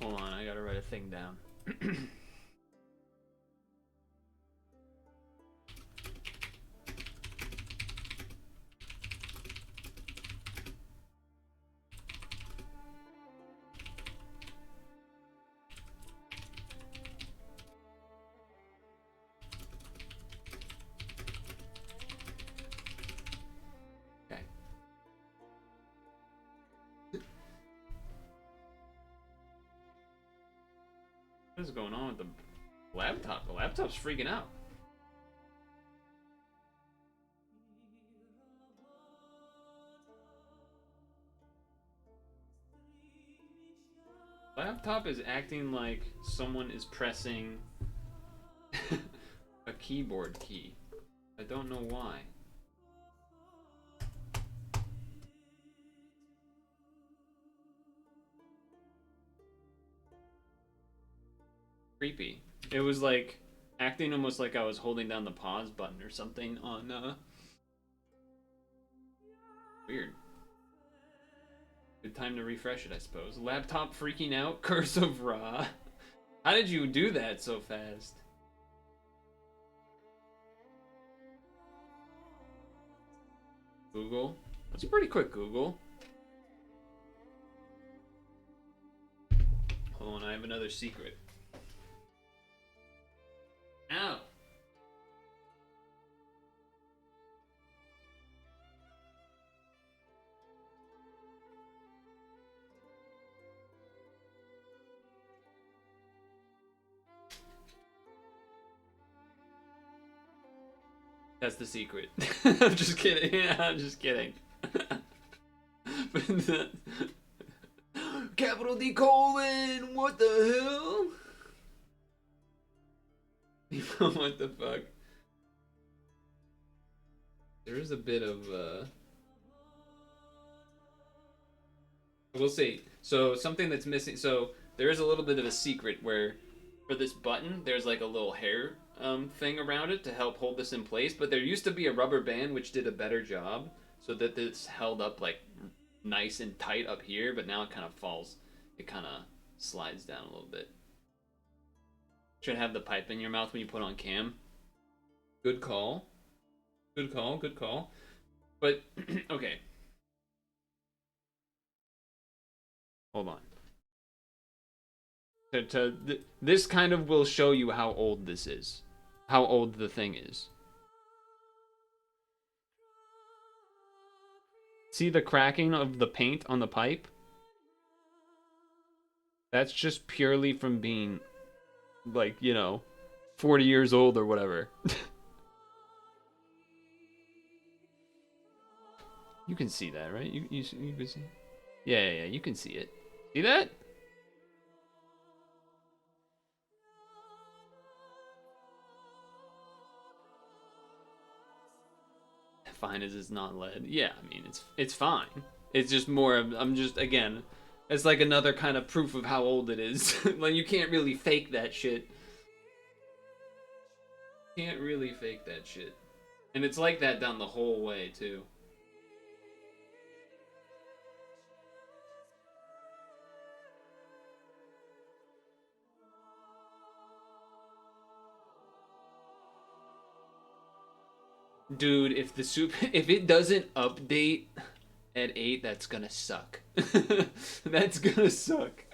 S1: Hold on, I gotta write a thing down. Okay. What is going on with the laptop? The laptop's freaking out. laptop is acting like someone is pressing a keyboard key. I don't know why. Creepy. It was like acting almost like I was holding down the pause button or something on weird. Good time to refresh it, I suppose. Laptop freaking out? Curse of Ra. How did you do that so fast? Google? That's pretty quick, Google. Hold on, I have another secret. Ow! That's the secret. I'm just kidding. I'm just kidding. Capital D colon. What the hell? What the fuck? There is a bit of we'll see. So something that's missing. So there is a little bit of a secret where for this button, there's like a little hair thing around it to help hold this in place. But there used to be a rubber band which did a better job, so that this held up like nice and tight up here. But now it kind of falls. It kind of slides down a little bit. Should have the pipe in your mouth when you put on cam. Good call. Good call. Good call. But okay. Hold on. This kind of will show you how old this is. How old the thing is. See the cracking of the paint on the pipe? That's just purely from being, like, you know, 40 years old or whatever. You can see that, right? You can see. Yeah, you can see it. See that? Fine as it's not lead. Yeah, I mean it's fine. It's just more of I'm just again, it's like another kind of proof of how old it is. Like you can't really fake that shit. Can't really fake that shit. And it's like that down the whole way too. Dude, if the soup if it doesn't update at 8, that's gonna suck. That's gonna suck.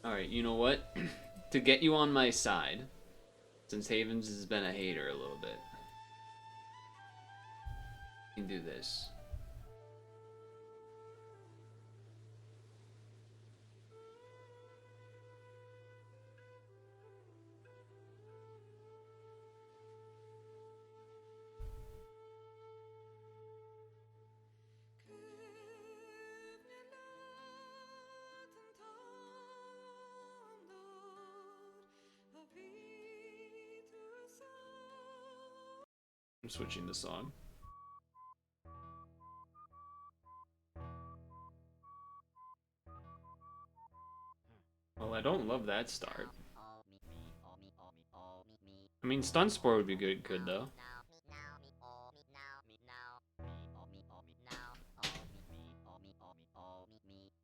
S1: Alright, you know what? To get you on my side, since Havens has been a hater a little bit, you can do this. I'm switching the song. Well, I don't love that start. I mean, Stun Spore would be good though.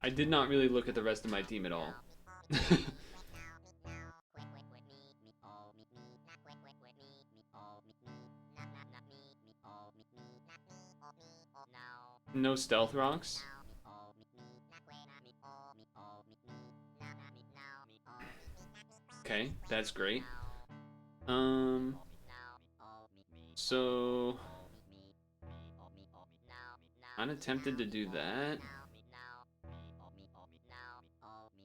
S1: I did not really look at the rest of my team at all. No stealth rocks. Okay, that's great. So kinda tempted to do that.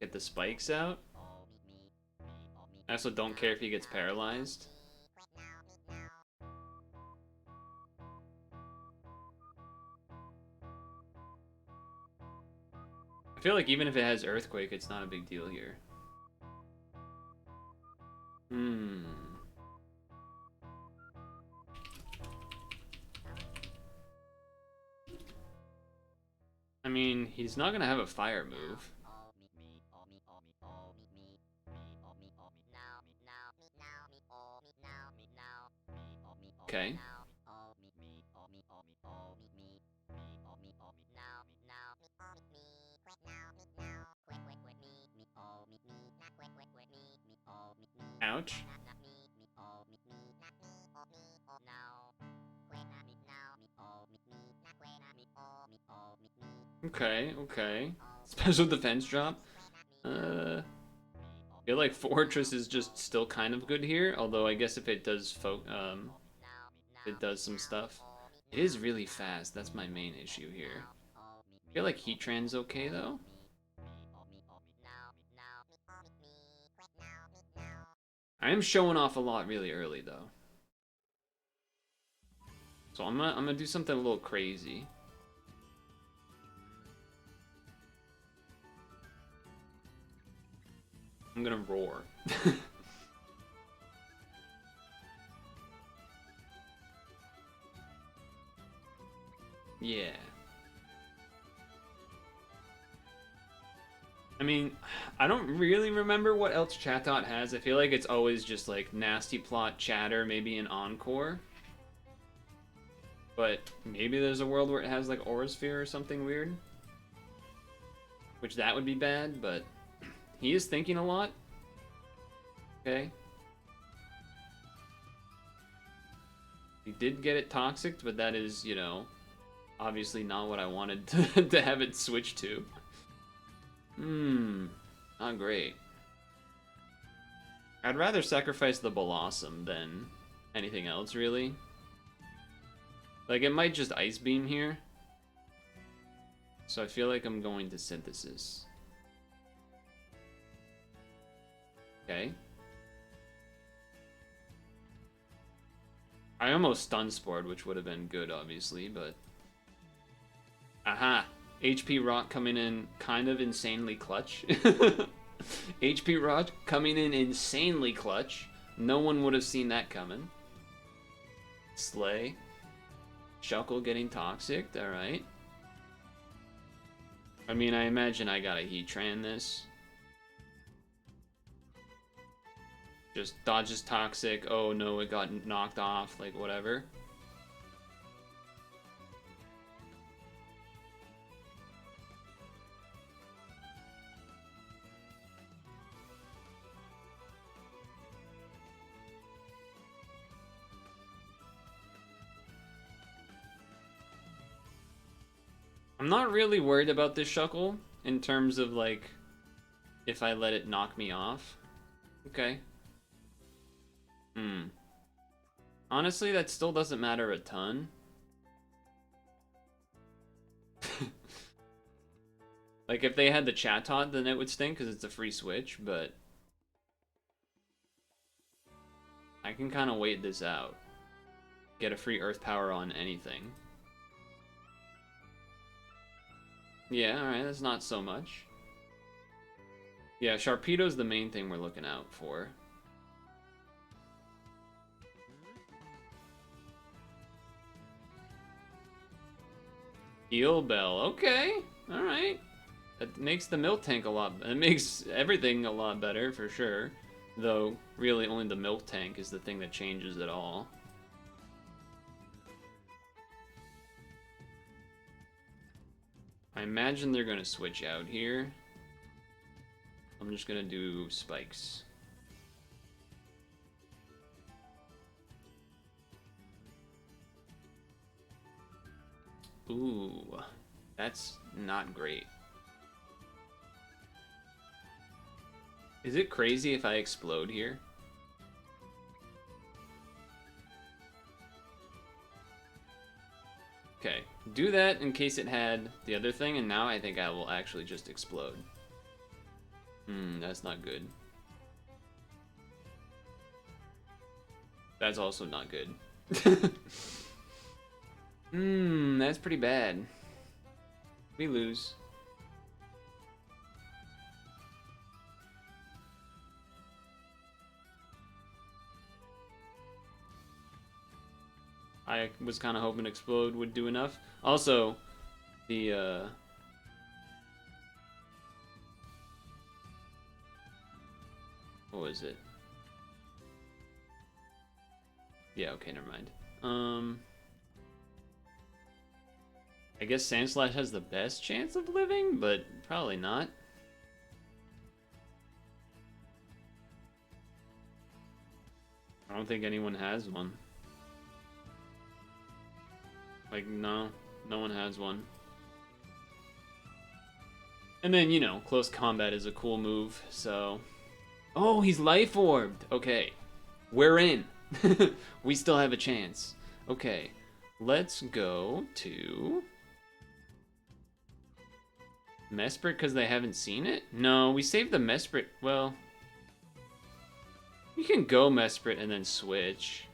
S1: Get the spikes out. I also don't care if he gets paralyzed. I feel like even if it has Earthquake, it's not a big deal here. Hmm. I mean, he's not gonna have a fire move. Okay. Ouch. Okay, okay. Special defense drop. I feel like Fortress is just still kind of good here, although I guess if it does it does some stuff. It is really fast, that's my main issue here. I feel like Heatran's okay though. I am showing off a lot really early though. So I'm gonna do something a little crazy. I'm gonna roar. Yeah. I mean, I don't really remember what else Chatot has. I feel like it's always just like Nasty Plot, Chatter, maybe an Encore. But maybe there's a world where it has like Aura Sphere or something weird. Which that would be bad, but he is thinking a lot. Okay. He did get it Toxic, but that is, you know, obviously not what I wanted to have it switch to. Not great. I'd rather sacrifice the Blossom than anything else, really. Like, it might just Ice Beam here. So I feel like I'm going to Synthesis. Okay. I almost Stun Spored, which would have been good, obviously, but... Aha! HP Rock coming in kind of insanely clutch. HP Rock coming in insanely clutch. No one would have seen that coming. Slay. Shuckle getting Toxic, alright. I mean, I imagine I gotta Heatran this. Just dodges Toxic. Oh no, it got knocked off, like whatever. I'm not really worried about this Shuckle in terms of like if I let it knock me off. Okay. Honestly, that still doesn't matter a ton. Like if they had the Chatot, then it would stink because it's a free switch, but I can kind of wait this out. Get a free Earth Power on anything. Yeah, alright, that's not so much. Yeah, Sharpedo's the main thing we're looking out for. Heal Bell, okay, alright. That makes the milk tank a lot, it makes everything a lot better for sure. Though, really only the milk tank is the thing that changes it all. I imagine they're gonna switch out here. I'm just gonna do spikes. Ooh, that's not great. Is it crazy if I explode here? Okay, do that in case it had the other thing, and now I think I will actually just explode. That's not good. That's also not good. That's pretty bad. We lose. I was kind of hoping Explode would do enough. Also, the what was it? Yeah, okay, never mind. I guess Sandslash has the best chance of living, but probably not. I don't think anyone has one. Like, no one has one. And then, you know, close combat is a cool move, so... Oh, he's life orbed! Okay, we're in. We still have a chance. Okay, let's go to... Mesprit because they haven't seen it? No, we saved the Mesprit. Well, we can go Mesprit and then switch.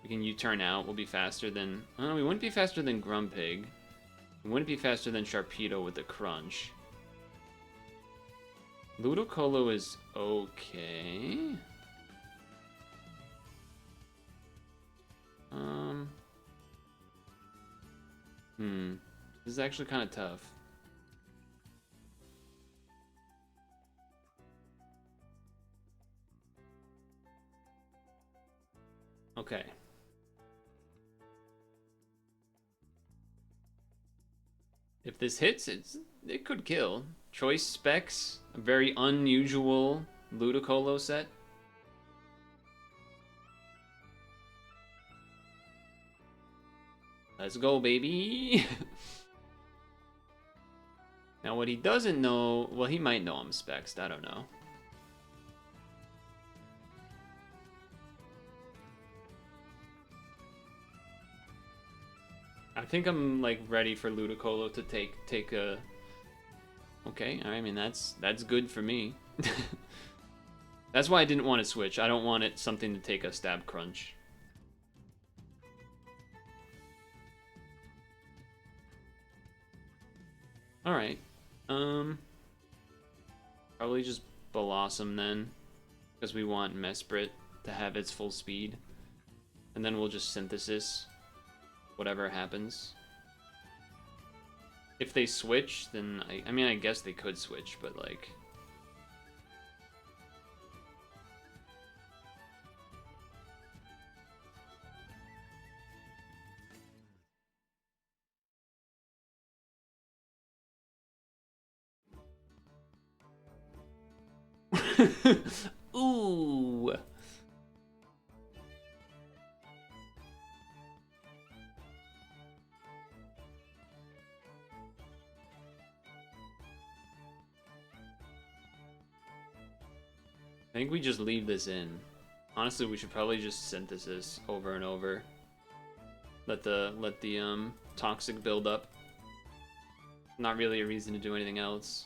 S1: We can U-turn out. We'll be faster than... we wouldn't be faster than Grumpig. We wouldn't be faster than Sharpedo with the Crunch. Ludicolo is okay. This is actually kind of tough. Okay. If this hits, it could kill. Choice specs, a very unusual Ludicolo set. Let's go, baby. Now what he doesn't know, well, he might know I'm specs, I don't know. I think I'm like ready for Ludicolo to take a. Okay, I mean that's good for me. That's why I didn't want to switch. I don't want it something to take a stab crunch. All right, probably just Blossom then, because we want Mesprit to have its full speed, and then we'll just Synthesis. Whatever happens. If they switch, then I mean, I guess they could switch, but like... Ooh! I think we just leave this in. Honestly, we should probably just Synthesis over and over. Let the toxic build up. Not really a reason to do anything else.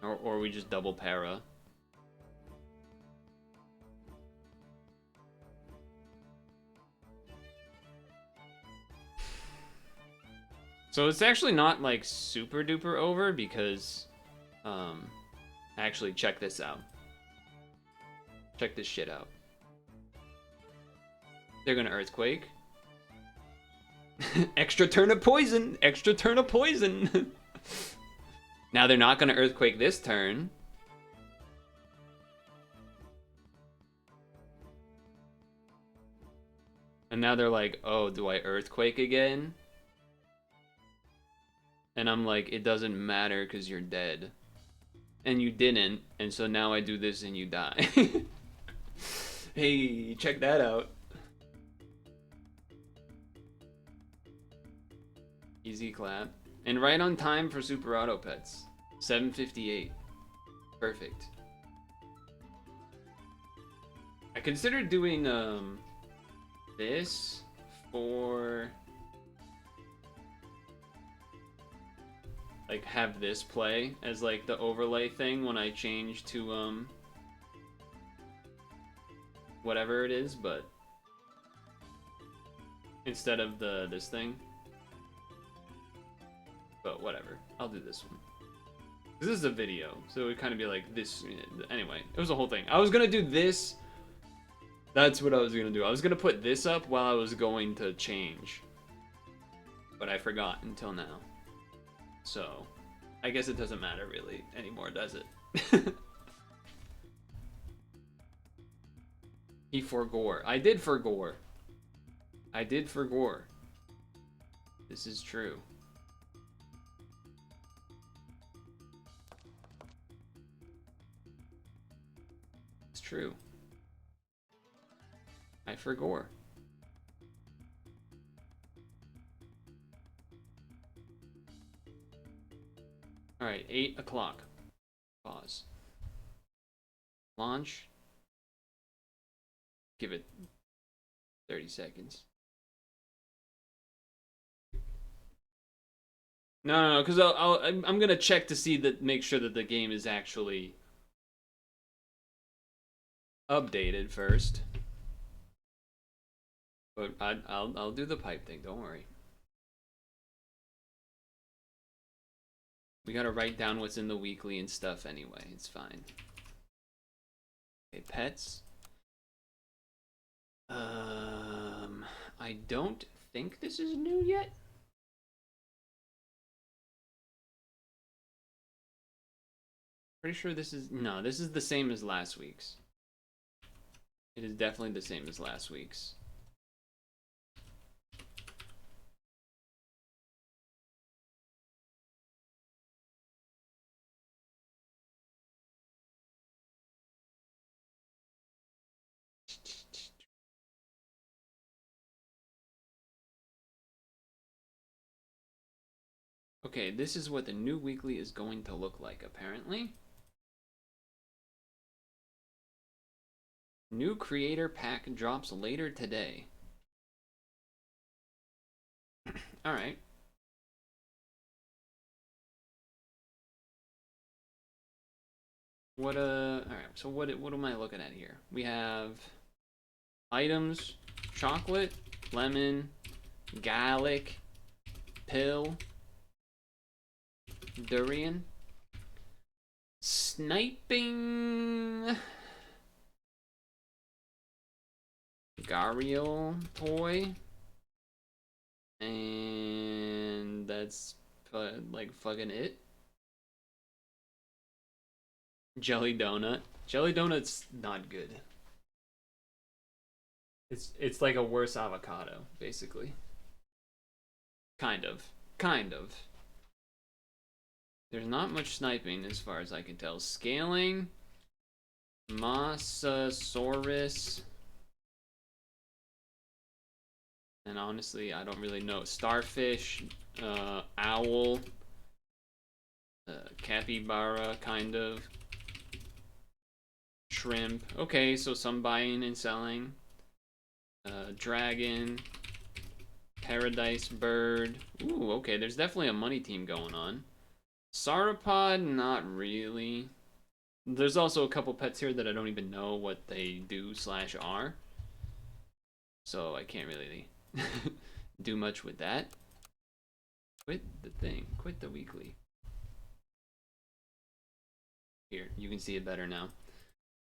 S1: Or we just double para. So it's actually not like super duper over because actually check this out. Check this shit out. They're gonna Earthquake. Extra turn of poison! Extra turn of poison! Now they're not gonna Earthquake this turn. And now they're like, oh, do I Earthquake again? And I'm like, it doesn't matter because you're dead. And you didn't, and so now I do this and you die. Hey, check that out. Easy clap. And right on time for Super Auto Pets. 7:58. Perfect. I considered doing this for like have this play as like the overlay thing when I change to whatever it is, but instead of this thing. But whatever, I'll do this one. This is a video, so it would kind of be like this. Anyway, it was a whole thing. I was gonna do this That's what I was gonna do. I was gonna put this up while I was going to change. But I forgot until now. So, I guess it doesn't matter really anymore, does it? He forgore. I did forgore. I did forgore. This is true. It's true. I forgore. Alright, 8 o'clock. Pause. Launch. Give it 30 seconds. No, because I'm gonna check to see that, make sure that the game is actually updated first. But I'll do the pipe thing. Don't worry. We gotta write down what's in the weekly and stuff anyway. It's fine. Okay, pets. I don't think this is new yet. Pretty sure this is, no, this is the same as last week's. It is definitely the same as last week's. Okay, this is what the new weekly is going to look like, apparently. New creator pack drops later today. Alright. Alright, so what am I looking at here? We have items, chocolate, lemon, garlic, pill, durian, sniping, Gariel toy, and that's like fucking it. Jelly donut. Jelly donut's not good. It's like a worse avocado, basically. Kind of. There's not much sniping as far as I can tell. Scaling, Mosasaurus, and honestly, I don't really know. Starfish, owl, capybara, kind of. Shrimp. Okay, so some buying and selling. Dragon, paradise bird. Ooh, okay, there's definitely a money team going on. Sauropod, not really. There's also a couple pets here that I don't even know what they do / are. So I can't really do much with that. Quit the thing. Quit the weekly. Here, you can see it better now.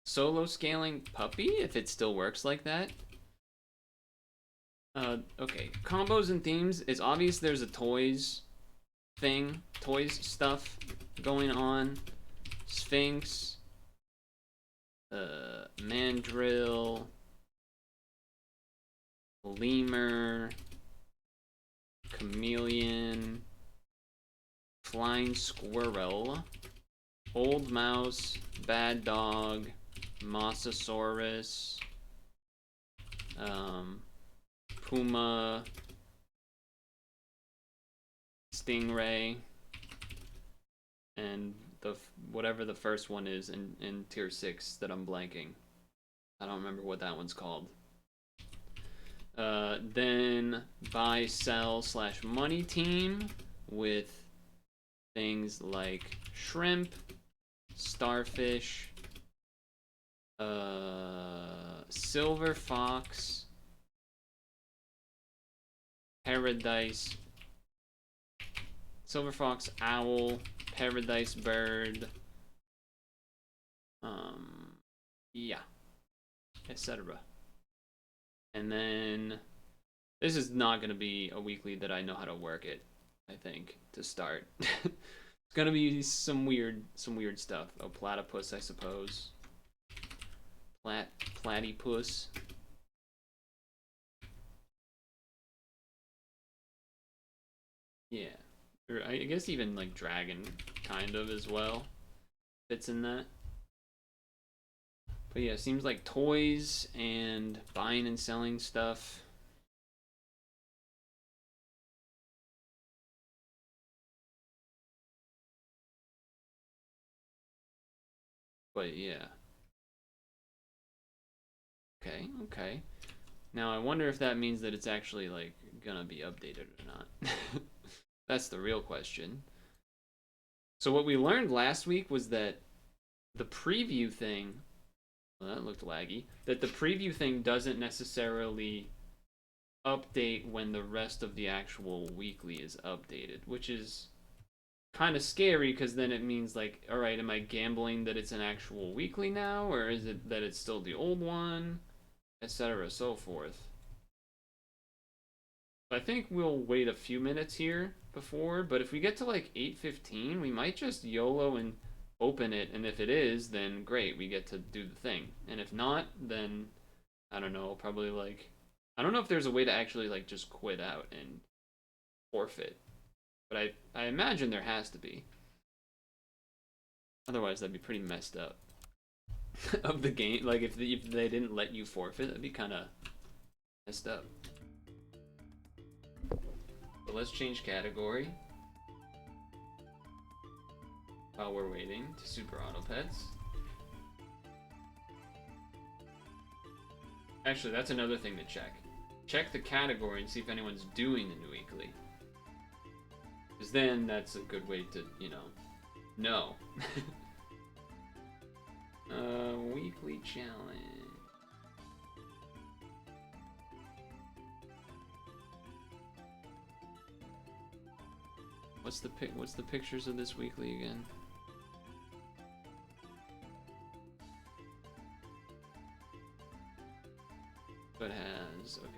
S1: Solo scaling puppy, if it still works like that. Okay, combos and themes. It's obvious there's a toys thing, toys stuff going on. Sphinx, mandrill, lemur, chameleon, flying squirrel, old mouse, bad dog, Mosasaurus, puma, stingray, and whatever the first one is in tier 6 that I'm blanking. I don't remember what that one's called. Then buy, sell / money team with things like shrimp, starfish, silver fox, paradise, silver fox, owl, paradise bird, yeah, etc. And then this is not going to be a weekly that I know how to work it, I think, to start. It's going to be some weird stuff. Oh, platypus, I suppose. Platypus. Yeah. Or I guess even like dragon kind of as well fits in that. But yeah, seems like toys and buying and selling stuff. But yeah. Okay, okay. Now I wonder if that means that it's actually like gonna be updated or not. That's the real question. So what we learned last week was that the preview thing, well, that looked laggy, that the preview thing doesn't necessarily update when the rest of the actual weekly is updated, which is kind of scary because then it means like, all right, am I gambling that it's an actual weekly now, or is it that it's still the old one, etc., so forth. I think we'll wait a few minutes here before, but if we get to like 8:15, we might just YOLO and open it, and if it is, then great, we get to do the thing. And if not, then I don't know, probably like I don't know if there's a way to actually like just quit out and forfeit. But I imagine there has to be. Otherwise that'd be pretty messed up. Of the game, like if they didn't let you forfeit, that'd be kind of messed up. But let's change category while we're waiting to Super Auto Pets. Actually, that's another thing to check. Check the category and see if anyone's doing the new weekly. Because then that's a good way to, you know. Weekly challenge. What's the pictures of this weekly again? But has okay.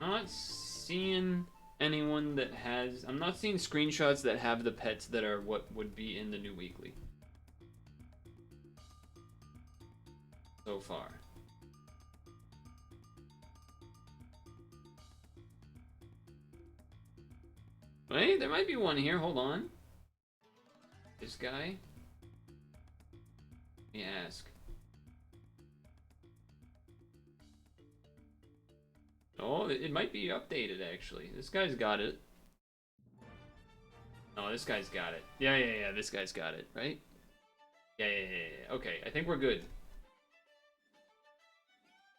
S1: I'm not seeing anyone that has. I'm not seeing screenshots that have the pets that are what would be in the new weekly. So far. Wait, there might be one here. Hold on. This guy? Let me ask. Oh, it might be updated, actually. This guy's got it. Oh, this guy's got it. Yeah, this guy's got it, right? Yeah. Okay, I think we're good.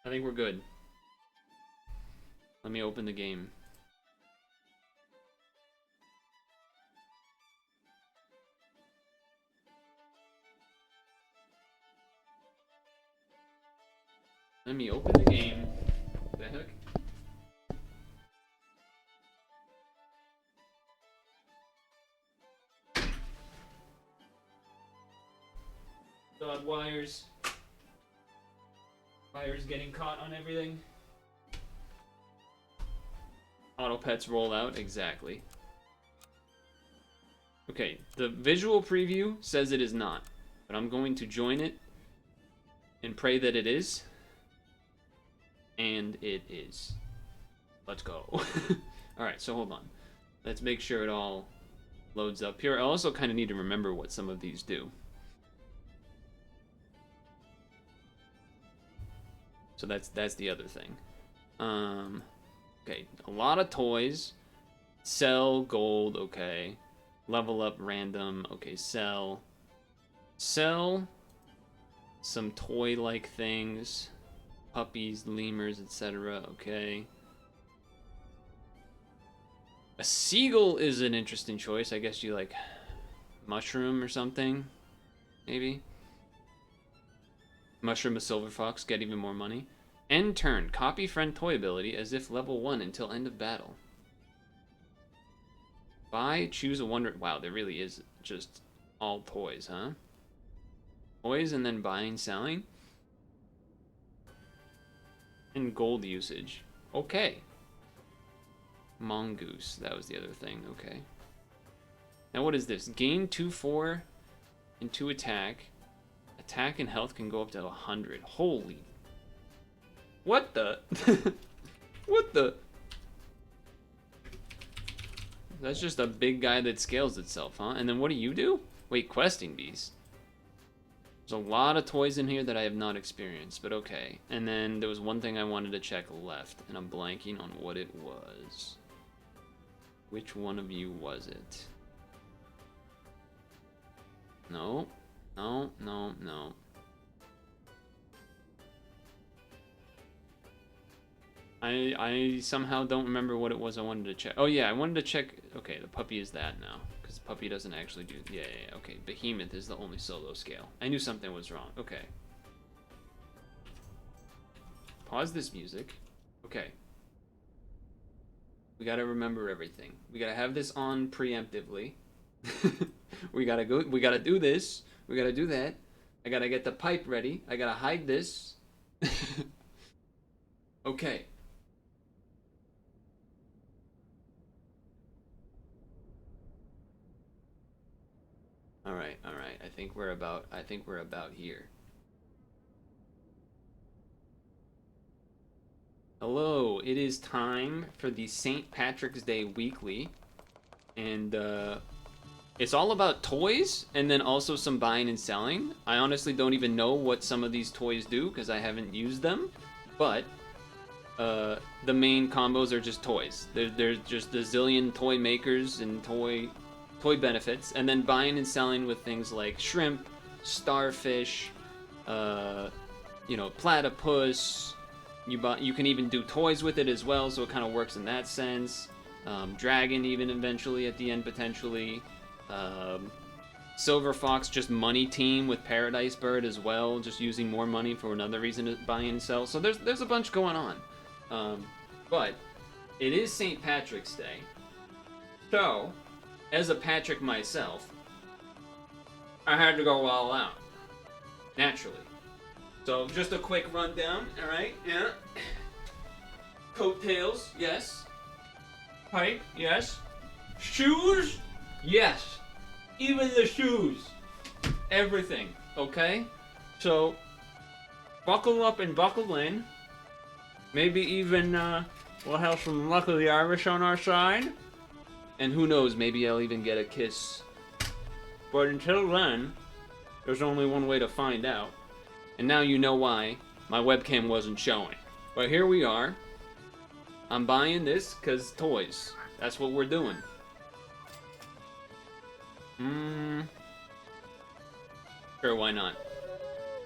S1: I think we're good. Let me open the game. Let me open the game. What the heck? God, wires. Wires getting caught on everything. Auto pets roll out, exactly. Okay, the visual preview says it is not, but I'm going to join it and pray that it is. And it is. Let's go. Alright, so hold on. Let's make sure it all loads up here. I also kind of need to remember what some of these do. So that's the other thing. Okay, a lot of toys. Sell, gold, okay. Level up, random, okay, sell. Sell some toy-like things. Puppies, lemurs, etc. Okay. A seagull is an interesting choice. I guess you like mushroom or something, maybe. Mushroom a silver fox, get even more money. End turn, copy friend toy ability as if level 1 until end of battle. Buy, choose a wonder. Wow, there really is just all toys, huh? Toys and then buying, selling. And gold usage. Okay. Mongoose. That was the other thing. Okay. Now what is this? Gain 2-4 and 2 attack. Attack and health can go up to 100. Holy. What the? What the? That's just a big guy that scales itself, huh? And then what do you do? Wait, questing bees. There's a lot of toys in here that I have not experienced, but okay. And then there was one thing I wanted to check left, and I'm blanking on what it was. Which one of you was it? No, no, no, no. I somehow don't remember what it was I wanted to check. Oh yeah, I wanted to check. Okay, the puppy is that now, because the puppy doesn't actually do. Yeah, okay. Behemoth is the only solo scale. I knew something was wrong. Okay. Pause this music. Okay. We gotta remember everything. We gotta have this on preemptively. We gotta go. We gotta do this. We gotta do that. I gotta get the pipe ready. I gotta hide this. Okay. All right. I think we're about here. Hello, it is time for the St. Patrick's Day Weekly. And it's all about toys and then also some buying and selling. I honestly don't even know what some of these toys do because I haven't used them. But the main combos are just toys. There's just a zillion toy makers and toy benefits, and then buying and selling with things like shrimp, starfish, platypus. You can even do toys with it as well, so it kind of works in that sense. Dragon even eventually at the end potentially. Silver Fox just money team with Paradise Bird as well, just using more money for another reason to buy and sell. So there's a bunch going on. But it is St. Patrick's Day. So, as a Patrick myself, I had to go all out. Naturally. So, just a quick rundown, alright? Yeah. Coattails, yes. Pipe, yes. Shoes, yes. Even the shoes. Everything, okay? So, buckle up and buckle in. Maybe even, we'll have some Luck of the Irish on our side. And who knows, maybe I'll even get a kiss. But until then, there's only one way to find out. And now you know why my webcam wasn't showing. But here we are. I'm buying this because toys. That's what we're doing. Sure, why not?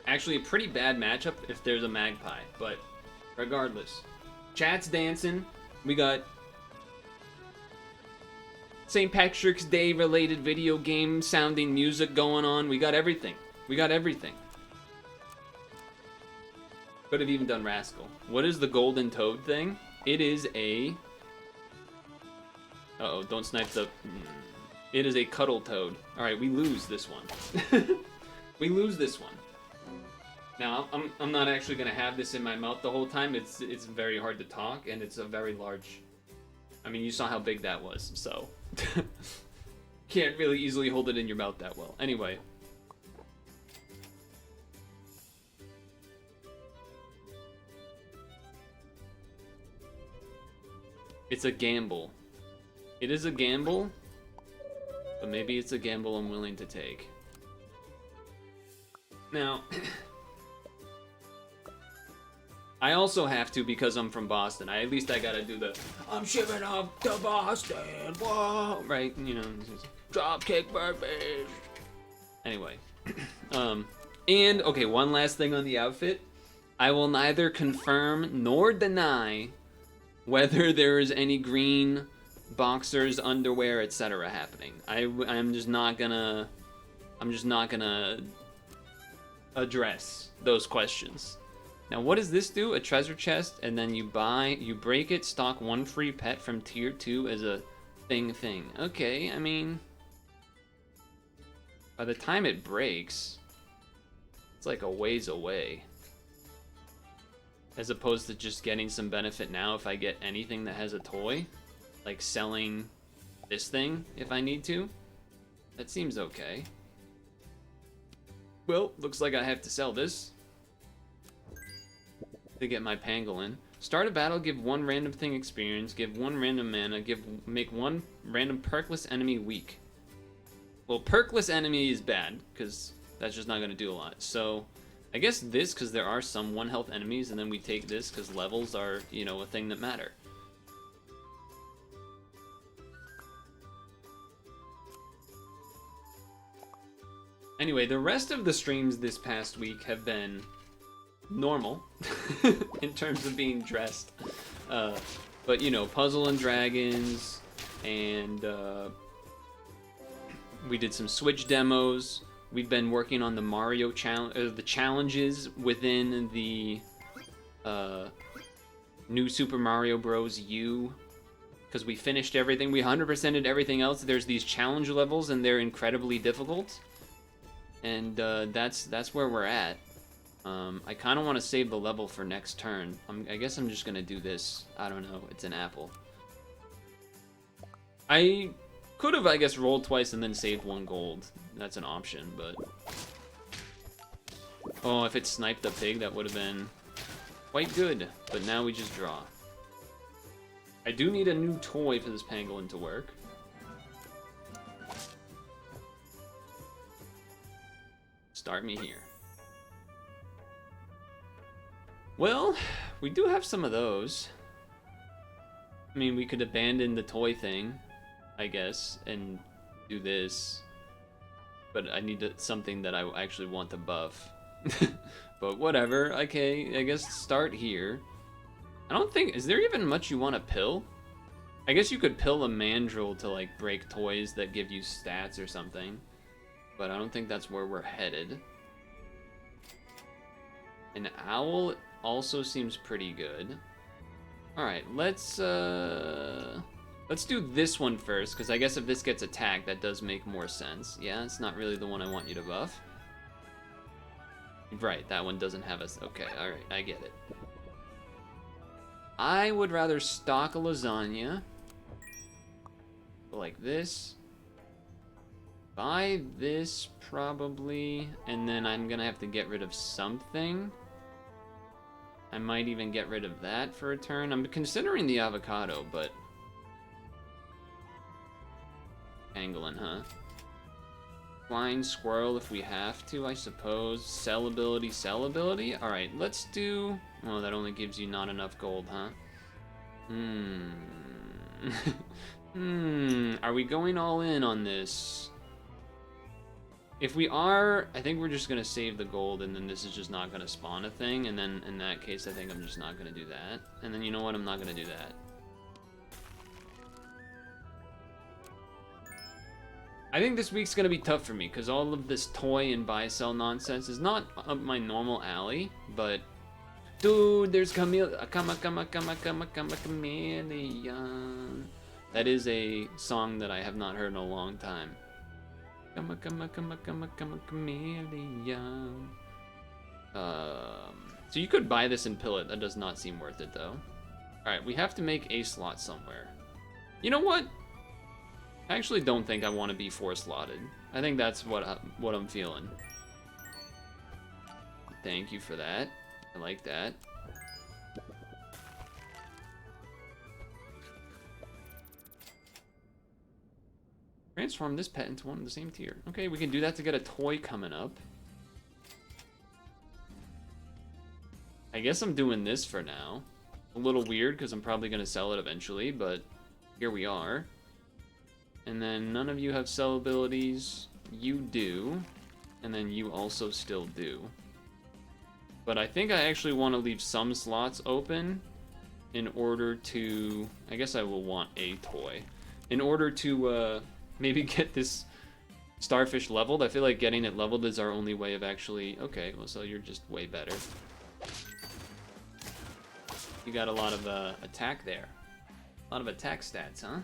S1: Actually, a pretty bad matchup if there's a magpie, but regardless. Chat's dancing. We got St. Patrick's Day related video game sounding music going on. We got everything. We got everything. Could have even done Rascal. What is the golden toad thing? It is a... Uh-oh, don't snipe the... It is a cuddle toad. Alright, we lose this one. We lose this one. Now, I'm not actually going to have this in my mouth the whole time. It's very hard to talk, and it's a very large... I mean, you saw how big that was, so... Can't really easily hold it in your mouth that well. Anyway. It's a gamble. It is a gamble, but maybe it's a gamble I'm willing to take. Now, I also have to because I'm from Boston. At least I gotta do the I'm shipping up to Boston, whoa, right? You know, dropkick burpees. Anyway, and okay, one last thing on the outfit. I will neither confirm nor deny whether there is any green boxers, underwear, etc. happening. I'm just not gonna address those questions. Now, what does this do? A treasure chest, and then you break it, stock one free pet from tier 2 as a thing. Okay, I mean, by the time it breaks, It's like a ways away. As opposed to just getting some benefit now if I get anything that has a toy. Like selling this thing if I need to. That seems okay. Well, looks like I have to sell this to get my pangolin. Start a battle, give one random thing experience, give one random mana, make one random perkless enemy weak. Well, perkless enemy is bad, because that's just not going to do a lot. So, I guess this, because there are some 1 health enemies, and then we take this, because levels are, you know, a thing that matter. Anyway, the rest of the streams this past week have been normal in terms of being dressed. But, you know, Puzzle and Dragons, and we did some Switch demos. We've been working on the Mario the challenges within the new Super Mario Bros. U. Because we finished everything. We 100%ed everything else. There's these challenge levels, and they're incredibly difficult. And that's where we're at. I kind of want to save the level for next turn. I guess I'm just going to do this. I don't know. It's an apple. I could have, I guess, rolled twice and then saved 1 gold. That's an option, but... Oh, if it sniped the pig, that would have been quite good. But now we just draw. I do need a new toy for this pangolin to work. Start me here. Well, we do have some of those. I mean, we could abandon the toy thing, I guess, and do this. But I need something that I actually want to buff. But whatever, okay, I guess start here. I don't think, is there even much you want to pill? I guess you could pill a mandrill to like break toys that give you stats or something. But I don't think that's where we're headed. An owl also seems pretty good. Alright, let's do this one first, because I guess if this gets attacked, that does make more sense. Yeah, it's not really the one I want you to buff. Right, that one doesn't have us. Okay, alright, I get it. I would rather stock a lasagna. Like this. Buy this, probably. And then I'm gonna have to get rid of something. I might even get rid of that for a turn. I'm considering the avocado, but... Pangolin, huh? Flying squirrel if we have to, I suppose. Sell ability, sell ability? Alright, let's do... Oh, that only gives you not enough gold, huh? Are we going all in on this? If we are, I think we're just going to save the gold, and then this is just not going to spawn a thing, and then in that case, I think I'm just not going to do that. And then you know what? I'm not going to do that. I think this week's going to be tough for me, because all of this toy and buy-sell nonsense is not up my normal alley, but... Dude, there's chameleon. That is a song that I have not heard in a long time. Chameleon. So you could buy this and pill it. That does not seem worth it, though. Alright, we have to make a slot somewhere. You know what? I actually don't think I want to be 4-slotted. I think that's what I'm feeling. Thank you for that. I like that. Transform this pet into one of the same tier. Okay, we can do that to get a toy coming up. I guess I'm doing this for now. A little weird because I'm probably going to sell it eventually, but here we are. And then none of you have sell abilities. You do. And then you also still do. But I think I actually want to leave some slots open in order to... I guess I will want a toy. In order to maybe get this starfish leveled. I feel like getting it leveled is our only way of actually... Okay, well, so you're just way better. You got a lot of attack there. A lot of attack stats, huh?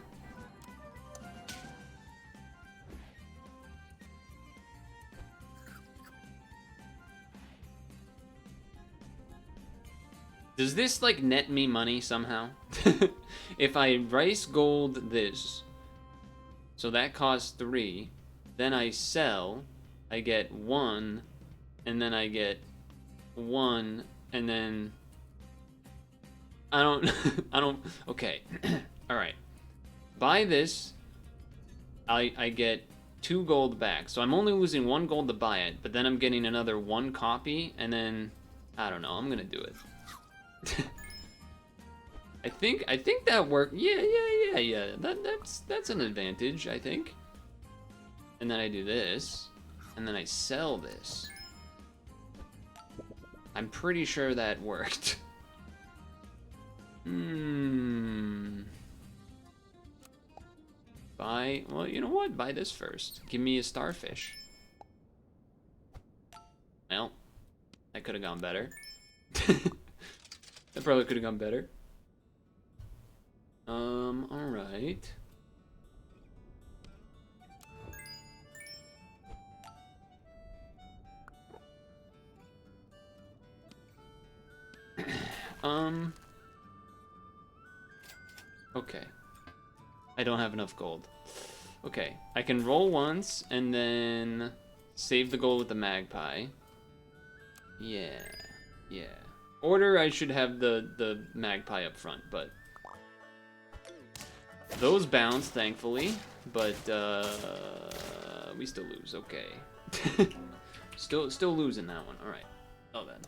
S1: Does this, like, net me money somehow? If I rice gold this, so that costs 3, then I sell, I get 1, and then I get 1, and then... I don't, okay. Alright. Buy this, I get 2 gold back. So I'm only losing 1 gold to buy it, but then I'm getting another 1 copy, and then, I don't know, I'm gonna do it. I think that worked. Yeah. That's an advantage, I think. And then I do this, and then I sell this. I'm pretty sure that worked. Buy, well, you know what? Buy this first. Give me a starfish. Well, that could have gone better. That probably could have gone better. Alright. Okay. I don't have enough gold. Okay, I can roll once and then save the gold with the magpie. Yeah. Order, I should have the magpie up front, but those bounce, thankfully, but we still lose. Okay. still losing that one. All right. Oh then.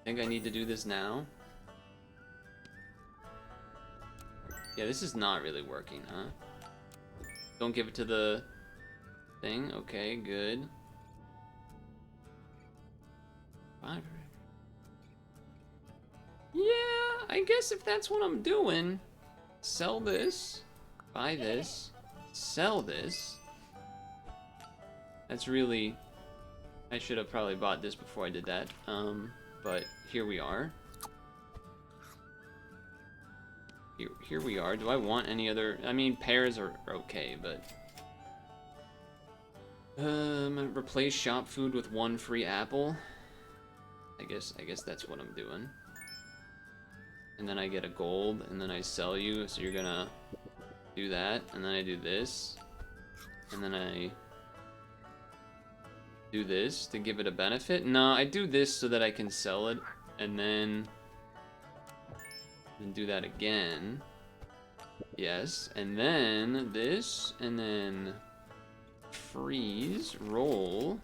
S1: Think I need to do this now? Yeah, this is not really working, huh? Don't give it to the thing. Okay, good. Yeah, I guess if that's what I'm doing, sell this, buy this, sell this. That's really, I should have probably bought this before I did that. But here we are. Here we are. Do I want any other? I mean, pears are okay, but replace shop food with 1 free apple. I guess that's what I'm doing. And then I get a gold, and then I sell you, so you're gonna do that, and then I do this, and then I do this to give it a benefit. No, I do this so that I can sell it, and then do that again. Yes, and then this, and then freeze, roll.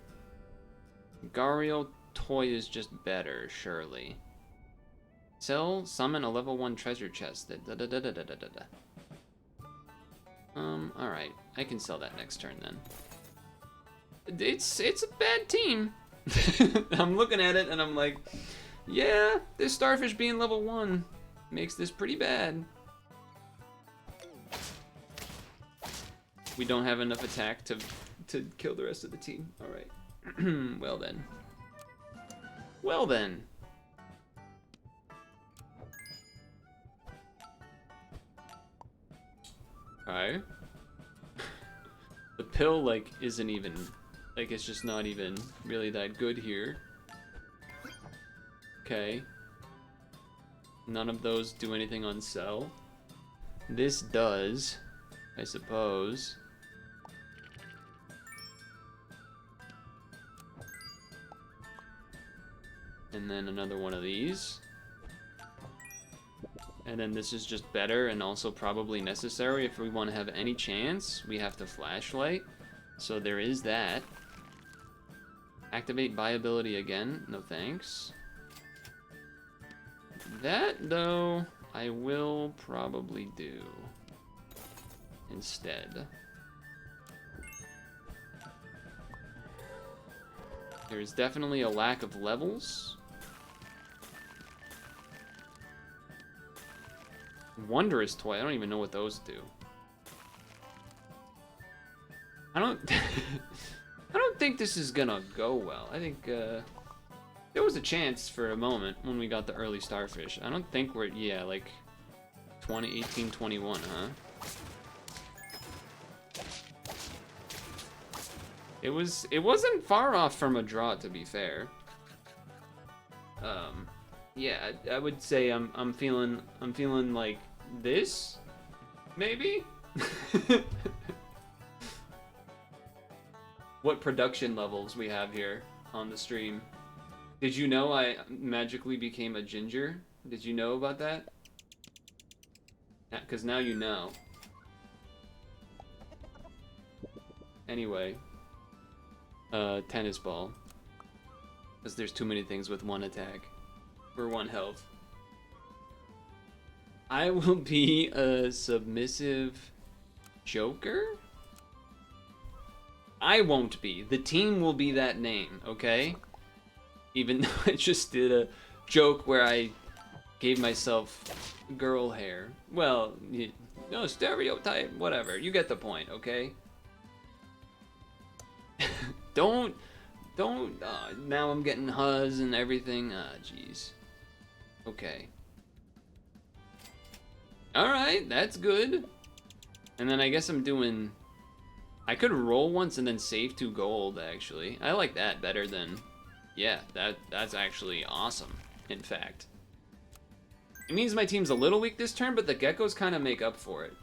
S1: Gario toy is just better, surely. Sell, summon a level 1 treasure chest. Alright. I can sell that next turn then. It's a bad team. I'm looking at it and I'm like, yeah, this starfish being level 1 makes this pretty bad. We don't have enough attack to kill the rest of the team. Alright. Well then. Well then. Alright. The pill, like, isn't even... Like, it's just not even really that good here. Okay. None of those do anything on sell. This does, I suppose. And then another one of these. And then this is just better and also probably necessary if we want to have any chance. We have to flashlight. So there is that. Activate buy ability again. No thanks. That, though, I will probably do instead. There's definitely a lack of levels. Wondrous toy. I don't even know what those do. I don't think this is gonna go well. I think there was a chance for a moment when we got the early starfish. I don't think we're, yeah, like 18, 21, huh? It wasn't far off from a draw, to be fair. Yeah, I would say I'm feeling like this, maybe. What production levels we have here on the stream? Did you know I magically became a ginger? Did you know about that? Yeah, because now you know. Anyway, tennis ball. Because there's too many things with one attack for one health. I will be a submissive joker? I won't be. The team will be that name, okay? Even though I just did a joke where I gave myself girl hair. Well, no stereotype, whatever. You get the point, okay? Don't. Now I'm getting huzz and everything. Ah, jeez. Okay. Alright, that's good. And then I guess I'm doing... I could roll once and then save 2 gold, actually. I like that better than... Yeah, that's actually awesome, in fact. It means my team's a little weak this turn, but the geckos kind of make up for it.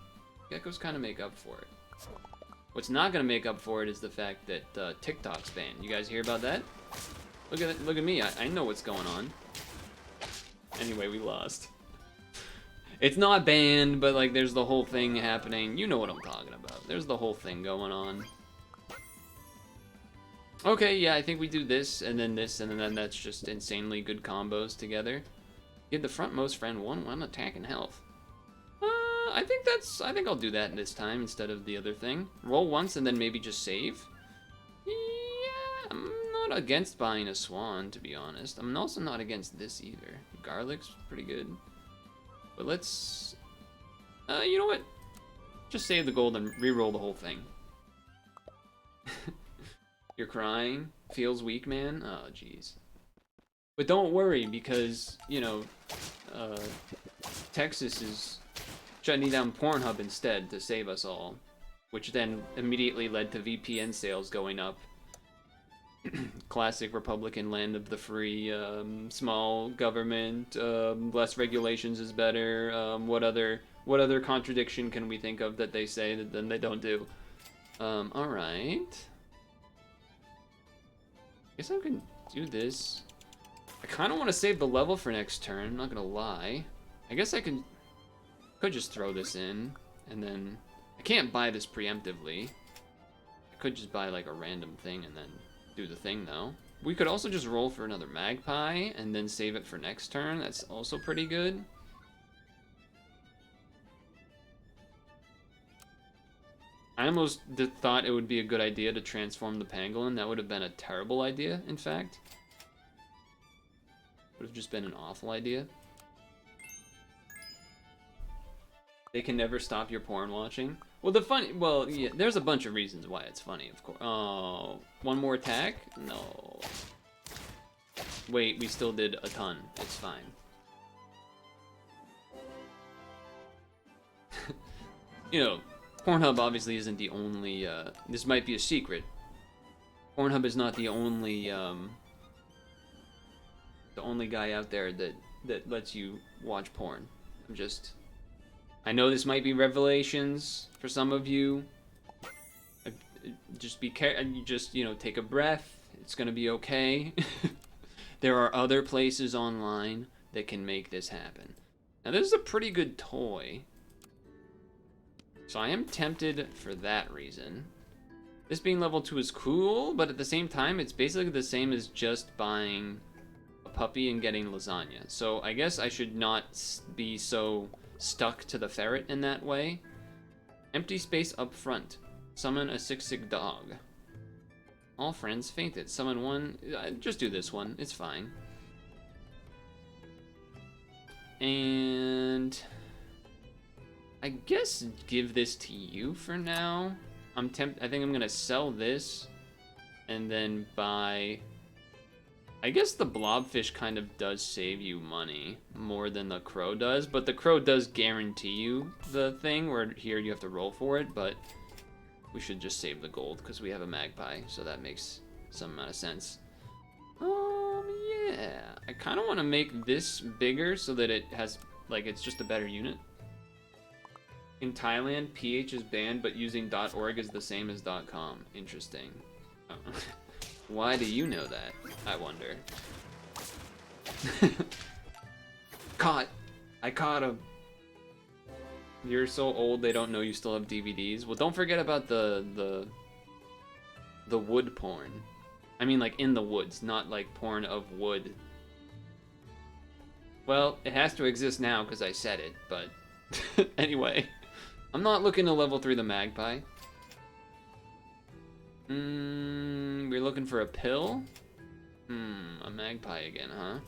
S1: What's not gonna make up for it is the fact that TikTok's banned. You guys hear about that? Look at me. I know what's going on. Anyway, we lost. It's not banned, but like there's the whole thing happening. You know what I'm talking about. There's the whole thing going on. Okay, yeah, I think we do this, and then that's just insanely good combos together. Give the frontmost friend 1 attack and health. I think I'll do that this time instead of the other thing. Roll once and then maybe just save. Yeah, I'm not against buying a swan, to be honest. I'm also not against this either. Garlic's pretty good. But let's... you know what? Just save the gold and re-roll the whole thing. You're crying? Feels weak, man? Oh, jeez. But don't worry, because, you know, Texas is shutting down Pornhub instead to save us all. Which then immediately led to VPN sales going up. Classic Republican land of the free, small government, less regulations is better. What other contradiction can we think of that they say that then they don't do? Alright. Guess I can do this. I kind of want to save the level for next turn, I'm not gonna lie. I guess I could just throw this in, and then... I can't buy this preemptively. I could just buy like a random thing and then do the thing though. We could also just roll for another magpie and then save it for next turn. That's also pretty good. I almost thought it would be a good idea to transform the pangolin. That would have been a terrible idea, in fact. Would have just been an awful idea. They can never stop your porn watching. Well, yeah, there's a bunch of reasons why it's funny, of course. Oh, one more attack? No. Wait, we still did a ton. It's fine. You know, Pornhub obviously isn't the only, this might be a secret. Pornhub is not the only guy out there that lets you watch porn. I know this might be revelations for some of you. Just be careful. Just, you know, take a breath. It's gonna be okay. There are other places online that can make this happen. Now, this is a pretty good toy. So I am tempted for that reason. This being level 2 is cool, but at the same time, it's basically the same as just buying a puppy and getting lasagna. So I guess I should not be so stuck to the ferret in that way. Empty space up front. Summon a 6-6 dog. All friends fainted. Summon one. Just do this one. It's fine. And I guess give this to you for now. I think I'm gonna sell this and then buy... I guess the blobfish kind of does save you money more than the crow does, but the crow does guarantee you the thing, where here you have to roll for it, but we should just save the gold because we have a magpie, so that makes some amount of sense. Yeah, I kind of want to make this bigger so that it has, like, it's just a better unit. In Thailand, PH is banned, but using .org is the same as .com. Interesting. Oh. Why do you know that? I wonder. Caught! I caught him! You're so old they don't know you still have DVDs. Well, don't forget about the wood porn. I mean, like, in the woods, not like porn of wood. Well, it has to exist now because I said it, but anyway. I'm not looking to level 3 the magpie. We're looking for a pill? A magpie again, huh?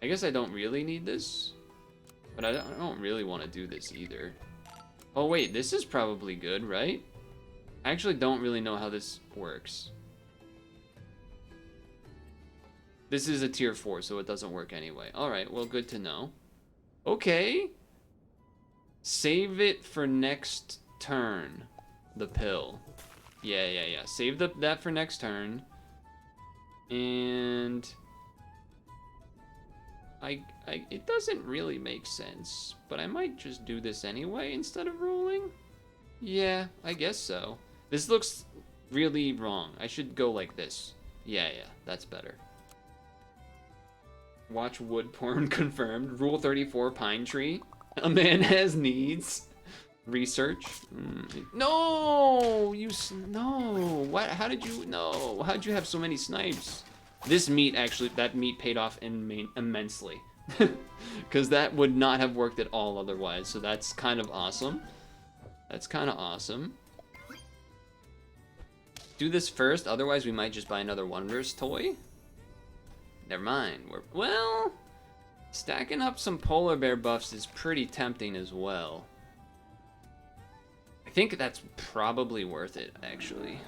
S1: I guess I don't really need this. But I don't really want to do this either. Oh wait, this is probably good, right? I actually don't really know how this works. This is a tier 4, so it doesn't work anyway. Alright, well, good to know. Okay. Save it for next turn. The pill. Yeah. Save that for next turn. And... it doesn't really make sense, but I might just do this anyway instead of rolling. Yeah, I guess so. This looks really wrong. I should go like this. Yeah, that's better. Watch wood porn confirmed. Rule 34, pine tree. A man has needs. Research. No, no. What? How did you? No. How'd you have so many snipes? This meat actually, that meat paid off immensely, because that would not have worked at all otherwise. So that's kind of awesome. That's kind of awesome. Do this first, otherwise we might just buy another Wondrous toy. Never mind. Well, stacking up some polar bear buffs is pretty tempting as well. I think that's probably worth it, actually.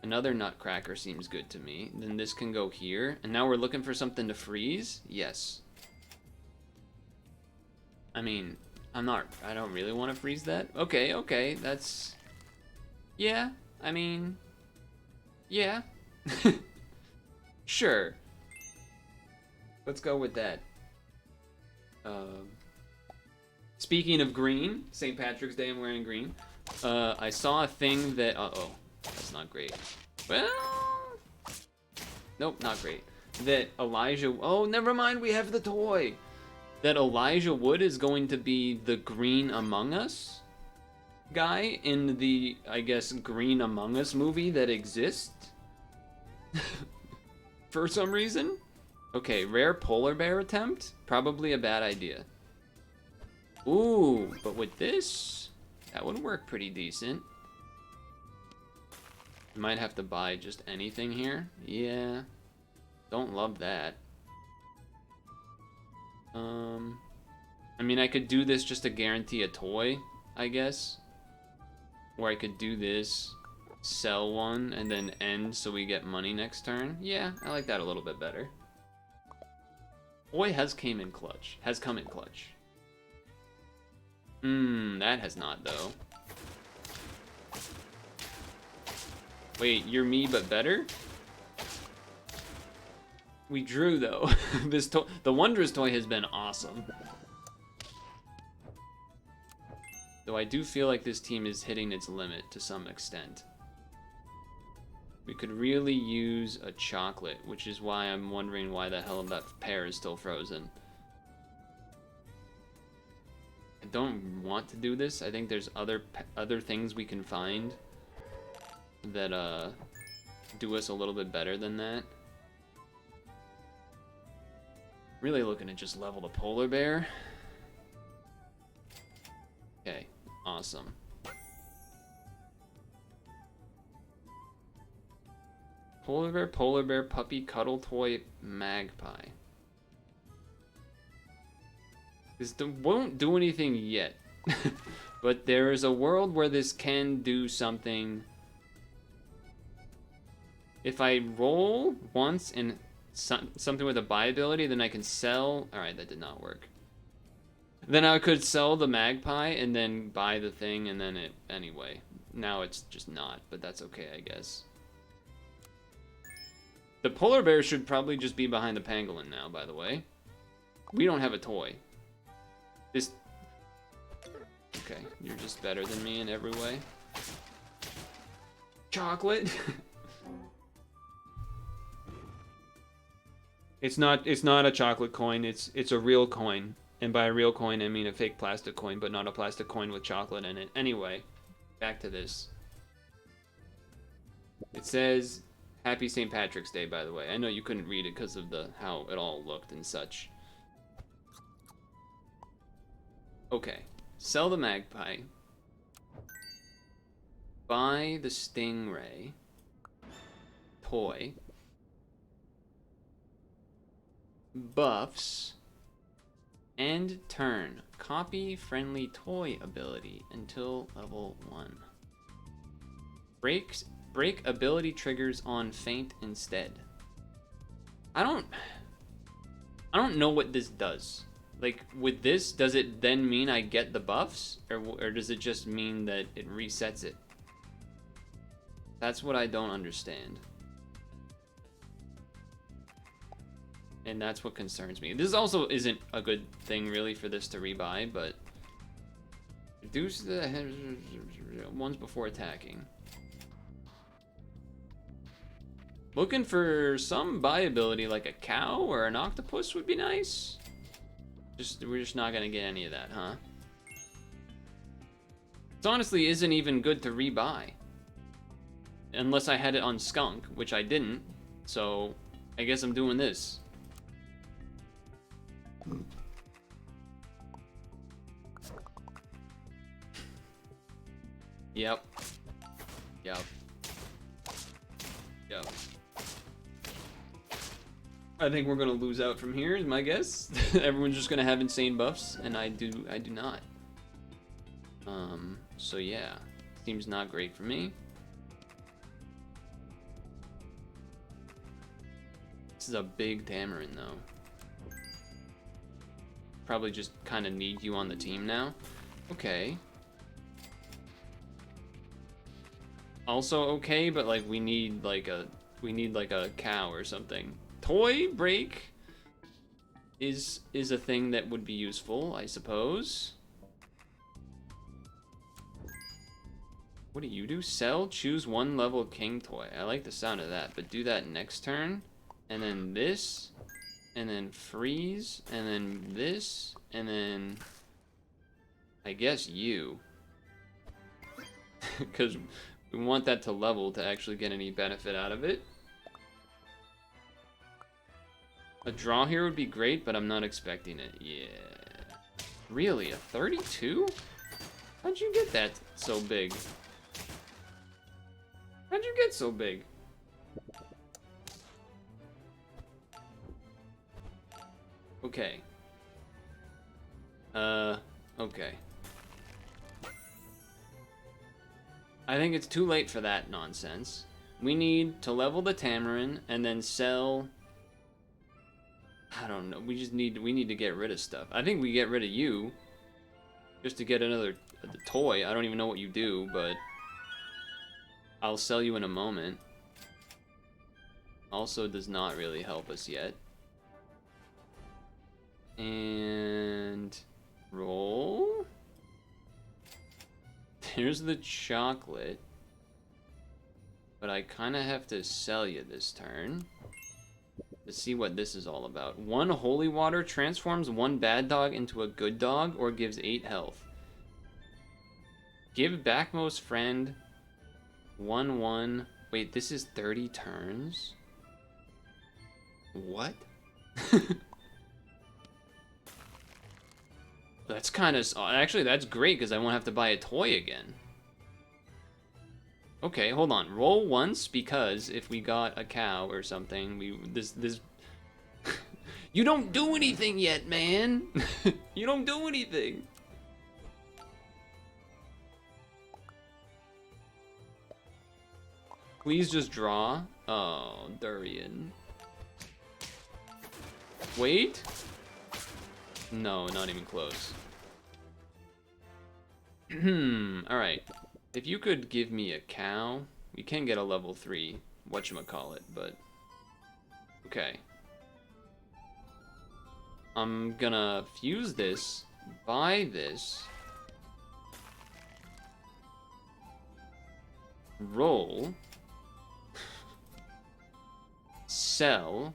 S1: Another nutcracker seems good to me. Then this can go here. And now we're looking for something to freeze? Yes. I mean, I don't really want to freeze that. Okay, that's... Yeah, I mean... Yeah. Sure. Let's go with that. Speaking of green, St. Patrick's Day, I'm wearing green. I saw a thing that... Uh-oh. That's not great. Well... Nope, not great. That Elijah... Oh, never mind, we have the toy! That Elijah Wood is going to be the Green Among Us guy in the, I guess, Green Among Us movie that exists. For some reason. Okay, rare polar bear attempt? Probably a bad idea. Ooh, but with this, that would work pretty decent. Might have to buy just anything here. Yeah. Don't love that. I mean, I could do this just to guarantee a toy, I guess. Or I could do this, sell one, and then end so we get money next turn. Yeah, I like that a little bit better. Toy has come in clutch. That has not, though. Wait, you're me but better? We drew, though. The Wondrous toy has been awesome. Though I do feel like this team is hitting its limit to some extent. We could really use a chocolate, which is why I'm wondering why the hell that pear is still frozen. I don't want to do this. I think there's other things we can find that do us a little bit better than that. Really looking to just level the polar bear. Okay, awesome. Polar bear, puppy, cuddle toy, magpie. This won't do anything yet. But there is a world where this can do something. If I roll once and something with a buy ability, then I can sell. Alright, that did not work. Then I could sell the magpie and then buy the thing and then it... Anyway, now it's just not, but that's okay, I guess. The polar bear should probably just be behind the pangolin now, by the way. We don't have a toy. This... Okay, you're just better than me in every way. Chocolate? It's not a chocolate coin, it's a real coin. And by a real coin, I mean a fake plastic coin, but not a plastic coin with chocolate in it. Anyway, back to this. It says, Happy St. Patrick's Day, by the way. I know you couldn't read it because of how it all looked and such. Okay, sell the magpie. Buy the stingray. Toy. Buffs. End turn. Copy friendly toy ability until level 1. Break ability triggers on feint instead. I don't know what this does. Like, with this, does it then mean I get the buffs? Or does it just mean that it resets it? That's what I don't understand. And that's what concerns me. This also isn't a good thing, really, for this to rebuy, but... Reduce the ones before attacking. Looking for some buy ability, like a cow or an octopus would be nice. We're just not gonna get any of that, huh? It honestly isn't even good to rebuy. Unless I had it on skunk, which I didn't. So, I guess I'm doing this. Yep. I think we're gonna lose out from here, is my guess. Everyone's just gonna have insane buffs, and I do not. So yeah. Seems not great for me. This is a big Tamarin, though. Probably just kind of need you on the team now. Okay. Also okay, but like we need like a cow or something. Toy break is a thing that would be useful, I suppose. What do you do? Sell, choose one level king toy. I like the sound of that, but do that next turn. And then this, and then freeze, and then this, and then I guess you. Because we want that to level to actually get any benefit out of it. A draw here would be great, but I'm not expecting it. Yeah. Really? A 32? How'd you get that so big? How'd you get so big? Okay. Okay. I think it's too late for that nonsense. We need to level the Tamarin and then sell... I don't know. We need to get rid of stuff. I think we get rid of you just to get another toy. I don't even know what you do, but I'll sell you in a moment. Also does not really help us yet. And roll. There's the chocolate. But I kind of have to sell you this turn. To see what this is all about. One holy water transforms one bad dog into a good dog or gives 8 health. Give backmost friend 1/1. Wait, this is 30 turns? What? That's kind of... Actually, that's great because I won't have to buy a toy again. Okay, hold on. Roll once because if we got a cow or something, this You don't do anything yet, man. You don't do anything. Please just draw. Oh, Durian. Wait. No, not even close. Alright. If you could give me a cow, we can get a level 3 whatchamacallit, but... Okay. I'm gonna fuse this, buy this, roll, sell,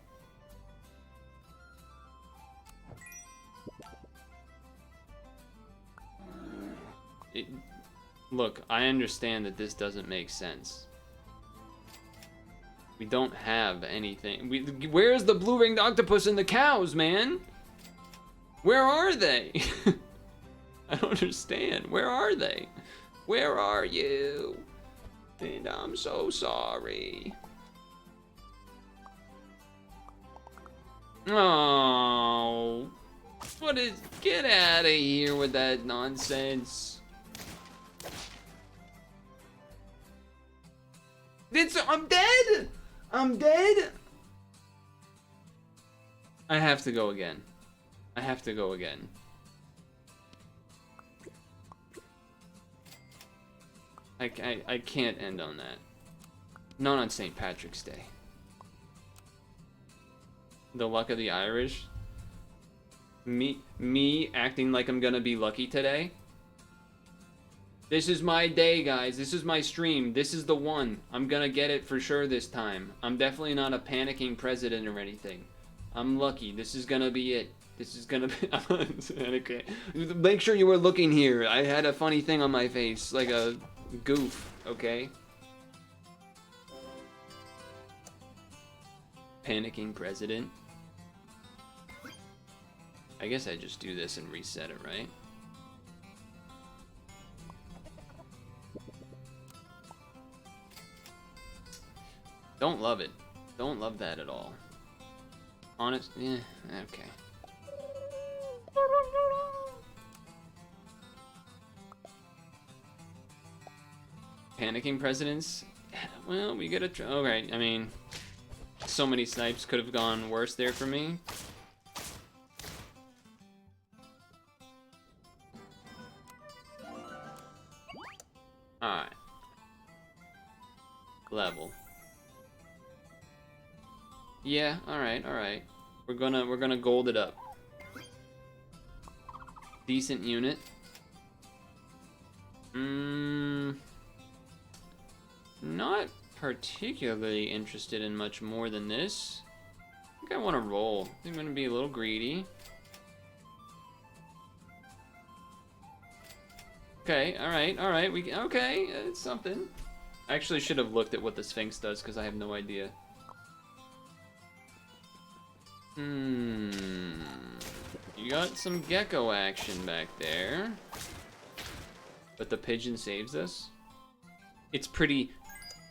S1: look, I understand that this doesn't make sense. We don't have anything. Where's the blue-ringed octopus and the cows, man? Where are they? I don't understand. Where are they? Where are you? And I'm so sorry. Oh. What is... Get out of here with that nonsense. I'm dead! I'm dead! I have to go again. I have to go again. I can't end on that. Not on St. Patrick's Day. The luck of the Irish. Me acting like I'm gonna be lucky today. This is my day, guys. This is my stream. This is the one. I'm gonna get it for sure this time. I'm definitely not a panicking president or anything. I'm lucky. This is gonna be it. This is gonna be... Okay. Make sure you were looking here. I had a funny thing on my face. Like a goof, okay? Panicking president. I guess I just do this and reset it, right? Don't love it. Don't love that at all. Honest, yeah, okay. Panicking presidents? Well, we gotta try. Alright, I mean, so many snipes could have gone worse there for me. Alright. Level. Yeah, alright, alright. We're gonna gold it up. Decent unit. Not particularly interested in much more than this. I think I want to roll. I think I'm gonna be a little greedy. Okay, alright, alright, okay, it's something. I actually should have looked at what the Sphinx does, because I have no idea. You got some gecko action back there. But the pigeon saves us. It's pretty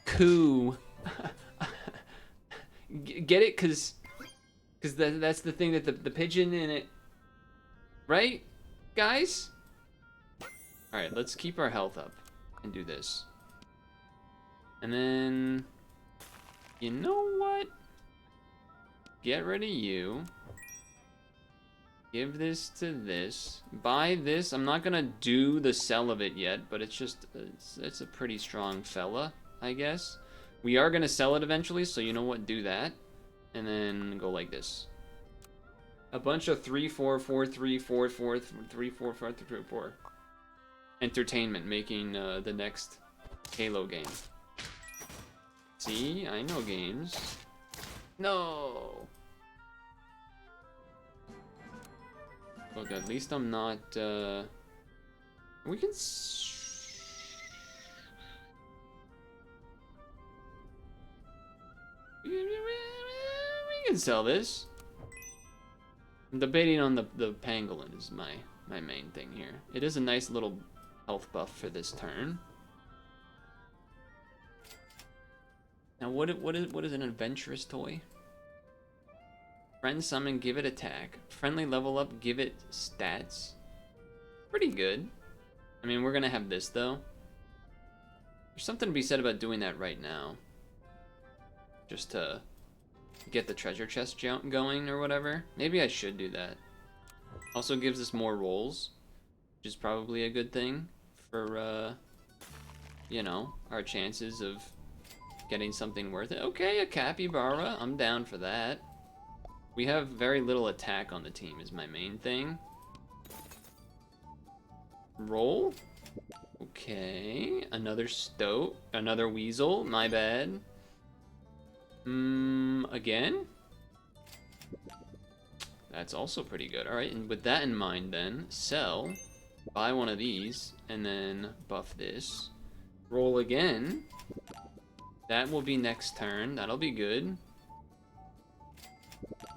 S1: cool. Get it? Cause that's the thing that the pigeon in it, right, guys? All right, let's keep our health up and do this. And then, you know what? Get rid of you. Give this to this. Buy this. I'm not gonna do the sell of it yet, but it's just, it's a pretty strong fella, I guess. We are gonna sell it eventually, so you know what? Do that. And then go like this. A bunch of 3, 4, 4, 3, 4, 4, 3, 4, 4, 3, 4. Entertainment making the next Halo game. See, I know games. No. Look, at least I'm not. We can. We can sell this. I'm debating on the pangolin is my main thing here. It is a nice little health buff for this turn. Now, what is an adventurous toy? Friend summon, give it attack. Friendly level up, give it stats. Pretty good. I mean, we're gonna have this though. There's something to be said about doing that right now. Just to get the treasure chest going or whatever. Maybe I should do that. Also gives us more rolls, which is probably a good thing for, you know, our chances of getting something worth it. Okay, a capybara. I'm down for that. We have very little attack on the team is my main thing. Roll. Okay, another stoat, another weasel, my bad. Again? That's also pretty good. Alright, and with that in mind then, sell, buy one of these, and then buff this. Roll again. That will be next turn, that'll be good.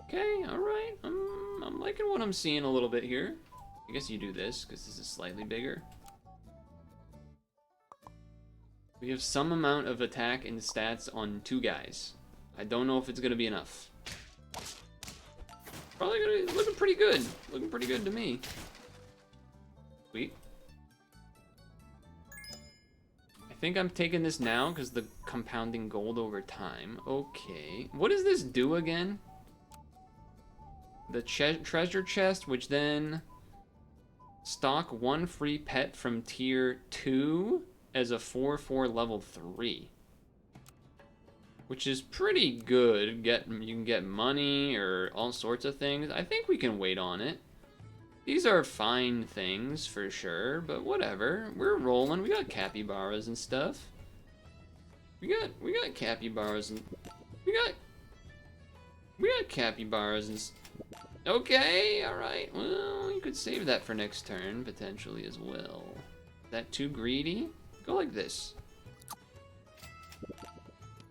S1: Okay, alright, I'm liking what I'm seeing a little bit here. I guess you do this, because this is slightly bigger. We have some amount of attack and stats on 2 guys. I don't know if it's gonna be enough. Probably gonna looking pretty good. Looking pretty good to me. Sweet. I think I'm taking this now because the compounding gold over time. Okay. What does this do again? The treasure chest, which then stock 1 free pet from tier 2 as a 4/4 level 3. Which is pretty good. You can get money or all sorts of things. I think we can wait on it. These are fine things for sure, but whatever. We're rolling. We got capybaras and stuff. We got capybaras and we got capybaras and okay, all right. Well, you could save that for next turn potentially as well. Is that too greedy? Go like this.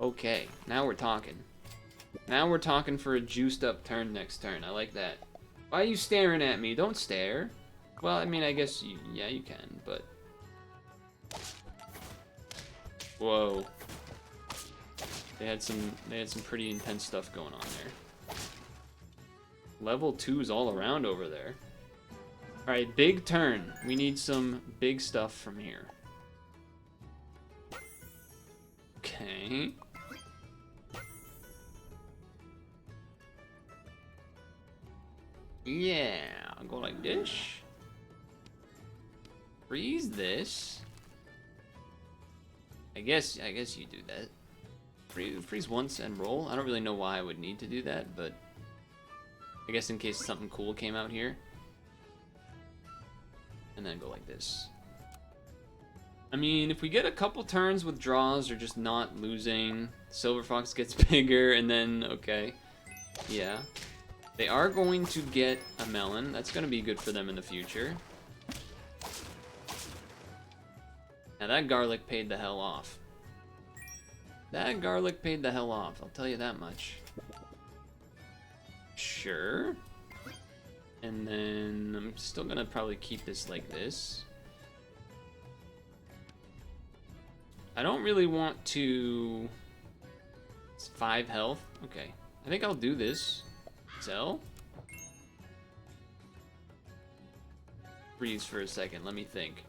S1: Okay, now we're talking. Now we're talking for a juiced up turn next turn. I like that. Why are you staring at me? Don't stare. Well, I mean, I guess yeah, you can, but whoa. They had some pretty intense stuff going on there. Level 2s all around over there. All right, big turn. We need some big stuff from here. Okay. Yeah, I'll go like this. Freeze this. I guess you do that. Freeze once and roll. I don't really know why I would need to do that, but I guess in case something cool came out here. And then go like this. I mean, if we get a couple turns with draws or just not losing, Silver Fox gets bigger and then, okay. Yeah. They are going to get a melon. That's going to be good for them in the future. Now that garlic paid the hell off. That garlic paid the hell off, I'll tell you that much. Sure. And then I'm still going to probably keep this like this. I don't really want to... It's 5 health. Okay. I think I'll do this. Sell. Freeze for a second. Let me think.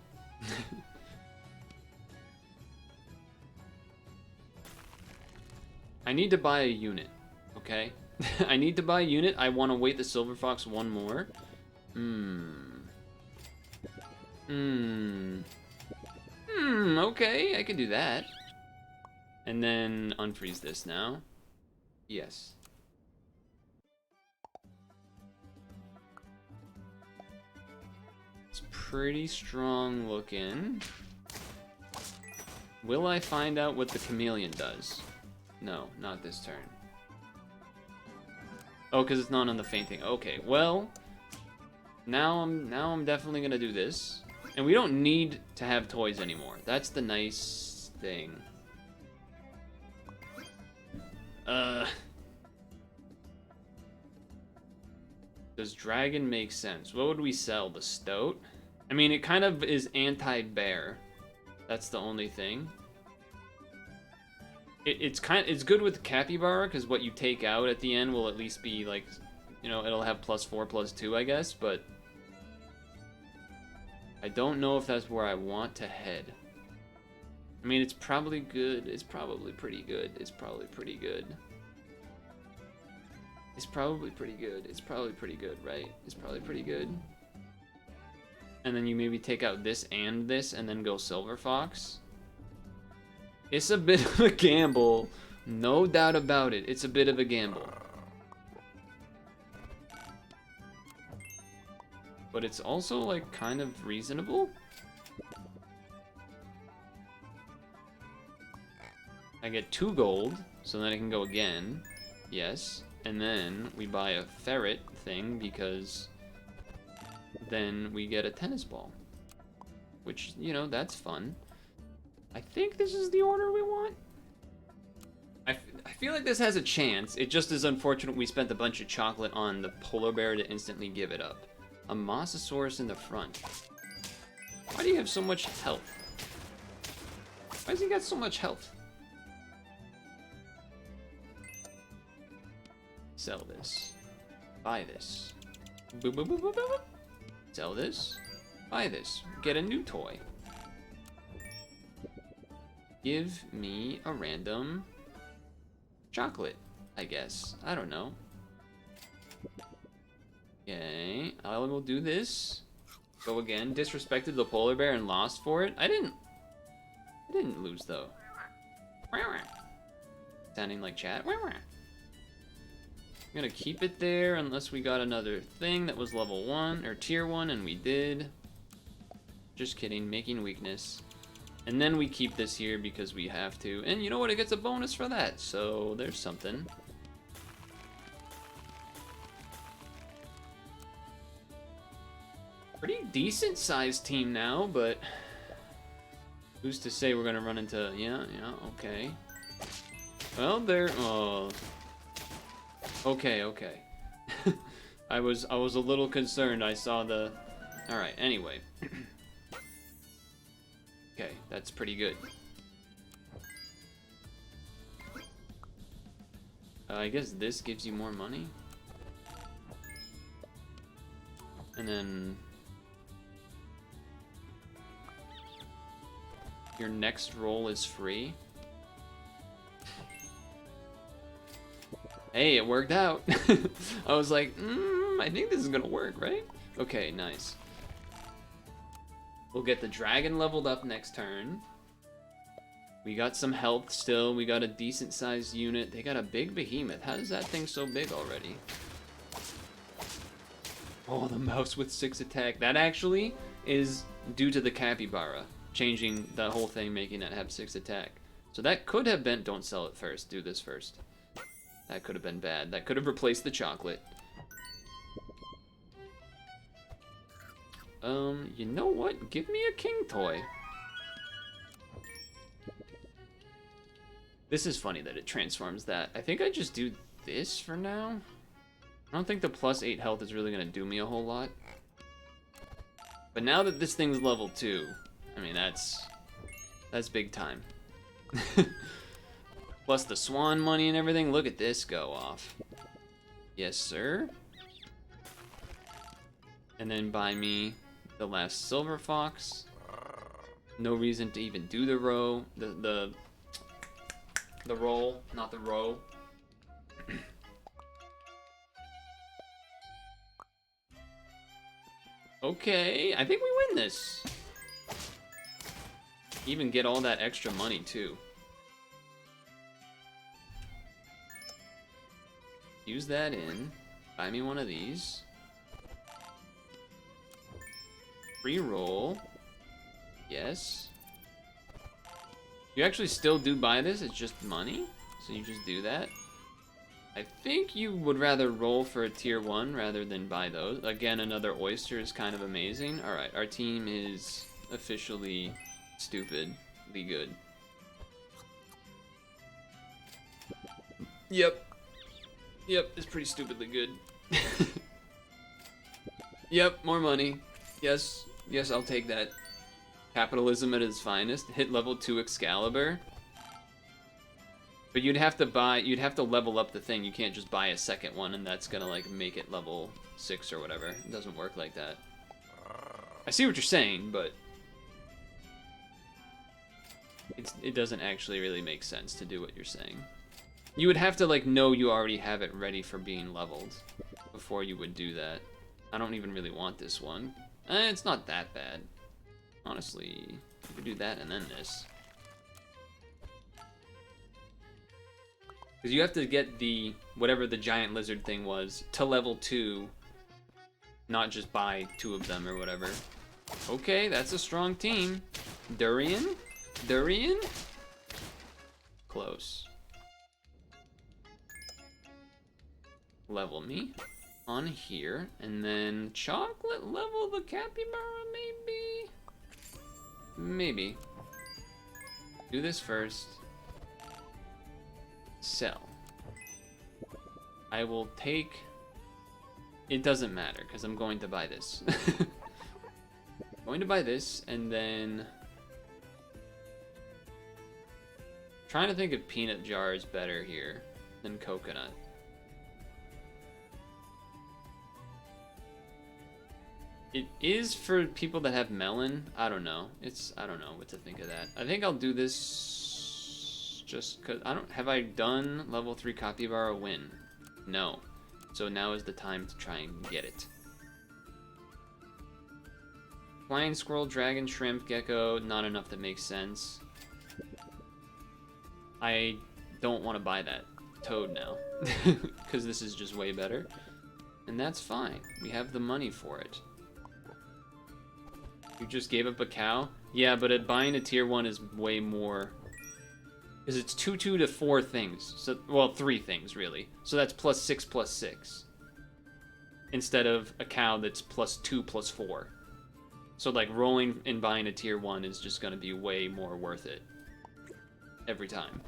S1: I need to buy a unit. Okay? I need to buy a unit. I want to wait the Silver Fox one more. Okay, I can do that. And then unfreeze this now. Yes. It's pretty strong looking. Will I find out what the chameleon does? No, not this turn. Oh, because it's not on the fainting. Okay, well, now I'm definitely gonna do this. And we don't need to have toys anymore. That's the nice thing. Does dragon make sense? What would we sell? The stoat? I mean, it kind of is anti-bear. That's the only thing. It's good with capybara because what you take out at the end will at least be like, you know, it'll have +4, +2, I guess, but I don't know if that's where I want to head. I mean, it's probably good. It's probably pretty good. It's probably pretty good. It's probably pretty good. It's probably pretty good, right? It's probably pretty good. And then you maybe take out this and then go Silver Fox. It's a bit of a gamble. No doubt about it. It's a bit of a gamble. But it's also, like, kind of reasonable. I get 2 gold, so then I can go again. Yes. And then we buy a ferret thing because then we get a tennis ball. Which, you know, that's fun. I think this is the order we want. I feel like this has a chance. It just is unfortunate we spent a bunch of chocolate on the polar bear to instantly give it up. A Mosasaurus in the front. Why do you have so much health? Why does he got so much health? Sell this. Buy this. Boop, boop, boop, boop, boop. Sell this. Buy this. Get a new toy. Give me a random chocolate, I guess. I don't know. Okay, I will do this. Go again. Disrespected the polar bear and lost for it. I didn't lose though. Sounding like chat. I'm gonna keep it there unless we got another thing that was level 1 or tier 1, and we did. Just kidding, making weakness. And then we keep this here because we have to. And you know what? It gets a bonus for that. So there's something. Pretty decent sized team now, but who's to say we're gonna run into, yeah, okay. Well, they're, oh. Okay. I was a little concerned. I saw the, all right, anyway. Okay, that's pretty good. I guess this gives you more money. And then your next roll is free. Hey, it worked out. I was like, I think this is gonna work, right? Okay, nice. We'll get the dragon leveled up next turn. We got some health still. We got a decent sized unit. They got a big behemoth. How is that thing so big already? Oh, the mouse with 6 attack. That actually is due to the capybara changing the whole thing, making it have 6 attack. So that could have been, don't sell it first, do this first. That could have been bad. That could have replaced the chocolate. You know what? Give me a king toy. This is funny that it transforms that. I think I just do this for now. I don't think the plus 8 health is really gonna do me a whole lot. But now that this thing's level 2, I mean, that's big time. Plus the swan money and everything. Look at this go off. Yes, sir. And then buy me the last silver fox. No reason to even do the row. The roll, not the row. Okay, I think we win this. Even get all that extra money too. Use that in. Buy me one of these. Free roll. Yes. You actually still do buy this, it's just money. So you just do that. I think you would rather roll for a tier 1 rather than buy those. Again, another oyster is kind of amazing. Alright, our team is officially stupidly good. Yep, it's pretty stupidly good. Yep, more money. Yes, I'll take that. Capitalism at its finest. Hit level 2 Excalibur. But you'd have to level up the thing. You can't just buy a second one and that's gonna like make it level 6 or whatever. It doesn't work like that. I see what you're saying, but it doesn't actually really make sense to do what you're saying. You would have to like know you already have it ready for being leveled before you would do that. I don't even really want this one. It's not that bad. Honestly, you could do that and then this. Because you have to get the, whatever the giant lizard thing was, to level 2. Not just buy 2 of them or whatever. Okay, that's a strong team. Durian? Durian? Close. Level me on here, and then chocolate level the capybara, maybe? Maybe. Do this first. Sell. I will take... It doesn't matter, because I'm going to buy this. Going to buy this, and then... Trying to think if peanut jar is better here than coconut. It is for people that have melon. I don't know. I don't know what to think of that. I think I'll do this just because have I done level 3 capybara win? No. So now is the time to try and get it. Flying squirrel, dragon, shrimp, gecko, not enough that makes sense. I don't want to buy that toad now because this is just way better. And that's fine. We have the money for it. You just gave up a cow? Yeah, but buying a tier 1 is way more... Because it's 2 to 4 things. So, well, 3 things, really. So that's +6 +6. Instead of a cow that's +2 +4. So, like, rolling and buying a tier 1 is just going to be way more worth it. Every time.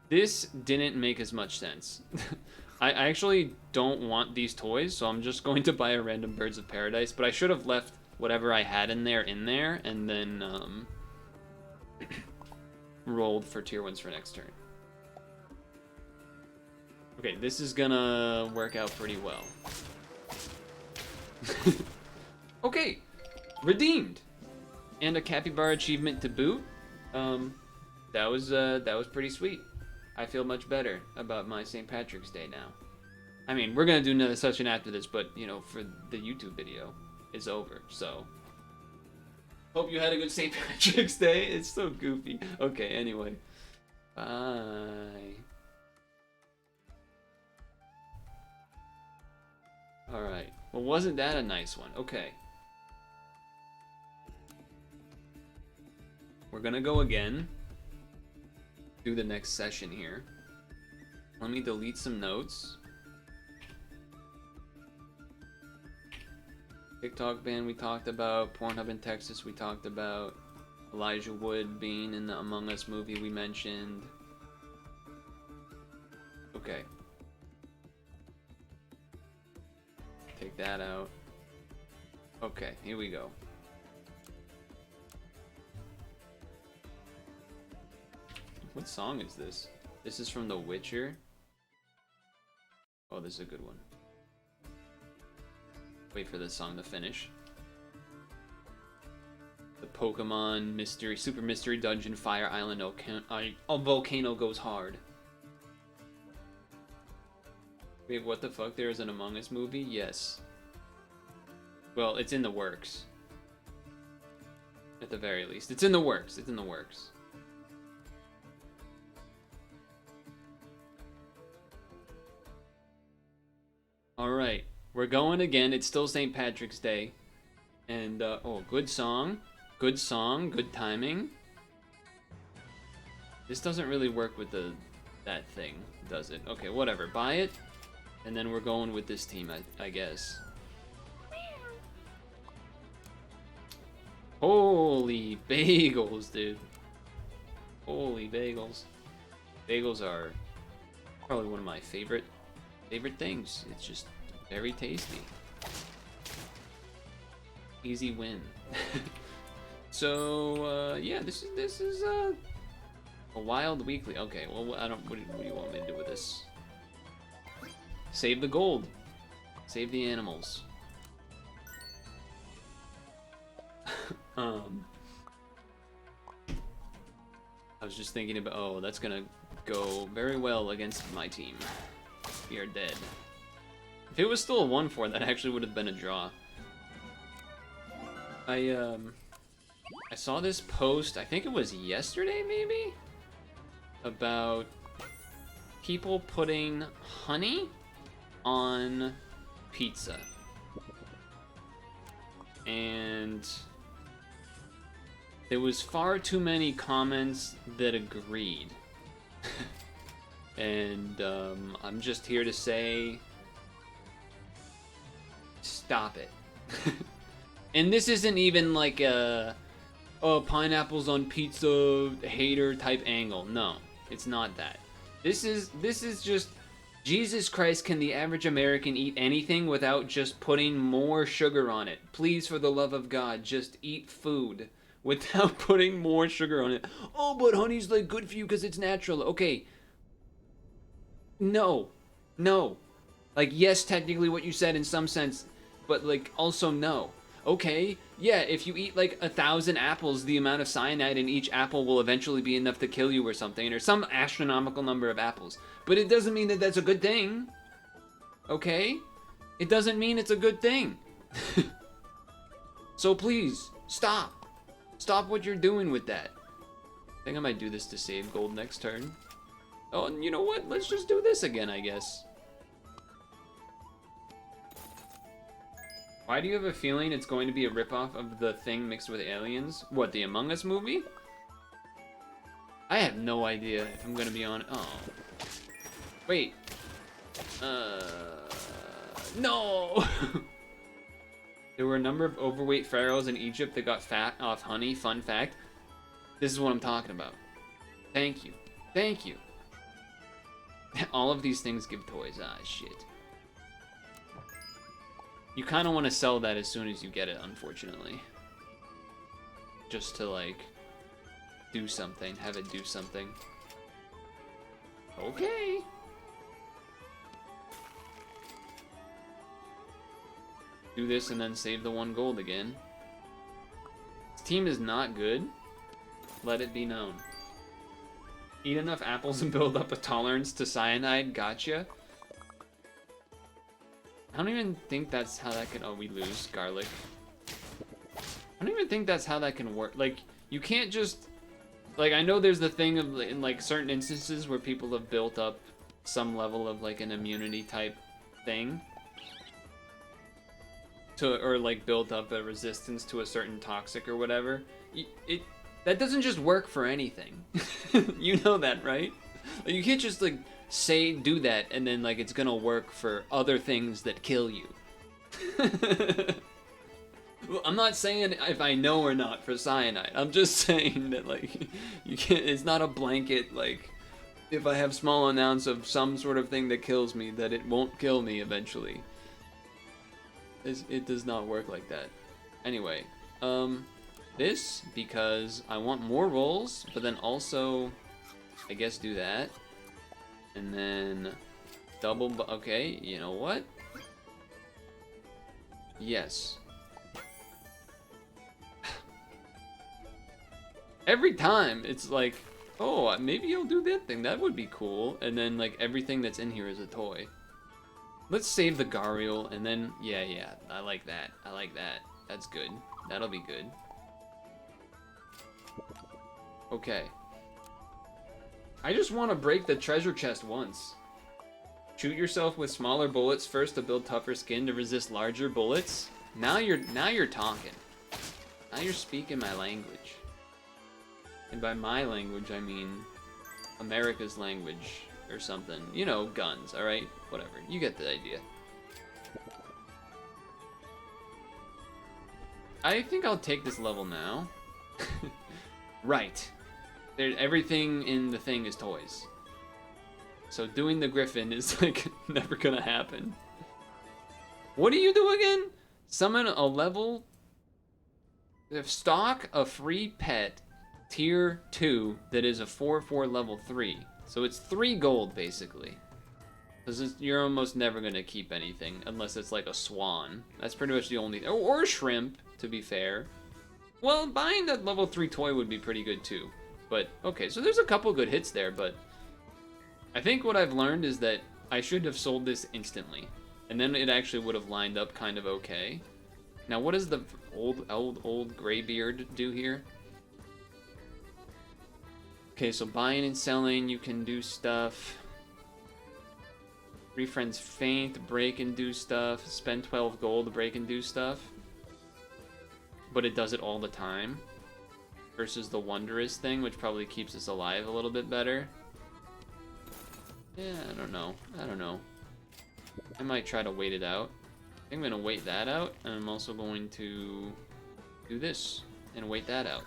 S1: This didn't make as much sense. I actually don't want these toys, so I'm just going to buy a random Birds of Paradise, but I should have left whatever I had in there, and then rolled for tier 1s for next turn. Okay, this is gonna work out pretty well. Okay, redeemed! And a capybara achievement to boot. That was pretty sweet. I feel much better about my St. Patrick's Day now. I mean, we're gonna do another session after this, but, you know, for the YouTube video, it's over, so. Hope you had a good St. Patrick's Day. It's so goofy. Okay, anyway. Bye. Alright. Well, wasn't that a nice one? Okay. We're gonna go again. Do the next session here. Let me delete some notes. TikTok ban we talked about. Pornhub in Texas we talked about. Elijah Wood being in the Among Us movie we mentioned. Okay. Take that out. Okay, here we go. What song is this? This is from The Witcher. Oh, this is a good one. Wait for this song to finish. The Pokemon Mystery, Super Mystery Dungeon, Fire Island, Volcano Goes Hard. Wait, what the fuck? There is an Among Us movie? Yes. Well, it's in the works. At the very least. It's in the works. It's in the works. Alright, we're going again. It's still St. Patrick's Day. And, oh, good song. Good song, good timing. This doesn't really work with that thing, does it? Okay, whatever. Buy it. And then we're going with this team, I guess. Holy bagels, dude. Holy bagels. Bagels are probably one of my favorite things. It's just very tasty. Easy win. So yeah, this is a wild weekly. Okay, well what do you want me to do with this? Save the gold. Save the animals. I was just thinking about, oh, that's gonna go very well against my team. we are dead. If it was still a 1-4, that actually would have been a draw. I saw this post, I think it was yesterday maybe, about people putting honey on pizza. And there was far too many comments that agreed. And I'm just here to say, stop it. And this isn't even like a, oh, pineapples on pizza hater type angle. No, it's not that. This is just, Jesus Christ, can the average American eat anything without just putting more sugar on it? Please, for the love of God, just eat food without putting more sugar on it. Oh, but honey's like good for you because it's natural. Okay. No. Like, yes, technically what you said in some sense, but like also no. Okay, yeah, if you eat like 1,000 apples, the amount of cyanide in each apple will eventually be enough to kill you or something, or some astronomical number of apples. But it doesn't mean that that's a good thing. Okay? It doesn't mean it's a good thing. So please, stop. Stop what you're doing with that. I think I might do this to save gold next turn. Oh, and you know what? Let's just do this again, I guess. Why do you have a feeling it's going to be a ripoff of The Thing mixed with aliens? What, the Among Us movie? I have no idea if I'm gonna be on. Oh. Wait. No! There were a number of overweight pharaohs in Egypt that got fat off honey. Fun fact. This is what I'm talking about. Thank you. Thank you. All of these things give toys. Ah, shit. You kind of want to sell that as soon as you get it, unfortunately. Just to, like, do something. Have it do something. Okay. Do this and then save the 1 gold again. This team is not good. Let it be known. Eat enough apples and build up a tolerance to cyanide. Gotcha. I don't even think that's how that can... Oh, we lose garlic. I don't even think that's how that can work. Like, you can't just... Like, I know there's the thing of, in, like, certain instances where people have built up some level of, like, an immunity type thing. Or, like, built up a resistance to a certain toxic or whatever. That doesn't just work for anything. You know that, right? Like, you can't just, like... do that and then like it's gonna work for other things that kill you. Well, I'm not saying if I know or not for cyanide. I'm just saying that like you can't. It's not a blanket like if I have small amounts of some sort of thing that kills me that it won't kill me eventually. It does not work like that. Anyway, this because I want more rolls, but then also I guess do that. And then double, okay, you know what? Yes. Every time it's like, oh, maybe I'll do that thing. That would be cool. And then like everything that's in here is a toy. Let's save the Gariel and then, yeah, I like that. I like that. That's good. That'll be good. Okay. I just want to break the treasure chest once. Shoot yourself with smaller bullets first to build tougher skin to resist larger bullets. Now you're talking. Now you're speaking my language. And by my language, I mean America's language or something. You know, guns, alright? Whatever. You get the idea. I think I'll take this level now. Right. Everything in the thing is toys. So doing the Griffin is like never gonna happen. What do you do again? Summon a level... Stock a free pet tier 2 that is a 4/4 level 3. So it's 3 gold basically. Because you're almost never gonna keep anything unless it's like a swan. That's pretty much the only... Or a shrimp, to be fair. Well, buying that level 3 toy would be pretty good too. But, okay, so there's a couple good hits there, but I think what I've learned is that I should have sold this instantly. And then it actually would have lined up kind of okay. Now, what does the old Graybeard do here? Okay, so buying and selling, you can do stuff. Three friends faint, break and do stuff. Spend 12 gold to break and do stuff. But it does it all the time. Versus the wondrous thing, which probably keeps us alive a little bit better. Yeah, I don't know. I don't know. I might try to wait it out. I think I'm going to wait that out, and I'm also going to do this and wait that out.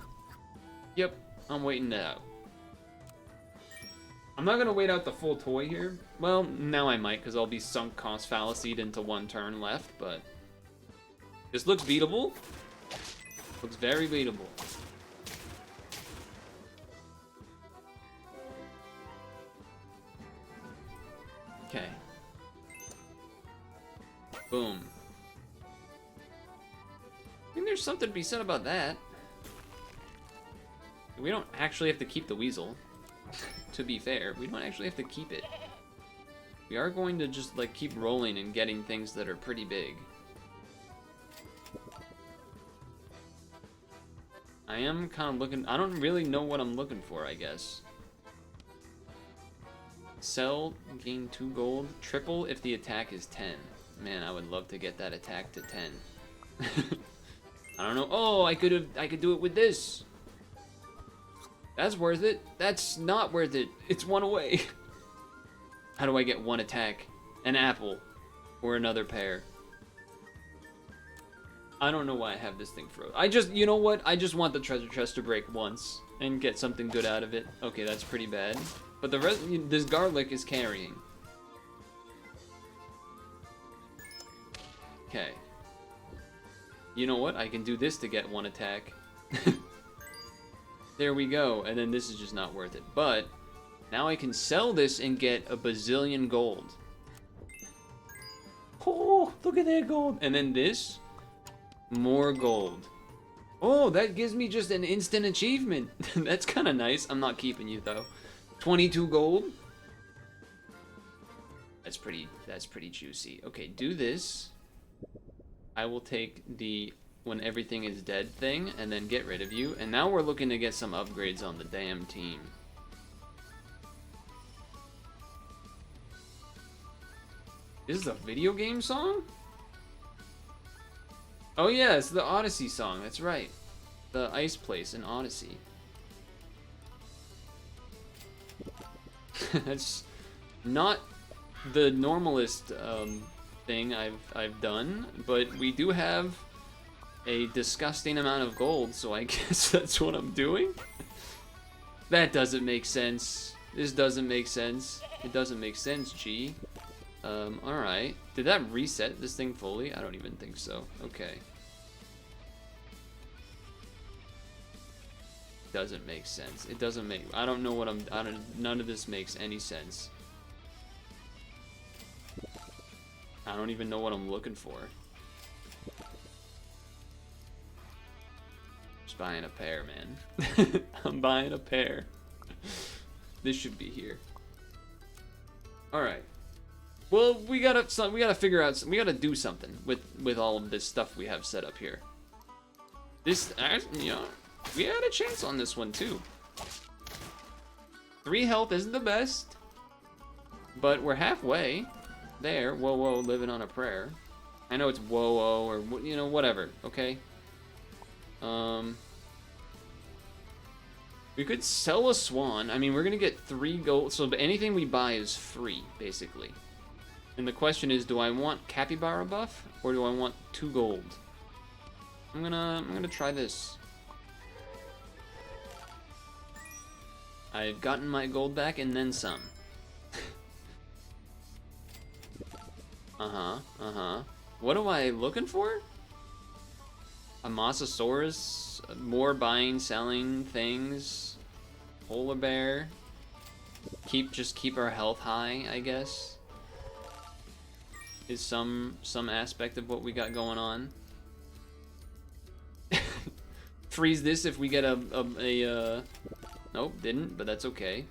S1: Yep, I'm waiting that out. I'm not going to wait out the full toy here. Well, now I might, because I'll be sunk cost fallacied into 1 turn left, but this looks beatable. Looks very beatable. Okay. Boom. I think there's something to be said about that. We don't actually have to keep the weasel. To be fair, we don't actually have to keep it. We are going to just like keep rolling and getting things that are pretty big. I am kind of looking, I don't really know what I'm looking for, I guess. Sell, gain 2 gold, triple if the attack is 10. Man, I would love to get that attack to 10. I don't know. Oh, I could do it with this. That's worth it. That's not worth it. It's 1 away. How do I get 1 attack? An apple. Or another pear. I don't know why I have this thing frozen. You know what? I just want the treasure chest to break once. And get something good out of it. Okay, that's pretty bad. But the rest, this garlic is carrying. Okay. You know what? I can do this to get 1 attack. There we go. And then this is just not worth it. But now I can sell this and get a bazillion gold. Oh, look at that gold. And then this, more gold. Oh, that gives me just an instant achievement. That's kind of nice. I'm not keeping you though. 22 gold. That's pretty juicy. Okay, do this. I will take the when everything is dead thing and then get rid of you. And now we're looking to get some upgrades on the damn team. This is a video game song? Oh yeah, it's the Odyssey song, that's right. The ice place in Odyssey. That's not the normalist thing I've done, but we do have a disgusting amount of gold, so I guess that's what I'm doing. That doesn't make sense. This doesn't make sense. It doesn't make sense, G. Alright. Did that reset this thing fully? I don't even think so. Okay. Doesn't make sense. It doesn't make... I don't know what none of this makes any sense. I don't even know what I'm looking for. Just buying a pear, man. I'm buying a pear. This should be here. Alright. Well, we gotta figure out, we gotta do something with all of this stuff we have set up here. This, you know, we had a chance on this one too. 3 health isn't the best, but we're halfway there. Whoa, whoa, living on a prayer. I know it's whoa, whoa, or you know, whatever. Okay. We could sell a swan. I mean, we're gonna get 3 gold, so anything we buy is free, basically. And the question is, do I want capybara buff or do I want 2 gold? I'm gonna try this. I've gotten my gold back and then some. What am I looking for? A Mosasaurus, more buying, selling things, polar bear. Just keep our health high, I guess. Is some aspect of what we got going on. Freeze this if we get a nope, didn't, but that's okay.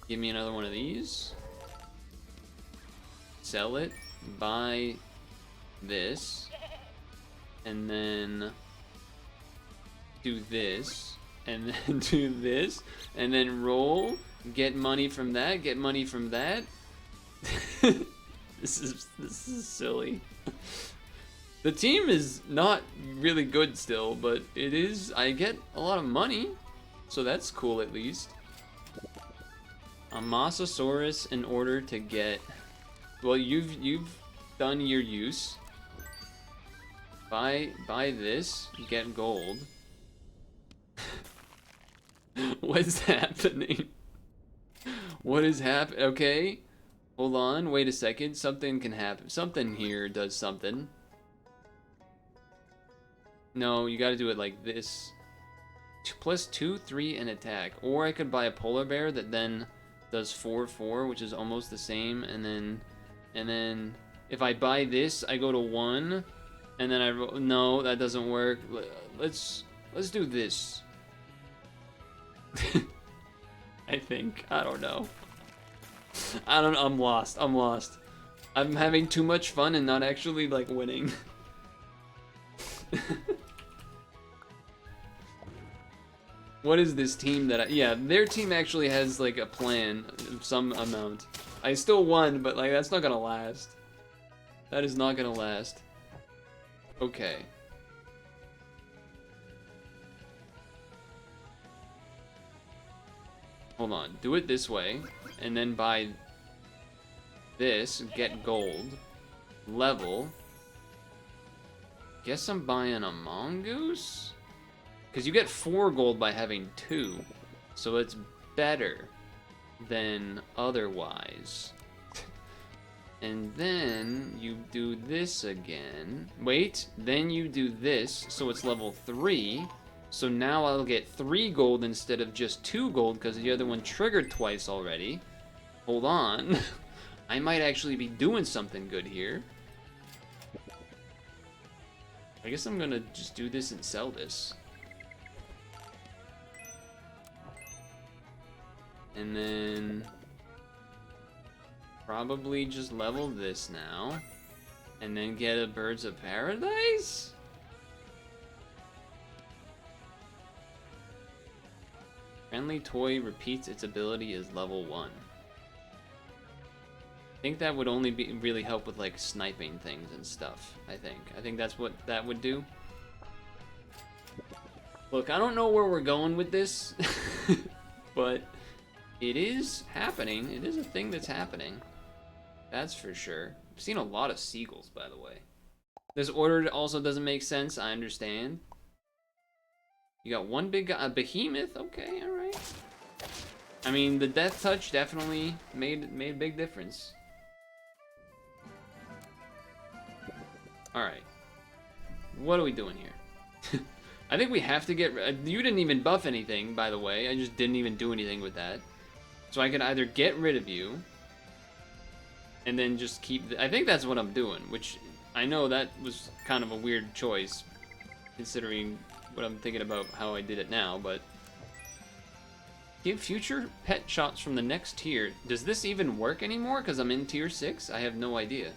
S1: Give me another one of these. sell it, buy this, and then do this, and then do this, and then roll, get money from that, get money from that. This is silly. The team is not really good still, but it is, I get a lot of money, so that's cool at least. A Mosasaurus in order to get, well, you've done your use. Buy this, get gold. What's happening? What is happening? Okay, hold on, wait a second. Something can happen. Something here does something. No, you gotta do it like this. +2, 3, and attack. Or I could buy a polar bear that then does 4, 4, which is almost the same. And then if I buy this, I go to 1. And then I no, that doesn't work. Let's do this. I think. I don't know. I'm lost. I'm lost. I'm having too much fun and not actually like winning. What is this team that yeah, their team actually has like a plan of some amount. I still won, but like that's not gonna last. That is not gonna last. Okay. Hold on, do it this way, and then buy this, get gold, level. Guess I'm buying a mongoose? Because you get 4 gold by having 2, so it's better than otherwise. And then you do this again. Wait, then you do this, so it's level 3. So now I'll get 3 gold instead of just 2 gold because the other one triggered twice already. Hold on. I might actually be doing something good here. I guess I'm gonna just do this and sell this. And then probably just level this now. And then get a Birds of Paradise? Friendly toy repeats its ability as level 1. I think that would only be really help with like sniping things and stuff, I think that's what that would do. Look, I don't know where we're going with this, but it is happening. It is a thing that's happening. That's for sure. I've seen a lot of seagulls, by the way. This order also doesn't make sense, I understand. You got one big guy, a behemoth, okay, alright. I mean, the death touch definitely made a big difference. Alright. What are we doing here? I think we have to get... you didn't even buff anything, by the way. I just didn't even do anything with that. So I could either get rid of you, and then just keep... I think that's what I'm doing, which I know that was kind of a weird choice, considering what I'm thinking about how I did it now, but... Give future pet shots from the next tier. Does this even work anymore? Because I'm in tier 6? I have no idea.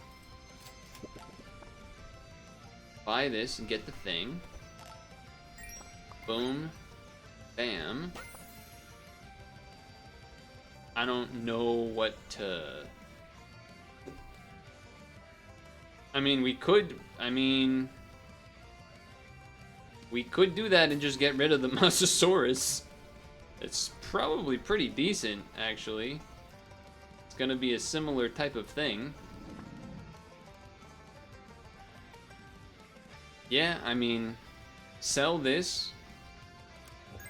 S1: Buy this and get the thing. Boom. Bam. I don't know what to... I mean, we could... we could do that and just get rid of the Mosasaurus. It's probably pretty decent, actually. It's gonna be a similar type of thing. Yeah, I mean, sell this.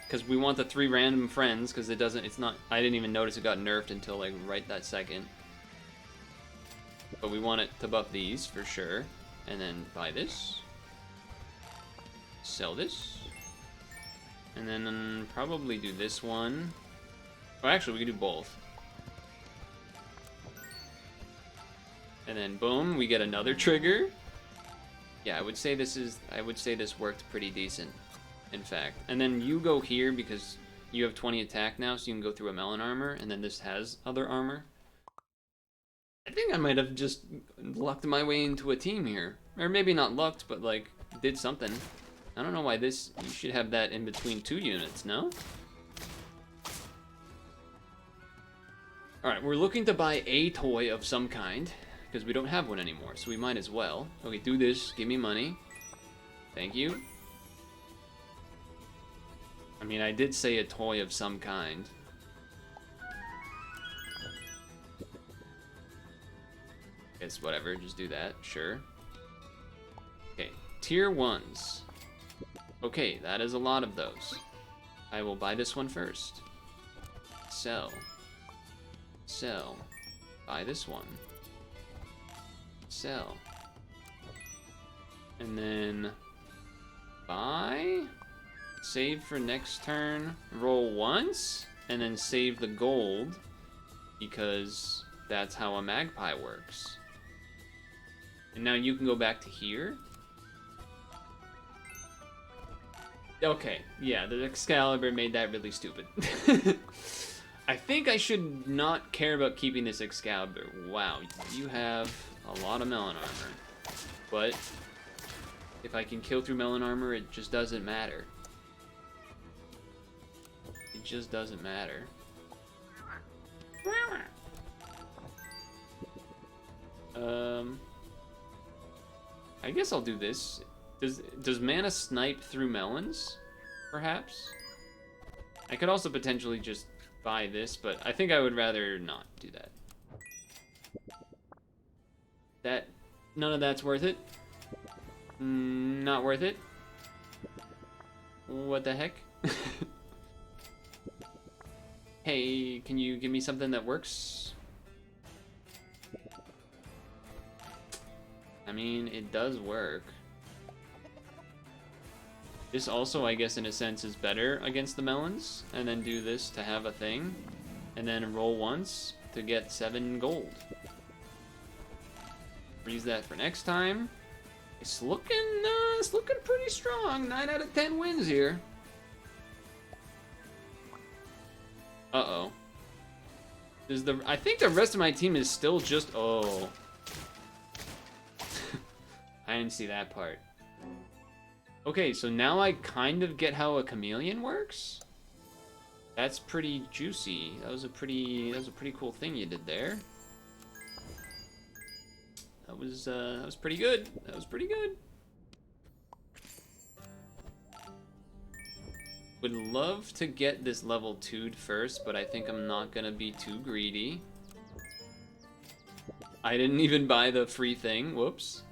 S1: Because we want the 3 random friends, because it's not, I didn't even notice it got nerfed until like right that second. But we want it to buff these for sure. And then buy this. Sell this. And then probably do this one. Oh, actually, we could do both. And then boom, we get another trigger. Yeah, I would say this worked pretty decent, in fact. And then you go here because you have 20 attack now, so you can go through a melon armor, and then this has other armor. I think I might have just lucked my way into a team here. Or maybe not lucked, but like, did something. I don't know why this, you should have that in between 2 units, no? Alright, we're looking to buy a toy of some kind, because we don't have one anymore, so we might as well. Okay, do this, give me money. Thank you. I mean, I did say a toy of some kind. Guess whatever, just do that, sure. Okay, tier 1s. Okay, that is a lot of those. I will buy this one first. Sell. Sell. Buy this one. Sell. And then buy. Save for next turn. Roll once. And then save the gold. Because that's how a magpie works. And now you can go back to here. Okay, yeah, the Excalibur made that really stupid. I think I should not care about keeping this Excalibur. Wow, you have a lot of melon armor. But if I can kill through melon armor, it just doesn't matter. It just doesn't matter. I guess I'll do this. Does mana snipe through melons? Perhaps? I could also potentially just buy this, but I think I would rather not do that. None of that's worth it. Not worth it. What the heck? Hey, can you give me something that works? I mean, it does work. This also, I guess, in a sense, is better against the melons. And then do this to have a thing. And then roll once to get 7 gold. Freeze that for next time. It's looking pretty strong. 9 out of 10 wins here. Uh-oh. I think the rest of my team is still just... Oh. I didn't see that part. Okay, so now I kind of get how a chameleon works. That's pretty juicy. That was a pretty cool thing you did there. That was pretty good. That was pretty good. Would love to get this level 2'd first, but I think I'm not gonna be too greedy. I didn't even buy the free thing. Whoops.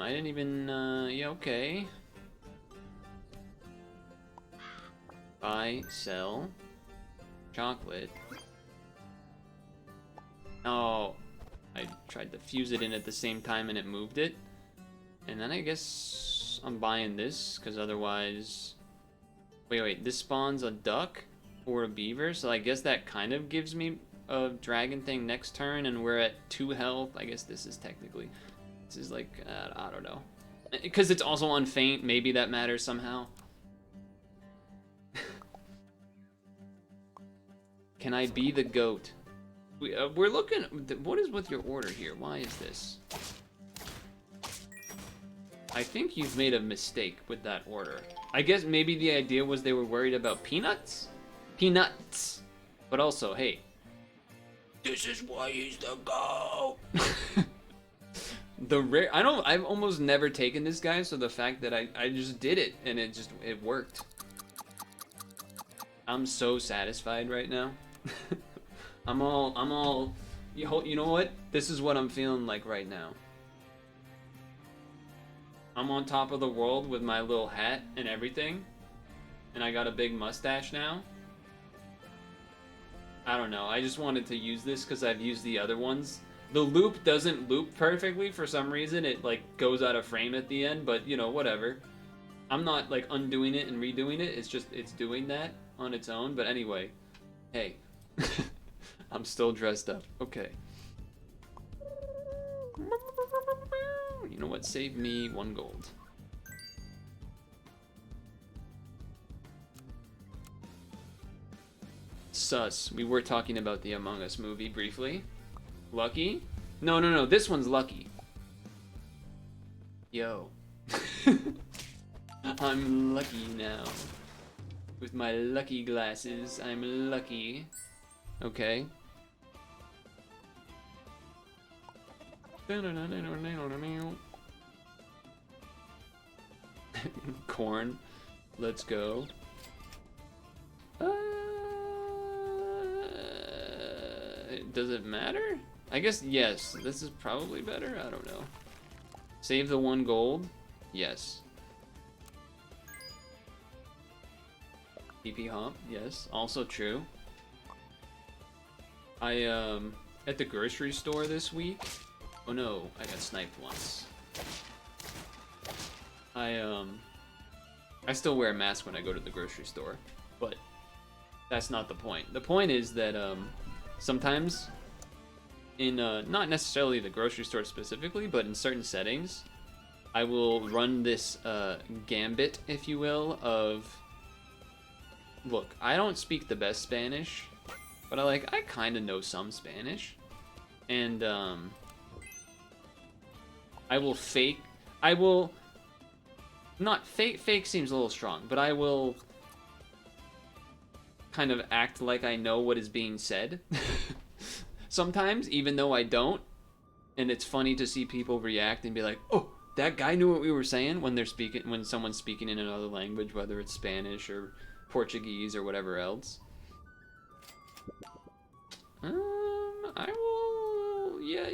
S1: I didn't even, yeah, okay. Buy, sell, chocolate. Oh, I tried to fuse it in at the same time and it moved it. And then I guess I'm buying this, because otherwise... Wait, this spawns a duck or a beaver, so I guess that kind of gives me a dragon thing next turn, and we're at 2 health. I guess this is technically... This is like, I don't know. Because it's also on faint, maybe that matters somehow. Can I be the goat? We're looking... What is with your order here? Why is this? I think you've made a mistake with that order. I guess maybe the idea was they were worried about peanuts? Peanuts! But also, hey. This is why he's the goat! I've almost never taken this guy, so the fact that I just did it and it worked. I'm so satisfied right now. I'm all, you know what? This is what I'm feeling like right now. I'm on top of the world with my little hat and everything. And I got a big mustache now. I don't know, I just wanted to use this because I've used the other ones. The loop doesn't loop perfectly for some reason. It like goes out of frame at the end, but you know, whatever. I'm not like undoing it and redoing it. It's doing that on its own. But anyway, hey, I'm still dressed up. Okay. You know what? Save me 1 gold. Sus. We were talking about the Among Us movie briefly. Lucky? No. This one's Lucky. Yo. I'm lucky now. With my lucky glasses, I'm lucky. Okay. Corn. Let's go. Does it matter? I guess yes. This is probably better. I don't know. Save the 1 gold. Yes. TP Hump. Yes. Also true. I at the grocery store this week. Oh no, I got sniped once. I still wear a mask when I go to the grocery store, but that's not the point. The point is that sometimes in not necessarily the grocery store specifically, but in certain settings, I will run this gambit, if you will, of look, I don't speak the best Spanish, but I kind of know some Spanish, and fake seems a little strong, but I will kind of act like I know what is being said sometimes, even though I don't, and it's funny to see people react and be like, oh, that guy knew what we were saying when someone's speaking in another language, whether it's Spanish or Portuguese or whatever else. I will, yeah,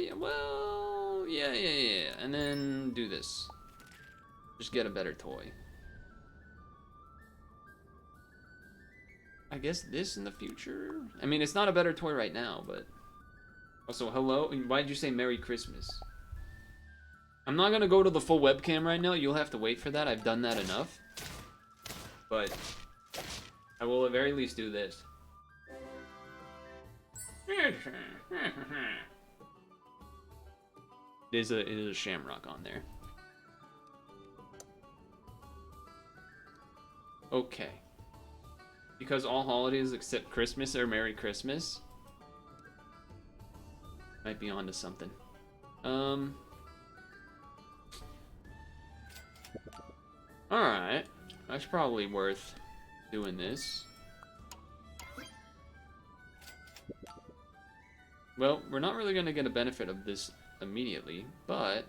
S1: and then do this. Just get a better toy. I guess this in the future? I mean, it's not a better toy right now, but... Also, hello? Why'd you say Merry Christmas? I'm not gonna go to the full webcam right now. You'll have to wait for that. I've done that enough. But... I will at very least do this. It is a shamrock on there. Okay. Because all holidays except Christmas are Merry Christmas. Might be onto something. Alright. That's probably worth doing this. Well, we're not really going to get a benefit of this immediately, but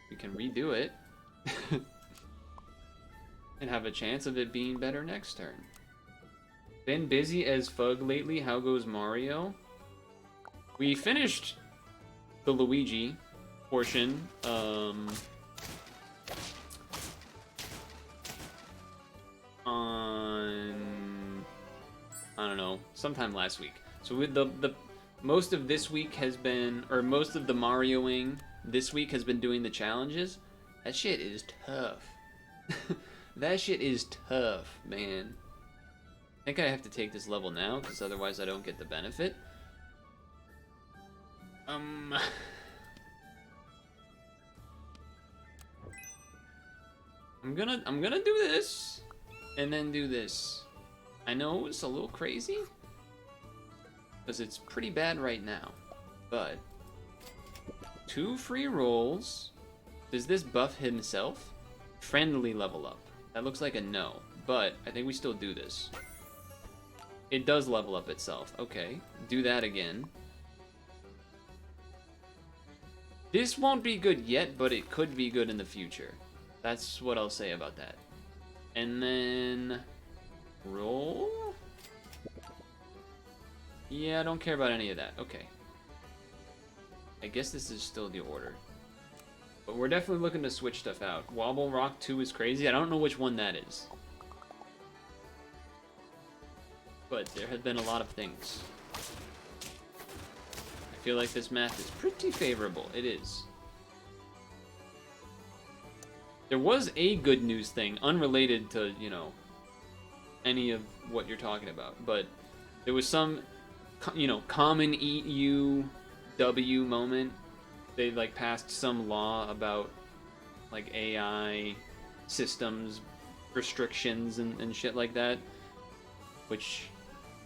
S1: we can redo it and have a chance of it being better next turn. Been busy as fug lately. How goes Mario? We finished the Luigi portion on, I don't know, sometime last week. So with the most of this week has been, or most of the Marioing this week has been doing the challenges. That shit is tough. That shit is tough, man. I think I have to take this level now, because otherwise I don't get the benefit. I'm gonna do this, and then do this. I know it's a little crazy, because it's pretty bad right now, but 2 free rolls. Does this buff himself? Friendly level up. That looks like a no, but I think we still do this. It does level up itself. Okay, do that again. This won't be good yet, but it could be good in the future. That's what I'll say about that. And then... roll? Yeah, I don't care about any of that. Okay. I guess this is still the order. But we're definitely looking to switch stuff out. Wobble Rock 2 is crazy. I don't know which one that is. But there have been a lot of things. I feel like this math is pretty favorable. It is. There was a good news thing, unrelated to, you know, any of what you're talking about. But there was some, you know, common EU W moment. They, like, passed some law about, like, AI systems restrictions and shit like that. Which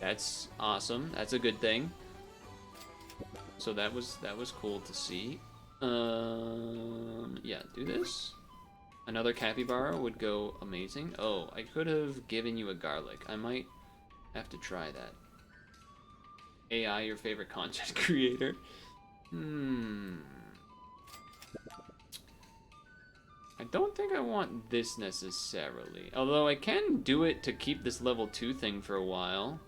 S1: That's awesome. That's a good thing. So that was cool to see. Yeah, do this. Another capybara would go amazing. Oh, I could have given you a garlic. I might have to try that. AI, your favorite content creator? I don't think I want this necessarily. Although I can do it to keep this level 2 thing for a while.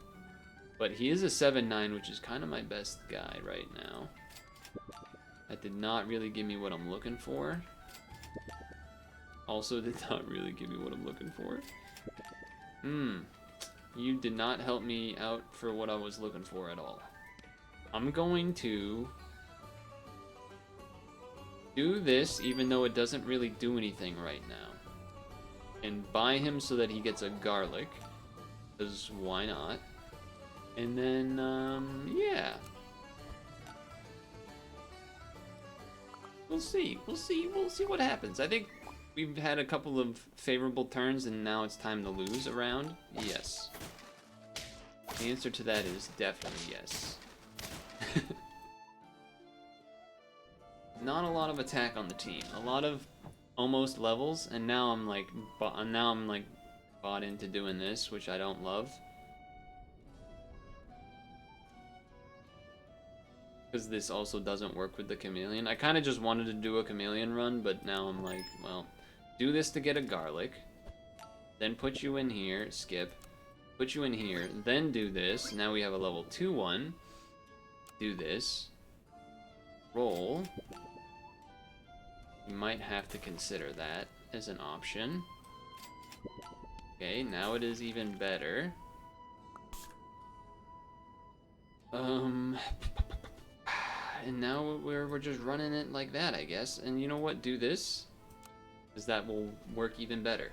S1: But he is a 7-9, which is kind of my best guy right now. That did not really give me what I'm looking for. Also did not really give me what I'm looking for. You did not help me out for what I was looking for at all. I'm going to do this, even though it doesn't really do anything right now. And buy him so that he gets a garlic. Because why not? And then, yeah. We'll see what happens. I think we've had a couple of favorable turns and now it's time to lose around. Yes. The answer to that is definitely yes. Not a lot of attack on the team. A lot of almost levels, and now I'm like bought into doing this, which I don't love. Because this also doesn't work with the chameleon. I kind of just wanted to do a chameleon run, but now I'm like, well, do this to get a garlic. Then put you in here, skip. Put you in here, then do this. Now we have a level 2 one. Do this. Roll. You might have to consider that as an option. Okay, now it is even better. And now we're just running it like that, I guess. And you know what? Do this, because that will work even better.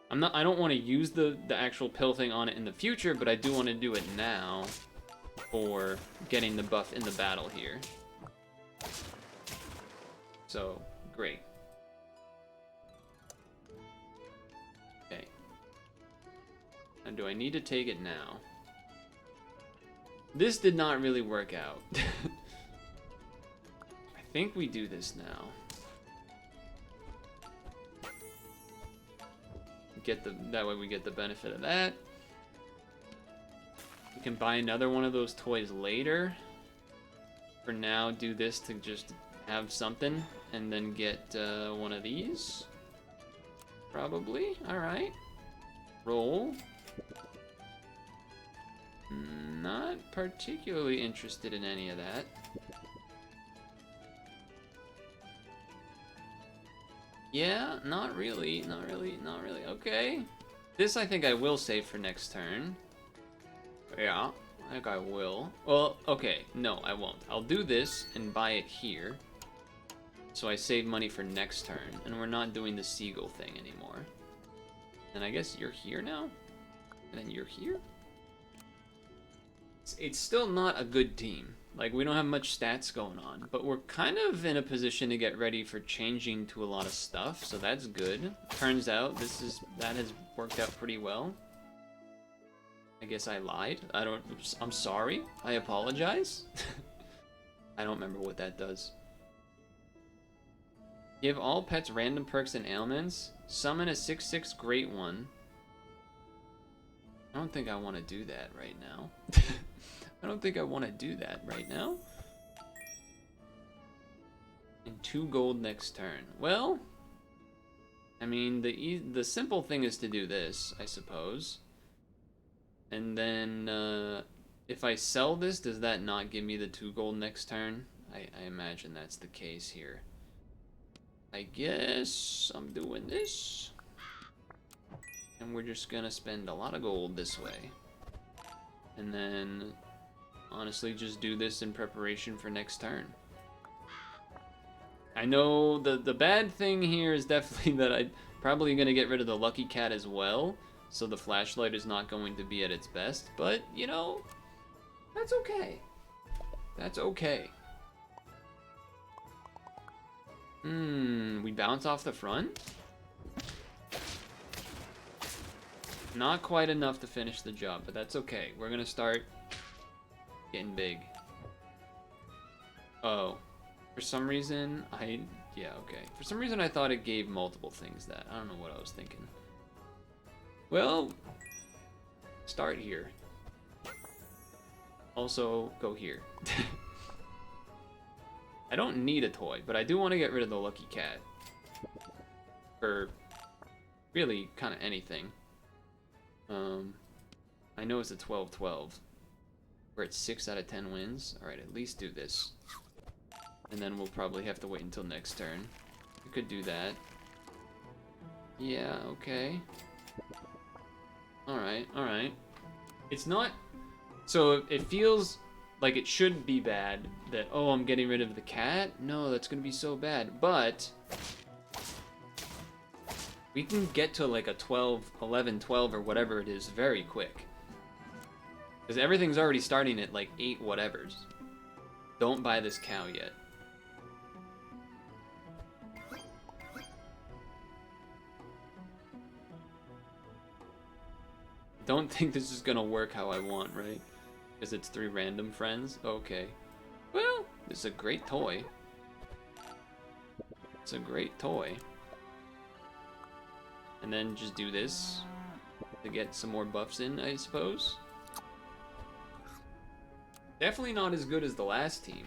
S1: I don't want to use the actual pill thing on it in the future, but I do want to do it now for getting the buff in the battle here. So, great. Okay. And do I need to take it now? This did not really work out. I think we do this now. That way we get the benefit of that. We can buy another one of those toys later. For now, do this to just have something, and then get one of these. Probably. Alright. Roll. Not particularly interested in any of that. Yeah, not really, not really, not really. Okay. This I think I will save for next turn. Yeah, I think I will. Well, okay, no, I won't. I'll do this and buy it here. So I save money for next turn, and we're not doing the seagull thing anymore. And I guess you're here now? And then you're here? It's still not a good team. Like, we don't have much stats going on, but we're kind of in a position to get ready for changing to a lot of stuff, so that's good. Turns out that has worked out pretty well. I guess I lied. I'm sorry. I apologize. I don't remember what that does. Give all pets random perks and ailments. Summon a 6/6 great one. I don't think I want to do that right now. I don't think I want to do that right now. And 2 gold next turn. Well, I mean, the simple thing is to do this, I suppose. And then, if I sell this, does that not give me the 2 gold next turn? I imagine that's the case here. I guess I'm doing this. And we're just gonna spend a lot of gold this way. And then honestly just do this in preparation for next turn. I know the bad thing here is definitely that I'm probably going to get rid of the lucky cat as well, so the flashlight is not going to be at its best, but you know, that's okay. That's okay. We bounce off the front? Not quite enough to finish the job, but that's okay. We're gonna start getting big. Oh. For some reason, yeah, okay. For some reason, I thought it gave multiple things that. I don't know what I was thinking. Well, start here. Also, go here. I don't need a toy, but I do want to get rid of the lucky cat. For really kind of anything. I know it's a 12-12. We're at 6 out of 10 wins. Alright, at least do this. And then we'll probably have to wait until next turn. We could do that. Yeah, okay. Alright, alright. It's not... So it feels like it should be bad that, oh, I'm getting rid of the cat? No, that's gonna be so bad. But... we can get to like a 12, 11, 12, or whatever it is very quick. Because everything's already starting at like 8 whatevers. Don't buy this cow yet. Don't think this is gonna work how I want, right? Because it's 3 random friends? Okay. Well, this is a great toy. It's a great toy. And then just do this to get some more buffs in, I suppose. Definitely not as good as the last team.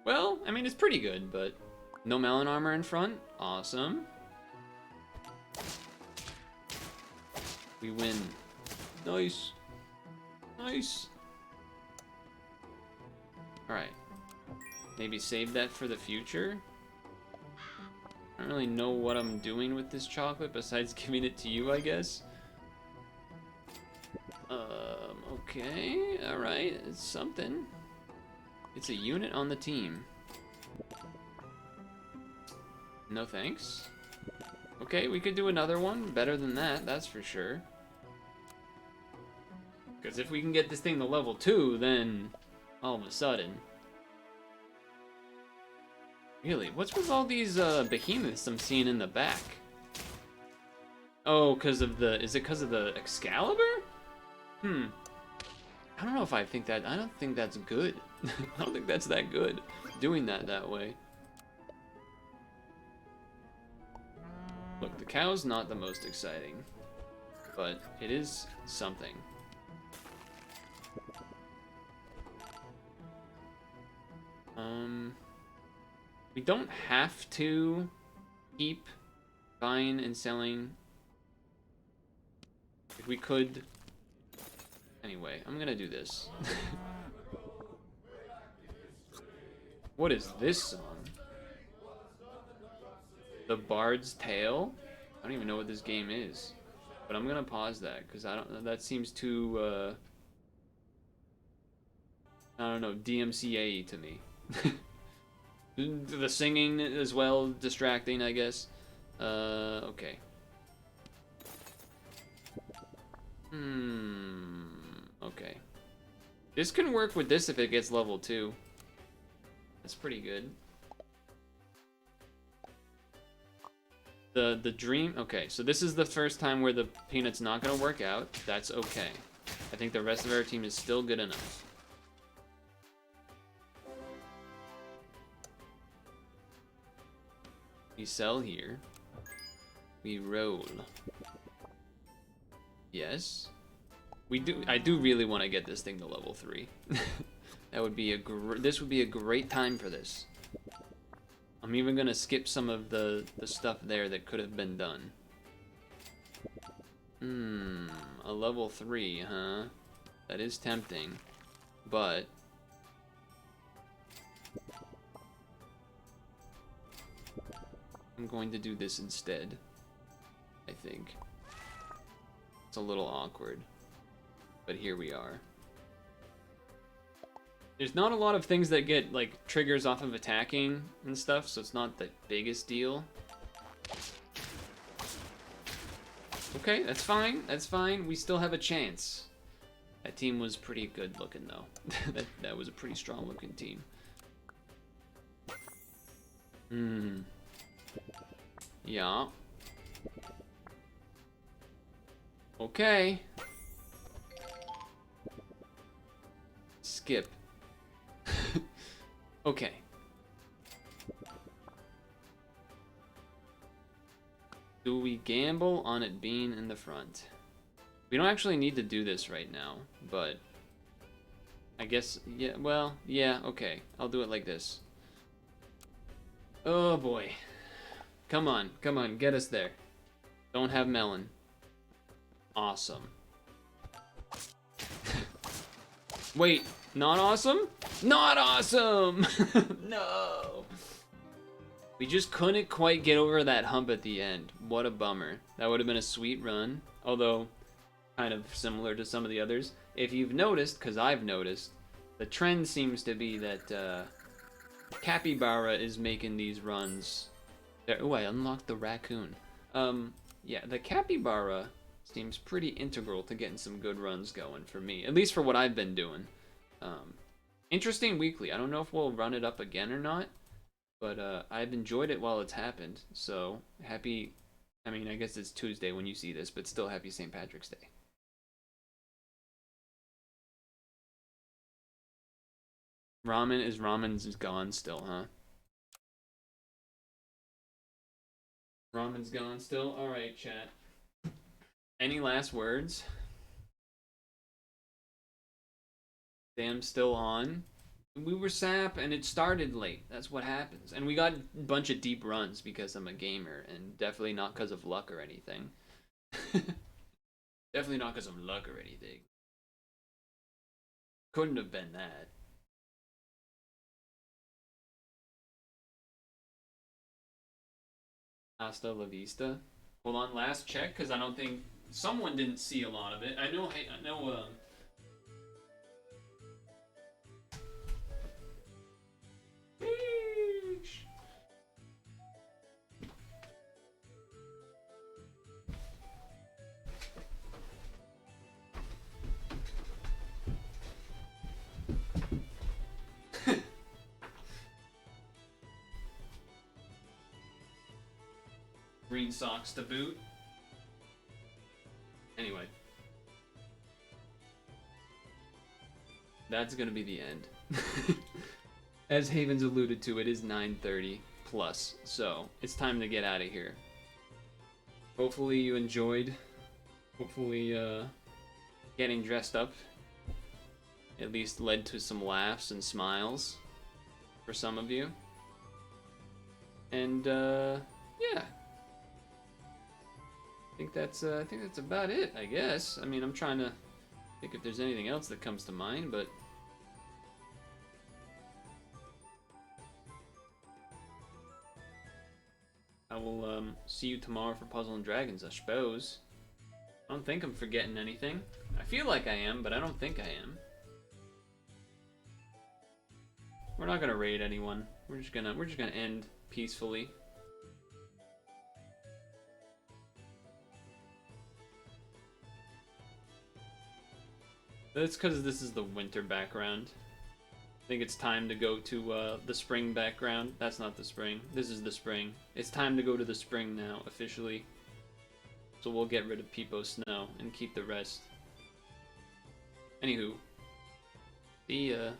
S1: Well, I mean, it's pretty good, but no melon armor in front. Awesome. We win. Nice. Nice. Alright. Maybe save that for the future. I don't really know what I'm doing with this chocolate besides giving it to you, I guess. Okay. Alright. It's something. It's a unit on the team. No thanks. Okay, we could do another one. Better than that, that's for sure. Because if we can get this thing to level 2, then all of a sudden... Really, what's with all these behemoths I'm seeing in the back? Oh, because of the... Is it because of the Excalibur? I don't know if I think that... I don't think that's good. I don't think that's that good, doing that way. Look, the cow's not the most exciting, but it is something. We don't have to keep buying and selling. If we could... Anyway, I'm gonna do this. What is this song? The Bard's Tale? I don't even know what this game is. But I'm gonna pause that, because I don't... That seems too, I don't know, DMCA to me. The singing as well, distracting, I guess. Okay. Okay. This can work with this if it gets level 2. That's pretty good. The dream... Okay, so this is the first time where the peanut's not gonna work out. That's okay. I think the rest of our team is still good enough. We sell here. We roll. Yes. We do. I do really want to get this thing to level 3. That would be this would be a great time for this. I'm even gonna skip some of the stuff there that could have been done. A level 3, huh? That is tempting, but I'm going to do this instead, I think. It's a little awkward, but here we are. There's not a lot of things that get, like, triggers off of attacking and stuff, so it's not the biggest deal. Okay, that's fine, that's fine. We still have a chance. That team was pretty good looking, though. that was a pretty strong looking team. Yeah. Okay. Skip. Okay. Do we gamble on it being in the front? We don't actually need to do this right now, but I guess, yeah, well, yeah, okay. I'll do it like this. Oh boy. Come on, get us there. Don't have melon. Awesome. Wait, not awesome? Not awesome! No! We just couldn't quite get over that hump at the end. What a bummer. That would have been a sweet run, although kind of similar to some of the others. If you've noticed, because I've noticed, the trend seems to be that Capybara is making these runs. Oh, I unlocked the raccoon. Yeah, the Capybara seems pretty integral to getting some good runs going for me, at least for what I've been doing. Interesting weekly. I don't know if we'll run it up again or not, but I've enjoyed it while it's happened. So happy. I mean, I guess it's Tuesday when you see this, but still happy St. Patrick's Day. Ramen's gone still, huh? Ramen's gone still? Alright, chat. Any last words? Damn, still on. We were sap and it started late. That's what happens. And we got a bunch of deep runs because I'm a gamer, and definitely not because of luck or anything. Definitely not because of luck or anything. Couldn't have been that. Hasta la vista. Hold on, last check, because I don't think someone didn't see a lot of it. I know. Green socks to boot. Anyway. That's gonna be the end. As Havens alluded to, it is 9:30 plus, so it's time to get out of here. Hopefully you enjoyed. Hopefully getting dressed up at least led to some laughs and smiles for some of you. And yeah. I think that's about it, I guess. I mean, I'm trying to think if there's anything else that comes to mind, but I will see you tomorrow for Puzzle and Dragons, I suppose. I don't think I'm forgetting anything. I feel like I am, but I don't think I am. We're not gonna raid anyone. We're just gonna end peacefully. That's because this is the winter background. I think it's time to go to the spring background. That's not the spring. This is the spring. It's time to go to the spring now, officially. So we'll get rid of Peepo Snow and keep the rest. Anywho. See ya.